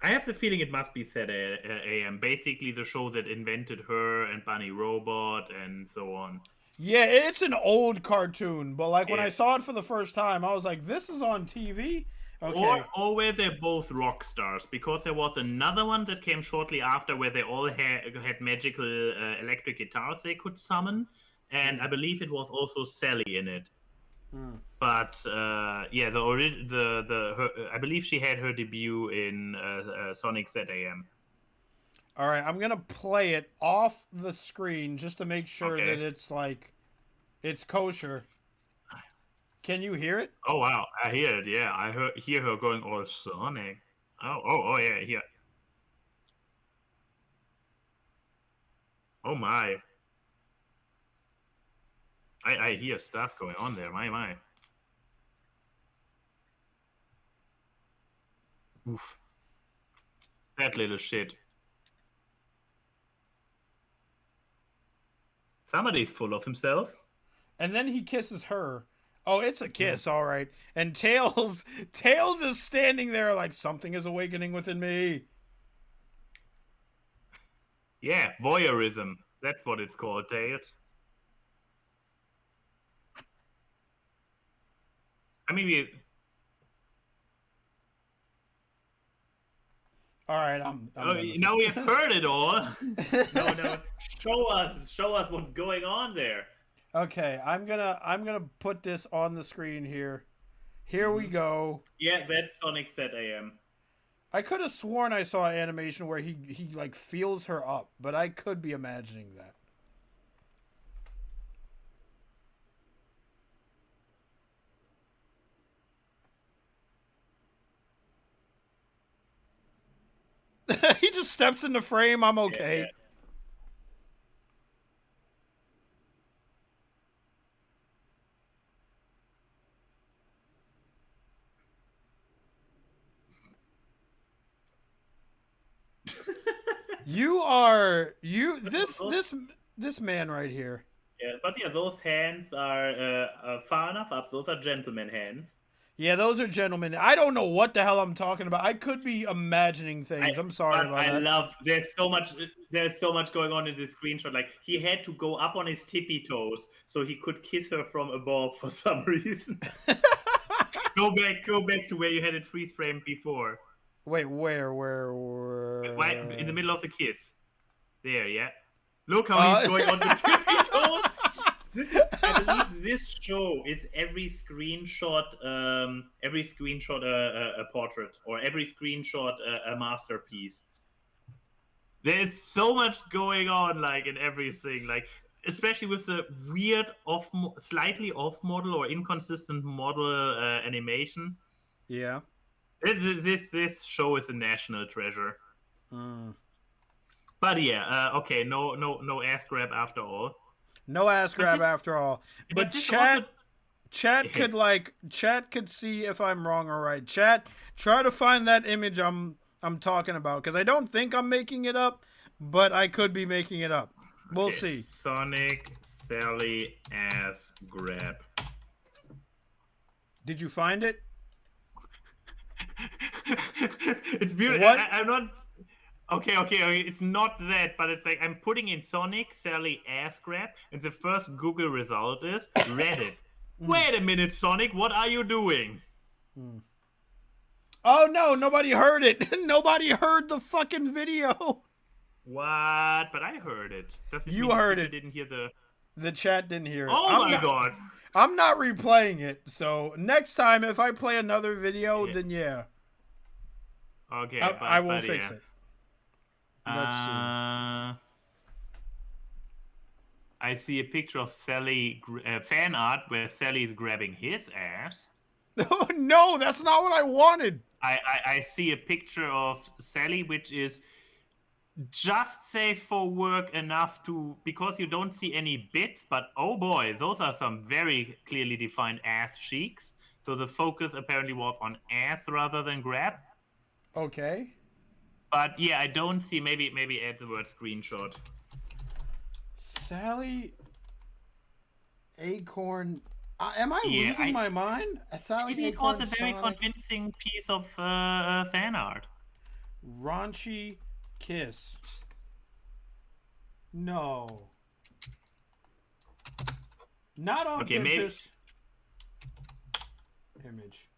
I have the feeling it must be ZAM, basically the show that invented her and Bunny Robot and so on. Yeah, it's an old cartoon, but like when I saw it for the first time, I was like, "This is on TV." Okay. Or where they're both rock stars, because there was another one that came shortly after where they all had magical electric guitars they could summon, and I believe it was also Sally in it. But yeah, I believe she had her debut in Sonic ZAM. All right, I'm gonna play it off the screen just to make sure that it's kosher. Can you hear it? Oh wow, I hear it. Yeah, hear her going all Sonic. Oh yeah, here. Oh my. I hear stuff going on there. My. Oof. That little shit. Somebody's full of himself. And then he kisses her. Oh, it's a kiss, all right. And Tails is standing there like something is awakening within me. Yeah, voyeurism. That's what it's called, Tails. I mean, All right, I'm done with now we this. have heard it all. No, show us what's going on there. Okay, I'm gonna put this on the screen here. Here we go. Yeah, that's Sonic Set AM. I could have sworn I saw an animation where he like feels her up, but I could be imagining that. He just steps in the frame. I'm okay. Yeah. This man right here. Yeah, but yeah, those hands are far enough up. Those are gentleman hands. Yeah, those are gentlemen. I don't know what the hell I'm talking about. I could be imagining things. I'm sorry about that. I love. There's so much going on in this screenshot. Like he had to go up on his tippy toes so he could kiss her from above for some reason. Go back to where you had it freeze frame before. Wait, where? Right in the middle of the kiss. There, yeah. Look how he's going on the tippy toes. I believe this show is every screenshot a portrait, or every screenshot a masterpiece. There's so much going on, like in everything, like especially with the weird slightly off model or inconsistent model animation. Yeah. This show is a national treasure. But yeah, okay, no ass grab after all. No ass grab after all. But chat could see if I'm wrong or right. Chat, try to find that image I'm talking about, because I don't think I'm making it up, but I could be making it up. We'll see. Sonic Sally ass grab. Did you find it? It's beautiful. I'm not. Okay, it's not that, but it's like I'm putting in Sonic Sally ass grab, and the first Google result is Reddit. Wait a minute, Sonic, what are you doing? Oh no, nobody heard it. Nobody heard the fucking video. What? But I heard it. You heard it. Didn't hear the chat didn't hear it. Oh my god. I'm not replaying it. So next time if I play another video, then yeah. Okay, I will fix it. Let's see. I see a picture of Sally fan art where Sally is grabbing his ass. Oh no, that's not what I wanted. I see a picture of Sally, which is just safe for work enough because you don't see any bits, but oh boy, those are some very clearly defined ass cheeks. So the focus apparently was on ass rather than grab. Okay. But yeah, I don't see. Maybe add the word screenshot. Sally Acorn. Am I losing my mind? Sally Acorn. It was a very convincing piece of fan art. Raunchy kiss. No. Not on Pinterest. Image.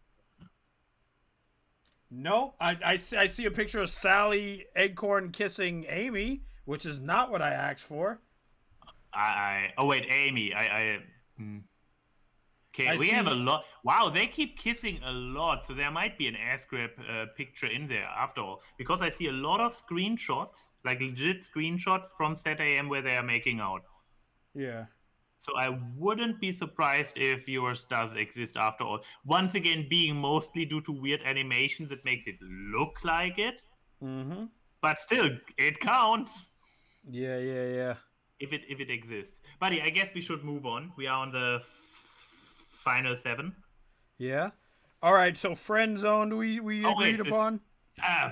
Nope. I see a picture of Sally Acorn kissing Amy, which is not what I asked for. Oh wait, Amy. Okay, we have a lot. Wow, they keep kissing a lot, so there might be an ass grab picture in there after all. Because I see a lot of screenshots, like legit screenshots from Set AM where they are making out. Yeah. So I wouldn't be surprised if yours does exist after all. Once again, being mostly due to weird animations that makes it look like it. Mm-hmm. But still, it counts. Yeah. If it exists. Buddy, I guess we should move on. We are on the final 7. Yeah. All right, so friend zone we agreed upon?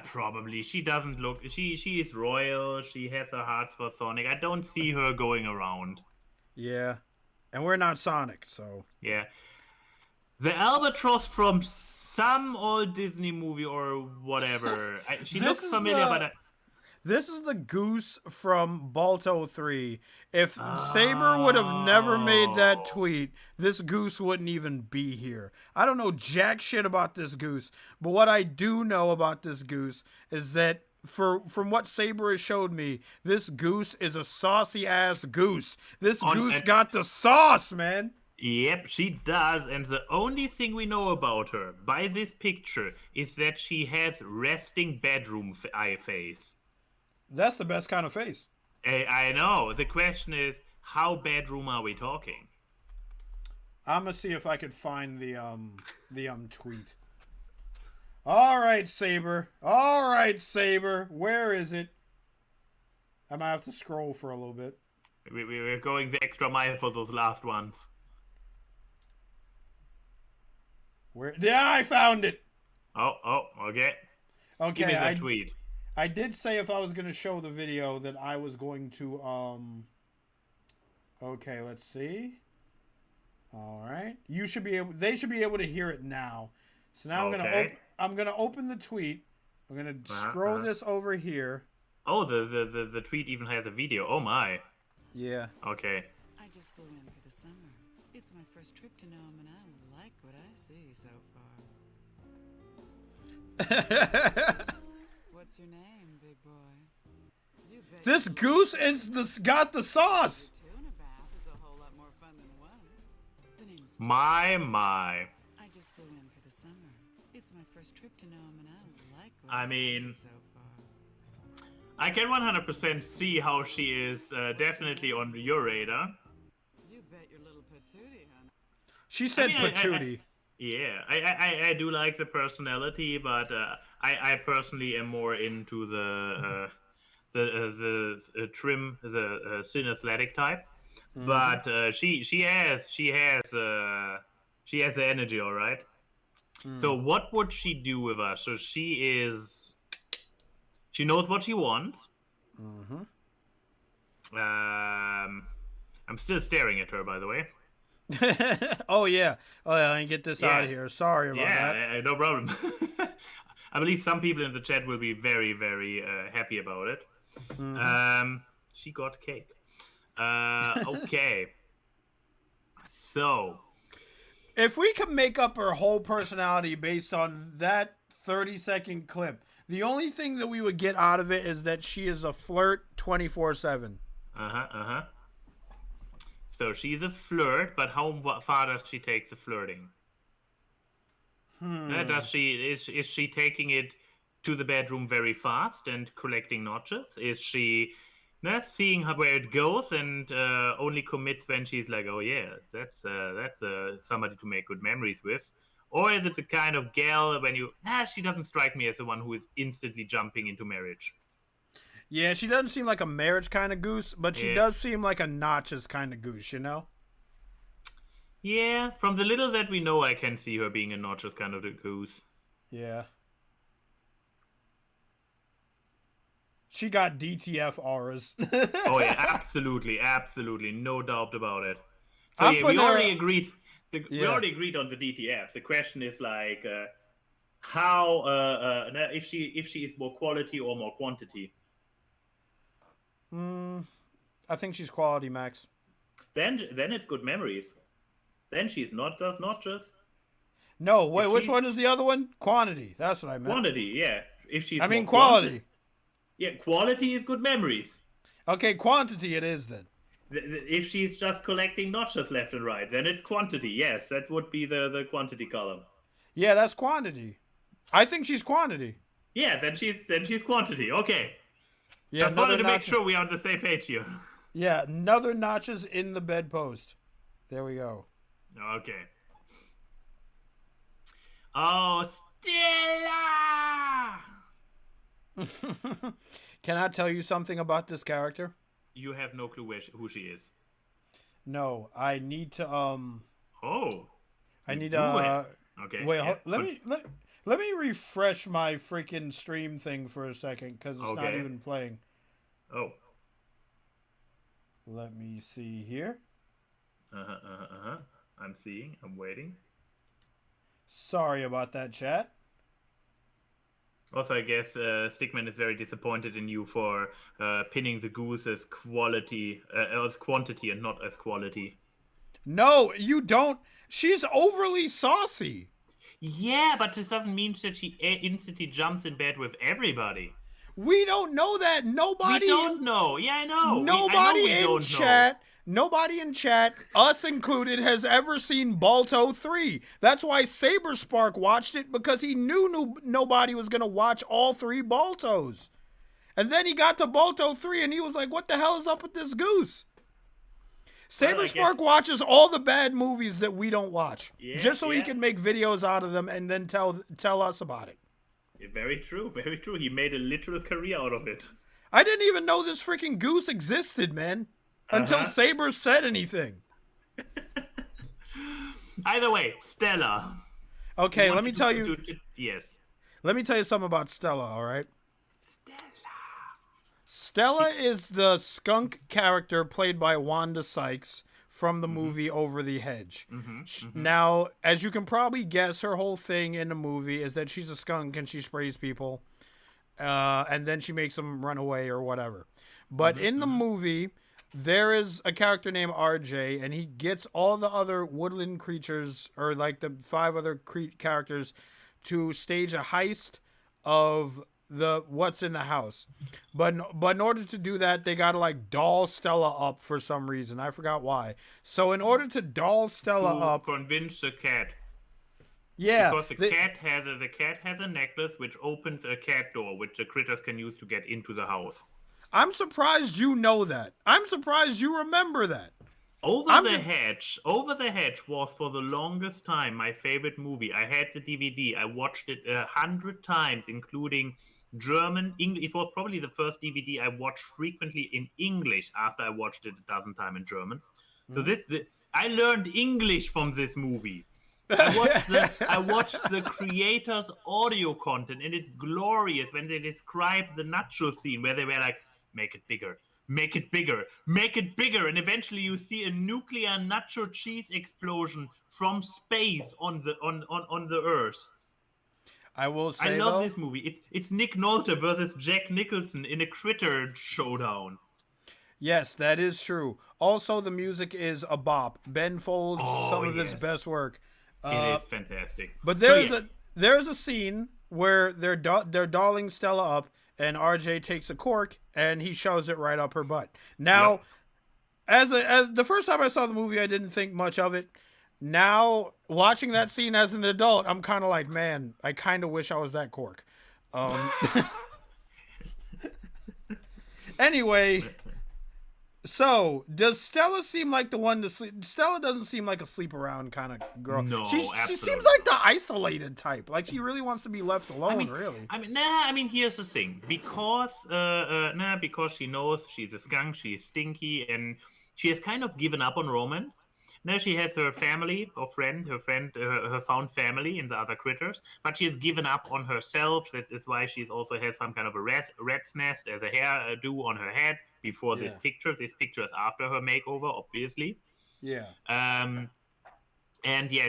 Probably. She doesn't look... She is royal. She has a heart for Sonic. I don't see her going around. Yeah. And we're not Sonic, so... Yeah. The albatross from some old Disney movie or whatever. She This looks is familiar, the- but This is the goose from Balto 3. If Saber would have never made that Oh. tweet, this goose wouldn't even be here. I don't know jack shit about this goose, but what I do know about this goose is that from what Saber has showed me, this goose is a saucy ass goose. This goose got the sauce, man. Yep, she does, and the only thing we know about her by this picture is that she has resting bedroom eye face. That's the best kind of face. I know. The question is, how bedroom are we talking? I'm gonna see if I could find the tweet. All right, Saber. Where is it? I might have to scroll for a little bit. We're going the extra mile for those last ones. Where? Yeah, I found it. Oh, okay. Okay, Give me the tweet. I did say if I was going to show the video that I was going to Okay, let's see. All right. They should be able to hear it now. So now I'm going to open the tweet. I'm going to scroll this over here. Oh, the tweet even has a video. Oh my. Yeah. Okay. I just flew in for the summer. It's my first trip to Nome, and I like what I see so far. What's your name, big boy? You bet This goose got the sauce. two in a bath is a whole lot more fun than one. The name's My. I just flew in for the summer. It's my first trip to Nome, and I like what I I mean, see so far. I can 100% see how she is definitely on your radar. You bet your little patootie, honey. She said I mean, patootie. Yeah, I do like the personality, but I personally am more into the trim, the synesthetic type. But she has the energy, all right. So what would she do with us? So she knows what she wants. I'm still staring at her, by the way. Oh yeah. I didn't get this out of here. Sorry about that. Yeah, no problem. I believe some people in the chat will be very, very happy about it. She got cake. Okay. So, If we could make up her whole personality based on that 30-second clip, the only thing that we would get out of it is that she is a flirt 24/7. So she's a flirt, but how far does she take the flirting? Does she is she taking it to the bedroom very fast and collecting notches? Is she seeing where it goes and only commits when she's like, oh yeah, that's somebody to make good memories with? Or is it the kind of gal when she doesn't strike me as the one who is instantly jumping into marriage? Yeah, she doesn't seem like a marriage kind of goose, but she does seem like a notches kind of goose, you know? Yeah, from the little that we know, I can see her being a notches kind of a goose. Yeah. She got DTF auras. Oh yeah, absolutely, no doubt about it. So yeah, we already agreed. We already agreed on the DTF. The question is like, how if she is more quality or more quantity. I think she's quality, Max. Then it's good memories. Then she's not just No, wait, which one is the other one? Quantity. That's what I meant. quantity. Yeah, if she's I mean more quality. Yeah, quality is good memories. Okay, quantity it is then. If she's just collecting notches left and right, then it's quantity. Yes, that would be the quantity column. Yeah, that's quantity. I think she's quantity. Yeah, then she's quantity. Okay. Yeah, Just wanted to make notches. sure we are on the same page here. Yeah, another notches in the bedpost. There we go. Okay. Oh, Stella! Can I tell you something about this character? You have no clue who she is. No, I need to Oh. I need Okay. Wait, yeah. let me refresh my freaking stream thing for a second because it's not Okay. even playing. Oh. Let me see here. I'm seeing. I'm waiting. Sorry about that, chat. Also, I guess Stickman is very disappointed in you for pinning the goose as quality, as quantity and not as quality. No, you don't. She's overly saucy. Yeah, but this doesn't mean that she instantly jumps in bed with everybody. We don't know that. Nobody. We don't know. Yeah, I know. Nobody we in don't chat. know. Nobody in chat, us included, has ever seen Balto 3. That's why Saberspark watched it, because he knew nobody was going to watch all 3 Baltos. And then he got to Balto 3 and he was like, what the hell is up with this goose? Saberspark watches all the bad movies that we don't watch. Just so he can make videos out of them and then tell us about it. Yeah, very true, very true. He made a literal career out of it. I didn't even know this freaking goose existed, man. Until Saber said anything. Either way, Stella. Okay, let me tell you. Yes. Let me tell you something about Stella, all right? Stella is the skunk character played by Wanda Sykes from the movie Over the Hedge. Now, as you can probably guess, her whole thing in the movie is that she's a skunk and she sprays people. And then she makes them run away or whatever. But in the movie, there is a character named RJ, and he gets all the other woodland creatures, or like the 5 other characters, to stage a heist of the what's in the house. But in order to do that, they gotta like doll Stella up for some reason. I forgot why. So in order to doll Stella up, convince the cat. Yeah, because the cat has a necklace which opens a cat door, which the critters can use to get into the house. I'm surprised you know that. I'm surprised you remember that. Over the Hedge was for the longest time my favorite movie. I had the DVD. I watched it 100 times, including German. It was probably the first DVD I watched frequently in English after I watched it a dozen times in German. So I learned English from this movie. I watched the creators' audio content, and it's glorious when they describe the nacho scene where they were like, make it bigger, make it bigger, make it bigger, and eventually you see a nuclear nacho cheese explosion from space on the Earth. I will say, I love this movie. It's Nick Nolte versus Jack Nicholson in a critter showdown. Yes, that is true. Also, the music is a bop. Ben Folds, some of his best work. It is fantastic. But there's a scene where they're dolling Stella up, and RJ takes a cork and he shoves it right up her butt. Now, as the first time I saw the movie, I didn't think much of it. Now, watching that scene as an adult, I'm kind of like, man, I kind of wish I was that cork. Anyway, so does Stella seem like the one to sleep? Stella doesn't seem like a sleep around kind of girl. No, she seems like the isolated type. Like she really wants to be left alone. Here's the thing. Because she knows she's a skunk, she's stinky, and she has kind of given up on romance. Now she has her family or friend, her found family in the other critters, but she has given up on herself. That is why she also has some kind of a rat's nest as a hairdo on her head before this picture. This picture is after her makeover, obviously. Yeah.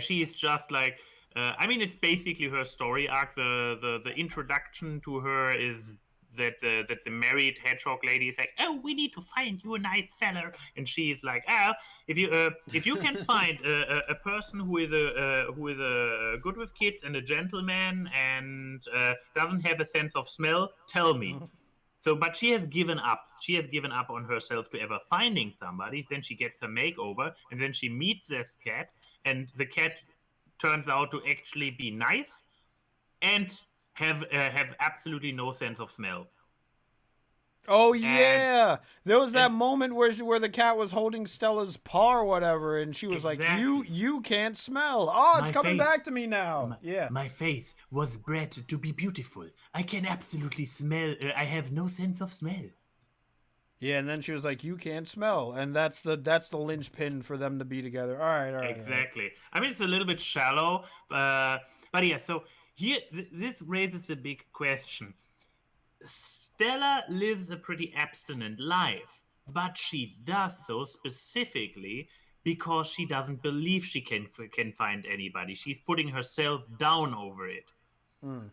She's just like, it's basically her story arc. The introduction to her is that the married hedgehog lady is like, oh, we need to find you a nice fella, and she's like, if you can find a person who is good with kids and a gentleman and doesn't have a sense of smell, tell me. So, but she has given up. She has given up on herself to ever finding somebody. Then she gets her makeover, and then she meets this cat, and the cat turns out to actually be nice and have absolutely no sense of smell. Oh yeah, there was that moment where the cat was holding Stella's paw or whatever, and she was like, "You can't smell." Oh, it's coming back to me now. My face was bred to be beautiful. I can absolutely smell. I have no sense of smell. Yeah, and then she was like, "You can't smell," and that's the linchpin for them to be together. All right. Exactly. I mean, it's a little bit shallow, but yeah. So here, this raises a big question. Stella lives a pretty abstinent life, but she does so specifically because she doesn't believe she can find anybody. She's putting herself down over it.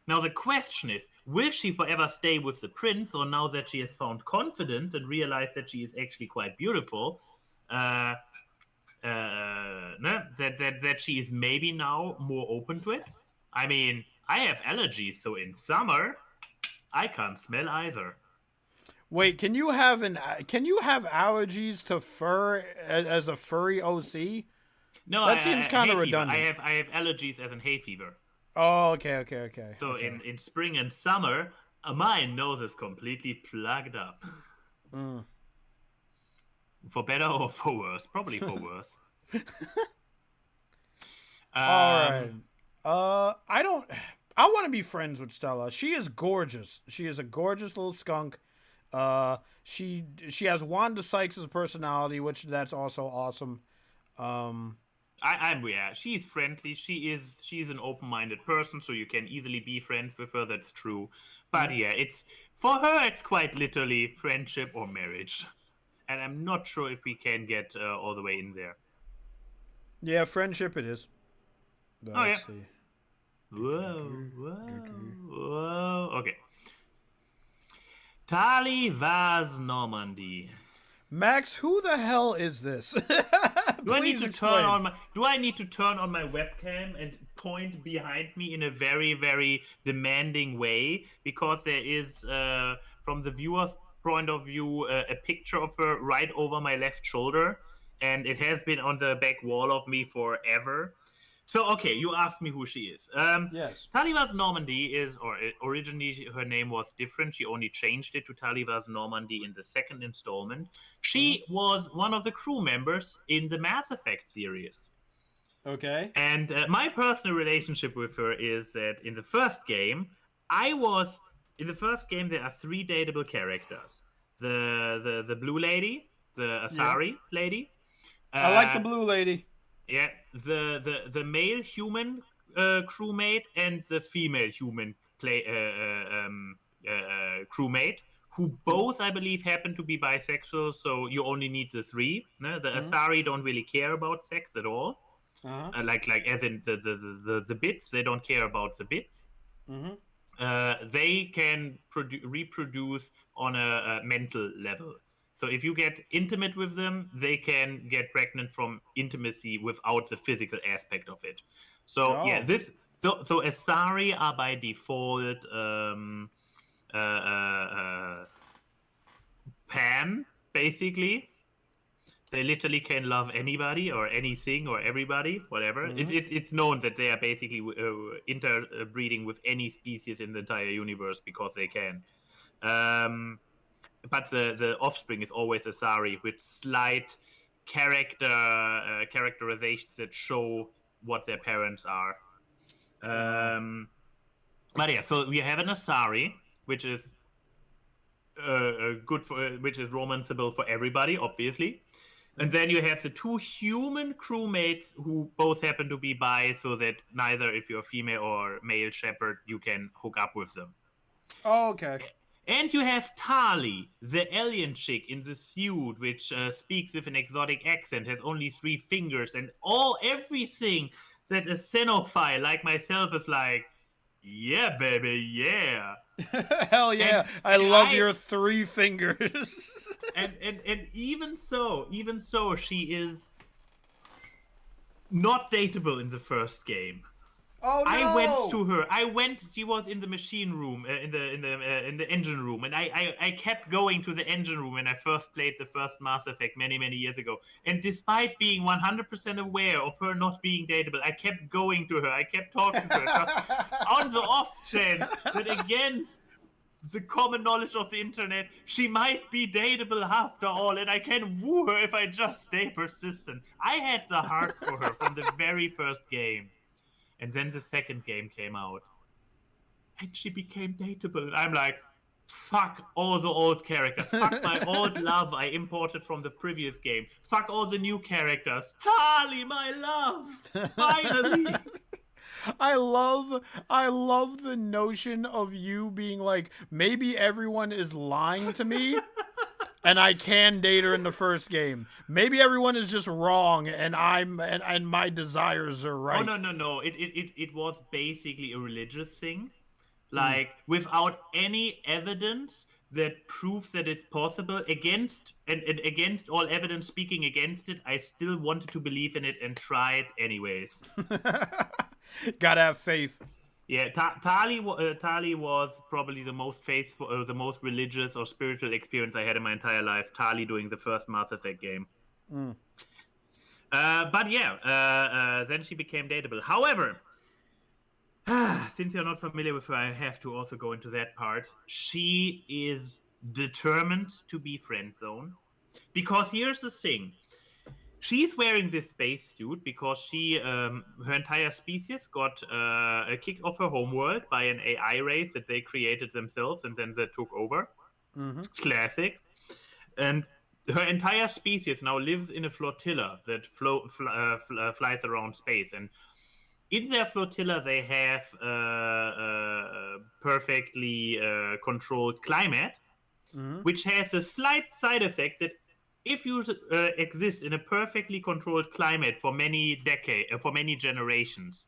Now the question is, will she forever stay with the prince, or now that she has found confidence and realized that she is actually quite beautiful, that she is maybe now more open to it? I mean, I have allergies, so in summer, I can't smell either. Wait, can you have allergies to fur as a furry OC? No, that seems kind of redundant. I have allergies as in hay fever. Oh, okay. So okay. in spring and summer, my nose is completely plugged up. For better or for worse? Probably for worse. All right. I want to be friends with Stella. She is gorgeous. She is a gorgeous little skunk. She has Wanda Sykes' personality, which that's also awesome. She's friendly. She's an open-minded person, so you can easily be friends with her. That's true. But yeah, it's for her. It's quite literally friendship or marriage, and I'm not sure if we can get all the way in there. Yeah, friendship it is. Let's see. Whoa. Okay. Tali Vaz Normandy. Max, who the hell is this? Do I need to turn on my webcam and point behind me in a very, very demanding way? Because there is, from the viewer's point of view, a picture of her right over my left shoulder, and it has been on the back wall of me forever. So, okay, you asked me who she is. Yes. Talivaz Normandy originally her name was different. She only changed it to Talivaz Normandy in the second installment. She was one of the crew members in the Mass Effect series. Okay. And my personal relationship with her is that in the first game, there are 3 dateable characters. The blue lady, the Asari lady. I like the blue lady. Yeah, the male human crewmate and the female human crewmate, who both, I believe, happen to be bisexual. So you only need the 3. No? The Asari don't really care about sex at all. Like as in the bits, they don't care about the bits. They can reproduce on a mental level. So if you get intimate with them, they can get pregnant from intimacy without the physical aspect of it. So so Asari are by default pan, basically. They literally can love anybody or anything or everybody, whatever. It's known that they are basically interbreeding with any species in the entire universe because they can. But the offspring is always Asari with slight characterizations that show what their parents are. But yeah, so we have an Asari, which is which is romanceable for everybody, obviously. And then you have the 2 human crewmates who both happen to be bi, so that neither if you're female or male shepherd, you can hook up with them. Oh, okay. And you have Tali, the alien chick in the suit, which speaks with an exotic accent, has only 3 fingers, and everything that a xenophile like myself is like, yeah, baby, yeah. Hell yeah! I love your 3 fingers. and even so, she is not dateable in the first game. Oh no! I went to her. She was in the machine room, in the engine room, and I kept going to the engine room when I first played the first Mass Effect many years ago. And despite being 100% aware of her not being dateable, I kept going to her. I kept talking to her on the off chance that against the common knowledge of the internet, she might be dateable after all, and I can woo her if I just stay persistent. I had the hearts for her from the very first game. And then the second game came out. And she became dateable. And I'm like, fuck all the old characters. Fuck my old love I imported from the previous game. Fuck all the new characters. Tali, my love! Finally! I love the notion of you being like, maybe everyone is lying to me. and I can date her in the first game. Maybe everyone is just wrong, and and my desires are right. Oh no. It was basically a religious thing, like without any evidence that proves that it's possible. Against and against all evidence speaking against it, I still wanted to believe in it and try it anyways. Gotta have faith. Yeah, Tali was probably the most faithful, the most religious or spiritual experience I had in my entire life. Tali doing the first Mass Effect game. But yeah, then she became dateable. However, since you're not familiar with her, I have to also go into that part. She is determined to be friend zone. Because here's the thing. She's wearing this spacesuit because her entire species got kicked off her homeworld by an AI race that they created themselves and then they took over. Classic. And her entire species now lives in a flotilla that flies around space. And in their flotilla, they have perfectly controlled climate, which has a slight side effect that if you exist in a perfectly controlled climate for many generations,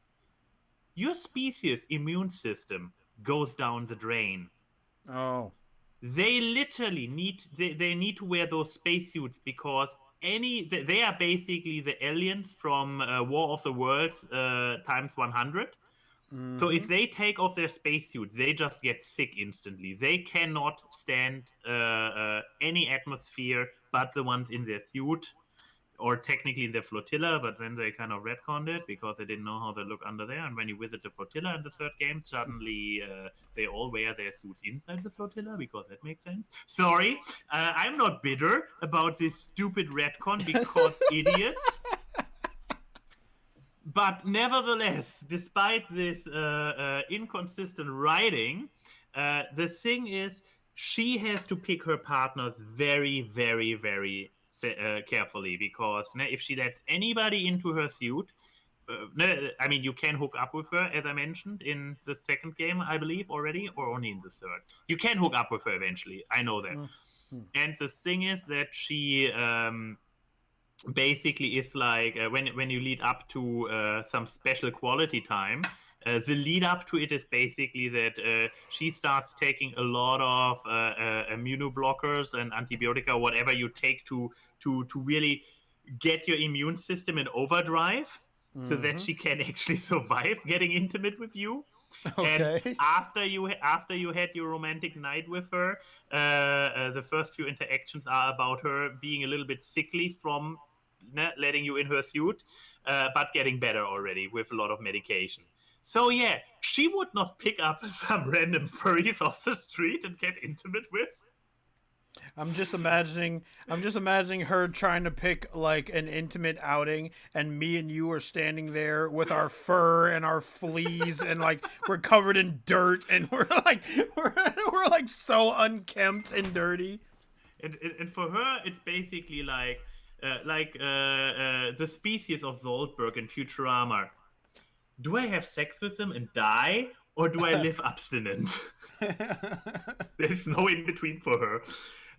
your species' immune system goes down the drain. Oh. They literally need to wear those spacesuits because they are basically the aliens from War of the Worlds times 100. So if they take off their spacesuits, they just get sick instantly. They cannot stand any atmosphere but the ones in their suit, or technically in their flotilla, but then they kind of retconned it because they didn't know how they look under there. And when you visit the flotilla in the third game, suddenly they all wear their suits inside the flotilla because that makes sense. Sorry, I'm not bitter about this stupid retcon because idiots. But nevertheless, despite this inconsistent writing, the thing is, she has to pick her partners very, very, very carefully because if she lets anybody into her suit, I mean, you can hook up with her, as I mentioned, in the second game, I believe, already, or only in the third. You can hook up with her eventually. I know that. And the thing is that she... basically is like when you lead up to some special quality time, the lead up to it is basically that she starts taking a lot of immunoblockers and antibiotica, whatever you take to really get your immune system in overdrive so that she can actually survive getting intimate with you. Okay. And after you had your romantic night with her, the first few interactions are about her being a little bit sickly from letting you in her suit, but getting better already with a lot of medication. So yeah, she would not pick up some random furries off the street and get intimate with. I'm just imagining her trying to pick like an intimate outing, and me and you are standing there with our fur and our fleas, and like we're covered in dirt, and we're like so unkempt and dirty. And for her, it's basically like the species of Zoldberg in Futurama. Do I have sex with them and die, or do I live abstinent? There's no in between for her,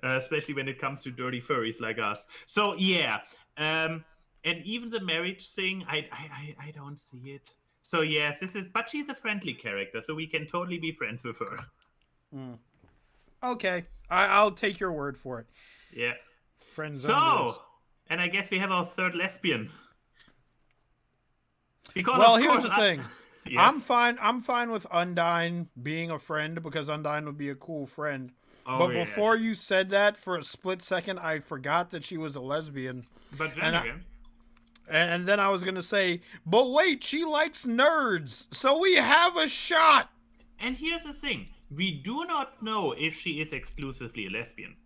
especially when it comes to dirty furries like us. So yeah, and even the marriage thing, I don't see it. So yeah, but she's a friendly character, so we can totally be friends with her. Okay, I'll take your word for it. Yeah. Friends. So. And I guess we have our third lesbian. Because well, here's the thing. Yes. I'm fine with Undyne being a friend because Undyne would be a cool friend. But before you said that, for a split second, I forgot that she was a lesbian. But and then I was gonna say, but wait, she likes nerds, so we have a shot. And here's the thing: we do not know if she is exclusively a lesbian.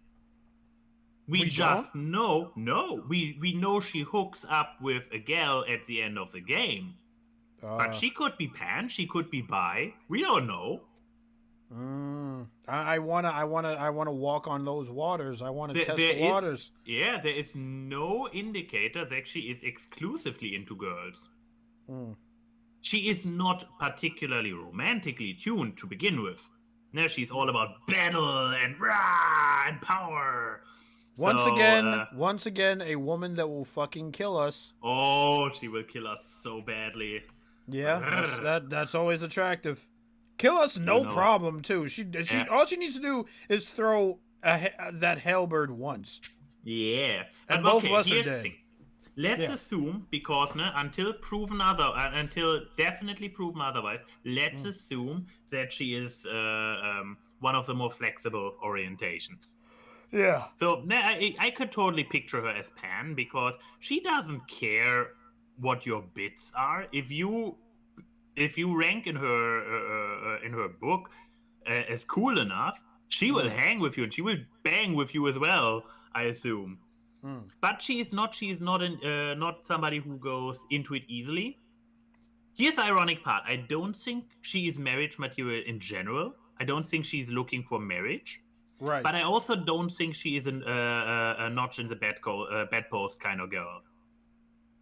We just know. No, we know she hooks up with a gal at the end of the game. But she could be pan, she could be bi. We don't know. I wanna walk on those waters. I wanna test the waters. There is no indicator that she is exclusively into girls. She is not particularly romantically tuned to begin with. No, she's all about battle and rah and power. Once again, a woman that will fucking kill us. Oh, she will kill us so badly. Yeah, that's always attractive. Kill us, no problem too. She all she needs to do is throw that Hellbird once. Yeah, And but both okay, of us are here's the dead. thing. Let's assume, because until definitely proven otherwise, let's assume that she is one of the more flexible orientations. Yeah. So I could totally picture her as Pan, because she doesn't care what your bits are. If you rank in her book as cool enough, she will hang with you and she will bang with you as well, I assume. But she is not not somebody who goes into it easily. Here's the ironic part. I don't think she is marriage material in general. I don't think she's looking for marriage. Right. But I also don't think she is a notch in the bedpost kind of girl.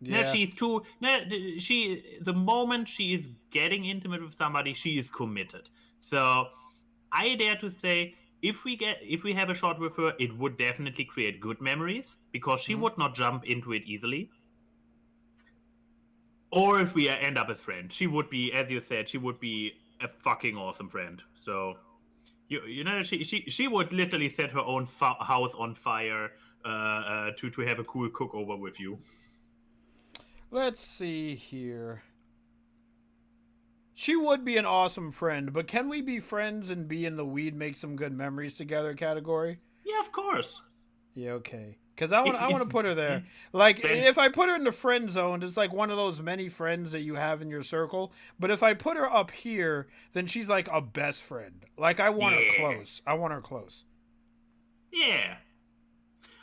Yeah. She's too. The moment she is getting intimate with somebody, she is committed. So I dare to say, if we have a shot with her, it would definitely create good memories, because she would not jump into it easily. Or if we end up as friends, she would be, as you said, she would be a fucking awesome friend. So she would literally set her own house on fire to have a cool cookover with you. Let's see here. She would be an awesome friend, but can we be friends and be in the weed, make some good memories together category? Yeah, of course. Yeah, okay. Because I want to put her there. Like, if I put her in the friend zone, it's like one of those many friends that you have in your circle. But if I put her up here, then she's like a best friend. Like, I want her close. I want her close. Yeah.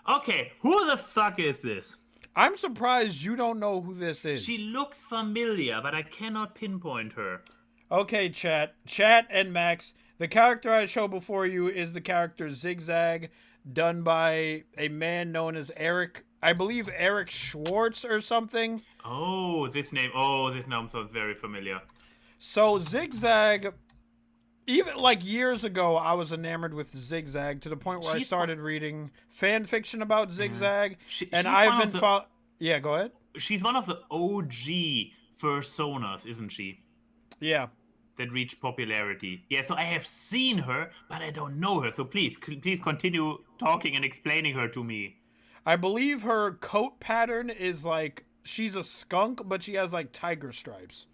Okay, who the fuck is this? I'm surprised you don't know who this is. She looks familiar, but I cannot pinpoint her. Okay, chat and Max. The character I showed before you is the character Zigzag, done by a man known as Eric. I believe Eric Schwartz or something. Oh, this name sounds very familiar. So Zigzag, even like years ago, I was enamored with Zigzag to the point where I started reading fan fiction about Zigzag, and I've been Yeah, go ahead. She's one of the OG fursonas, isn't she? Yeah. That reached popularity. Yeah, so I have seen her, but I don't know her. So please continue talking and explaining her to me. I believe her coat pattern is like, she's a skunk, but she has like tiger stripes,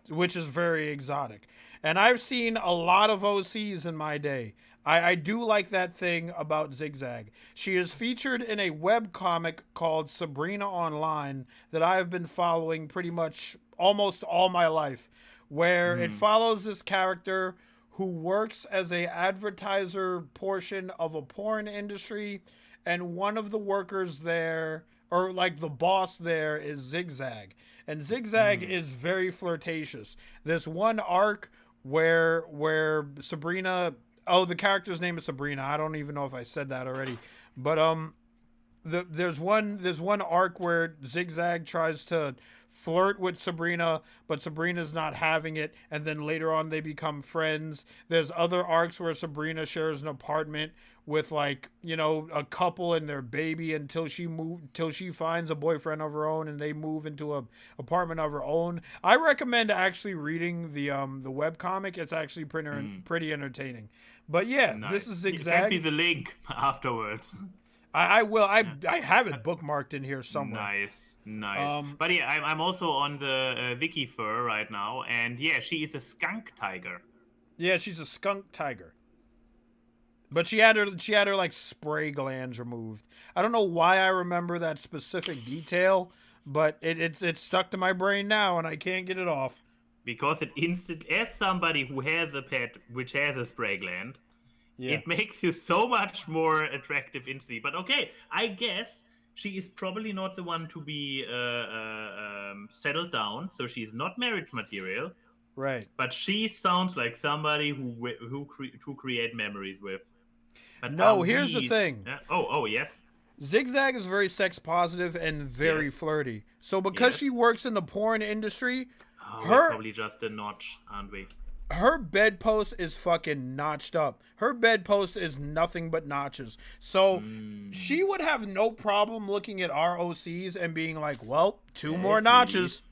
which is very exotic. And I've seen a lot of OCs in my day. I do like that thing about Zigzag. She is featured in a webcomic called Sabrina Online that I have been following pretty much almost all my life, where it follows this character who works as a advertiser portion of a porn industry, and one of the workers there, or like the boss there, is Zigzag. And Zigzag is very flirtatious. There's one arc where Sabrina, the character's name is Sabrina. I don't even know if I said that already. But there's one arc where Zigzag tries to flirt with Sabrina, but Sabrina's not having it, and then later on they become friends. There's other arcs where Sabrina shares an apartment with, like, a couple and their baby until she finds a boyfriend of her own and they move into a apartment of her own. I recommend actually reading the webcomic. It's actually pretty entertaining. But yeah, Nice. This is Zigzag. Send me the link afterwards. I will. I have it bookmarked in here somewhere. Nice. But yeah, I'm also on the Wiki Fur right now, and yeah, she is a skunk tiger. Yeah, she's a skunk tiger. But she had her like spray glands removed. I don't know why I remember that specific detail, but it's stuck to my brain now, and I can't get it off. Because as somebody who has a pet which has a spray gland, it makes you so much more attractive instantly. But okay, I guess she is probably not the one to be settled down, so she's not marriage material. Right. But she sounds like somebody who create memories with. But no, here's the thing. Oh, yes. Zigzag is very sex positive and very flirty. So because she works in the porn industry, we're probably just a notch, aren't we? her bedpost is fucking notched up. Her bedpost is nothing but notches. So she would have no problem looking at ROCs and being like, well, two more notches.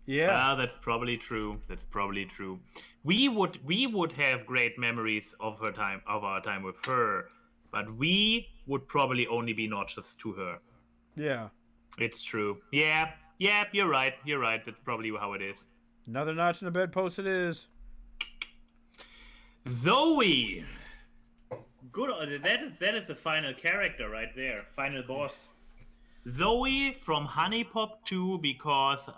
Yeah. Well, that's probably true. That's probably true. We would have great memories of our time with her, but we would probably only be notches to her. Yeah. It's true. Yeah, you're right. You're right. That's probably how it is. Another notch in the bedpost it is. Zoe! Good. That is the final character right there. Final boss. Zoe from Honey Pop 2 because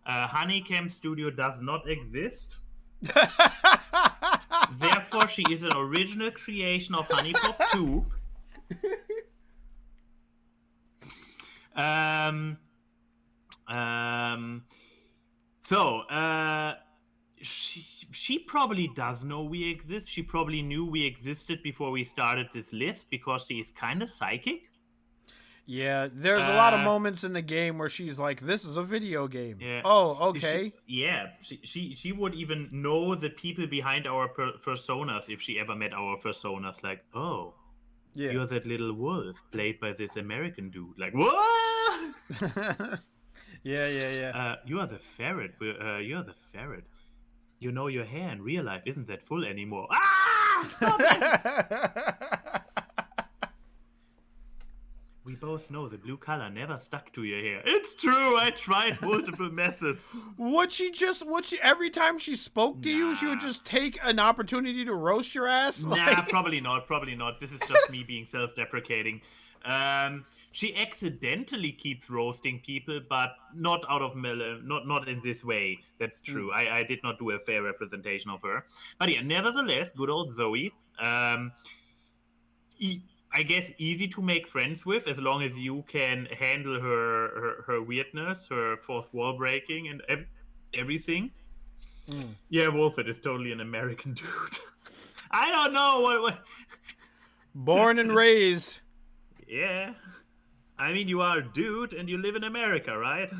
Honeycam Studio does not exist. Therefore, she is an original creation of Honey Pop 2. She probably does know we exist. She probably knew we existed before we started this list because she is kind of psychic. Yeah, there's a lot of moments in the game where she's like, "This is a video game." Yeah. Oh, okay. She would even know the people behind our personas if she ever met our personas. Like, oh, Yeah. you're that little wolf played by this American dude. Like, what? Yeah. You are the ferret. You're the ferret. You know your hair in real life isn't that full anymore. Ah! Stop it! We both know the blue color never stuck to your hair. It's true. I tried multiple methods. Every time she spoke to you, she would just take an opportunity to roast your ass? Nah, probably not. Probably not. This is just me being self-deprecating. She accidentally keeps roasting people, but not out of not in this way. That's true. I did not do a fair representation of her. But yeah, nevertheless, good old Zoe. I guess easy to make friends with as long as you can handle her weirdness, her fourth wall breaking, and everything. Yeah, Wolfhead is totally an American dude. I don't know what. Born and raised. Yeah. I mean, you are a dude and you live in America, right?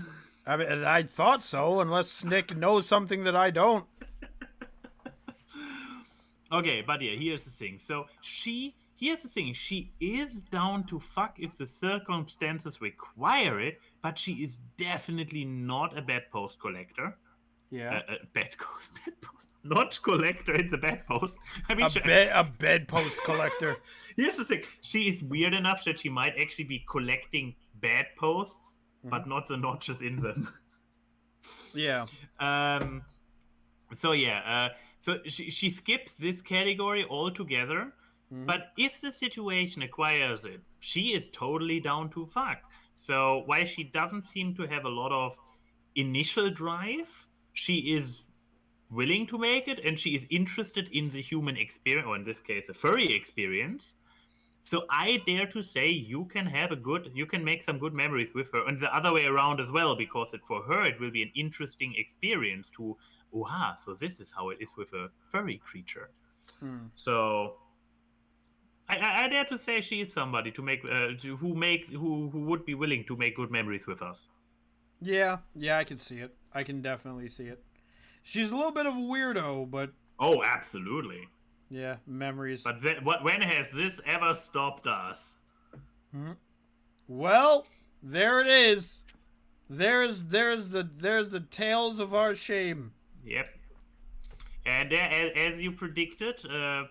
I mean, I thought so, unless Snick knows something that I don't. Okay, but yeah, here's the thing. So here's the thing. She is down to fuck if the circumstances require it, but she is definitely not a bedpost collector. Yeah. Bedpost. Not collector in the bedpost. I mean, a bedpost collector. Here's the thing. She is weird enough that she might actually be collecting bedposts, but not the notches in them. Yeah. So she skips this category altogether. But if the situation acquires it, she is totally down to fuck. So while she doesn't seem to have a lot of initial drive, she is willing to make it, and she is interested in the human experience, or in this case, a furry experience. So I dare to say you can make some good memories with her, and the other way around as well, because for her it will be an interesting experience to, so this is how it is with a furry creature. So I dare to say she is somebody to make who would be willing to make good memories with us. Yeah, I can see it. I can definitely see it. She's a little bit of a weirdo, but oh, absolutely. Yeah, memories. But when has this ever stopped us? Well, there it is. There's the tales of our shame. Yep. And as you predicted,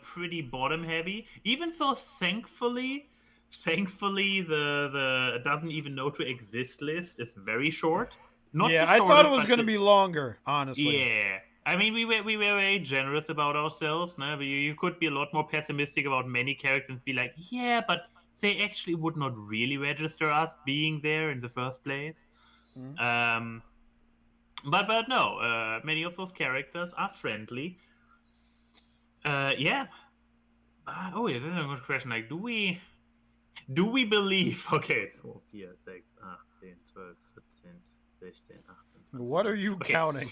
pretty bottom heavy. Even though thankfully the doesn't even know to exist list is very short. I thought it was going to be longer, honestly. Yeah. I mean, we were very generous about ourselves. No? You could be a lot more pessimistic about many characters and be like, yeah, but they actually would not really register us being there in the first place. But no, many of those characters are friendly. Yeah. Oh yeah, this is a good question. Like, do we believe? Okay, it's 4, 4, 6, 8, 10, 12, 14, 16, 18. What are you counting?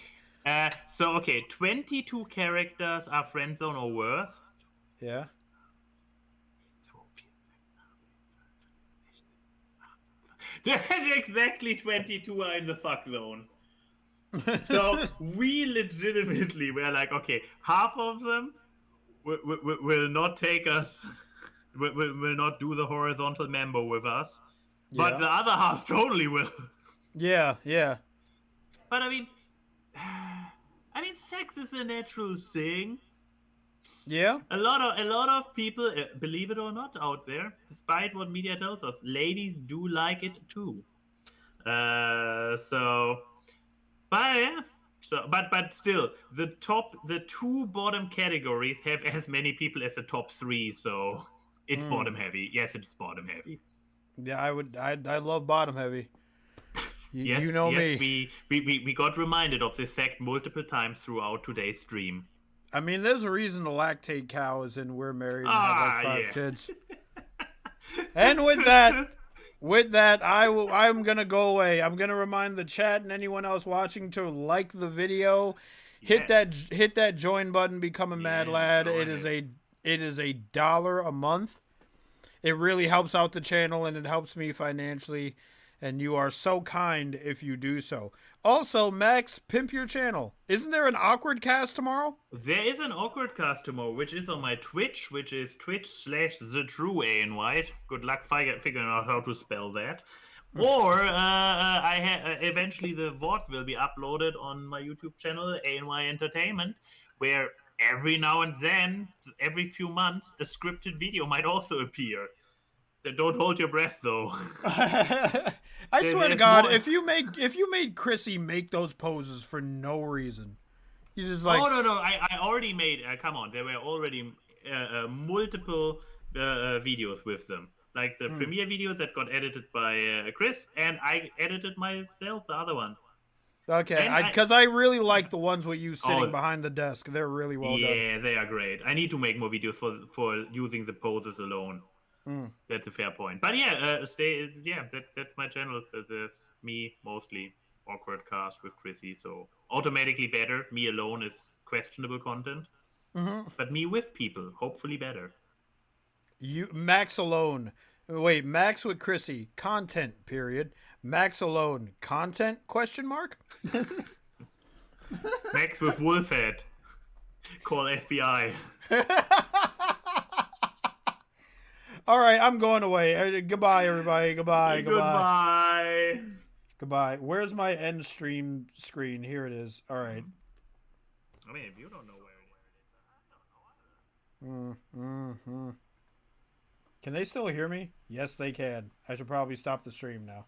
So 22 characters are friend zone or worse. Yeah. Exactly 22 are in the fuck zone. So we legitimately were like, okay, half of them will not take us, will not do the horizontal member with us, but Yeah. the other half totally will. Yeah, yeah. But I mean, sex is a natural thing. Yeah? A lot of people, believe it or not, out there, despite what media tells us, ladies do like it too. So, but yeah. So, but still, the two bottom categories have as many people as the top three. So it's bottom heavy. Yes, it's bottom heavy. Yeah, I love bottom heavy. You Yes, know yes, me. we got reminded of this fact multiple times throughout today's stream. I mean, there's a reason the lactate cow is in We're Married and have like 5 Yeah. kids. And with that, I'm gonna go away. I'm gonna remind the chat and anyone else watching to like the video, hit that join button, become a mad lad. join It is $1 a month. It really helps out the channel and it helps me financially, and you are so kind if you do so. Also, Max, pimp your channel. Isn't there an awkward cast tomorrow? There is an awkward cast tomorrow, which is on my Twitch, which is twitch.com/the true Ayn Wye. Good luck figuring out how to spell that. Or eventually the VOD will be uploaded on my YouTube channel, Ayn Wye Entertainment, where every now and then, every few months, a scripted video might also appear. Don't hold your breath, though. I swear to God, more. if you made Chrissy make those poses for no reason, you just like, Oh no! I already made. Come on, there were already multiple videos with them, like the premiere videos that got edited by Chris, and I edited myself the other one. okay, because I really like the ones with you sitting behind the desk. They're really well done. Yeah, they are great. I need to make more videos for using the poses alone. That's a fair point. But yeah, that's my channel. That's me mostly. Awkward cast with Chrissy, so automatically better. Me alone is questionable content, but me with people, hopefully better. You Max alone. Wait, Max with Chrissy. Content, period. Max alone. Content, question mark? Max with Wolfhead. Call FBI. All right, I'm going away. Goodbye, everybody. Goodbye. Goodbye. Where's my end stream screen? Here it is. All right. I mean, if you don't know where it is, Can they still hear me? Yes, they can. I should probably stop the stream now.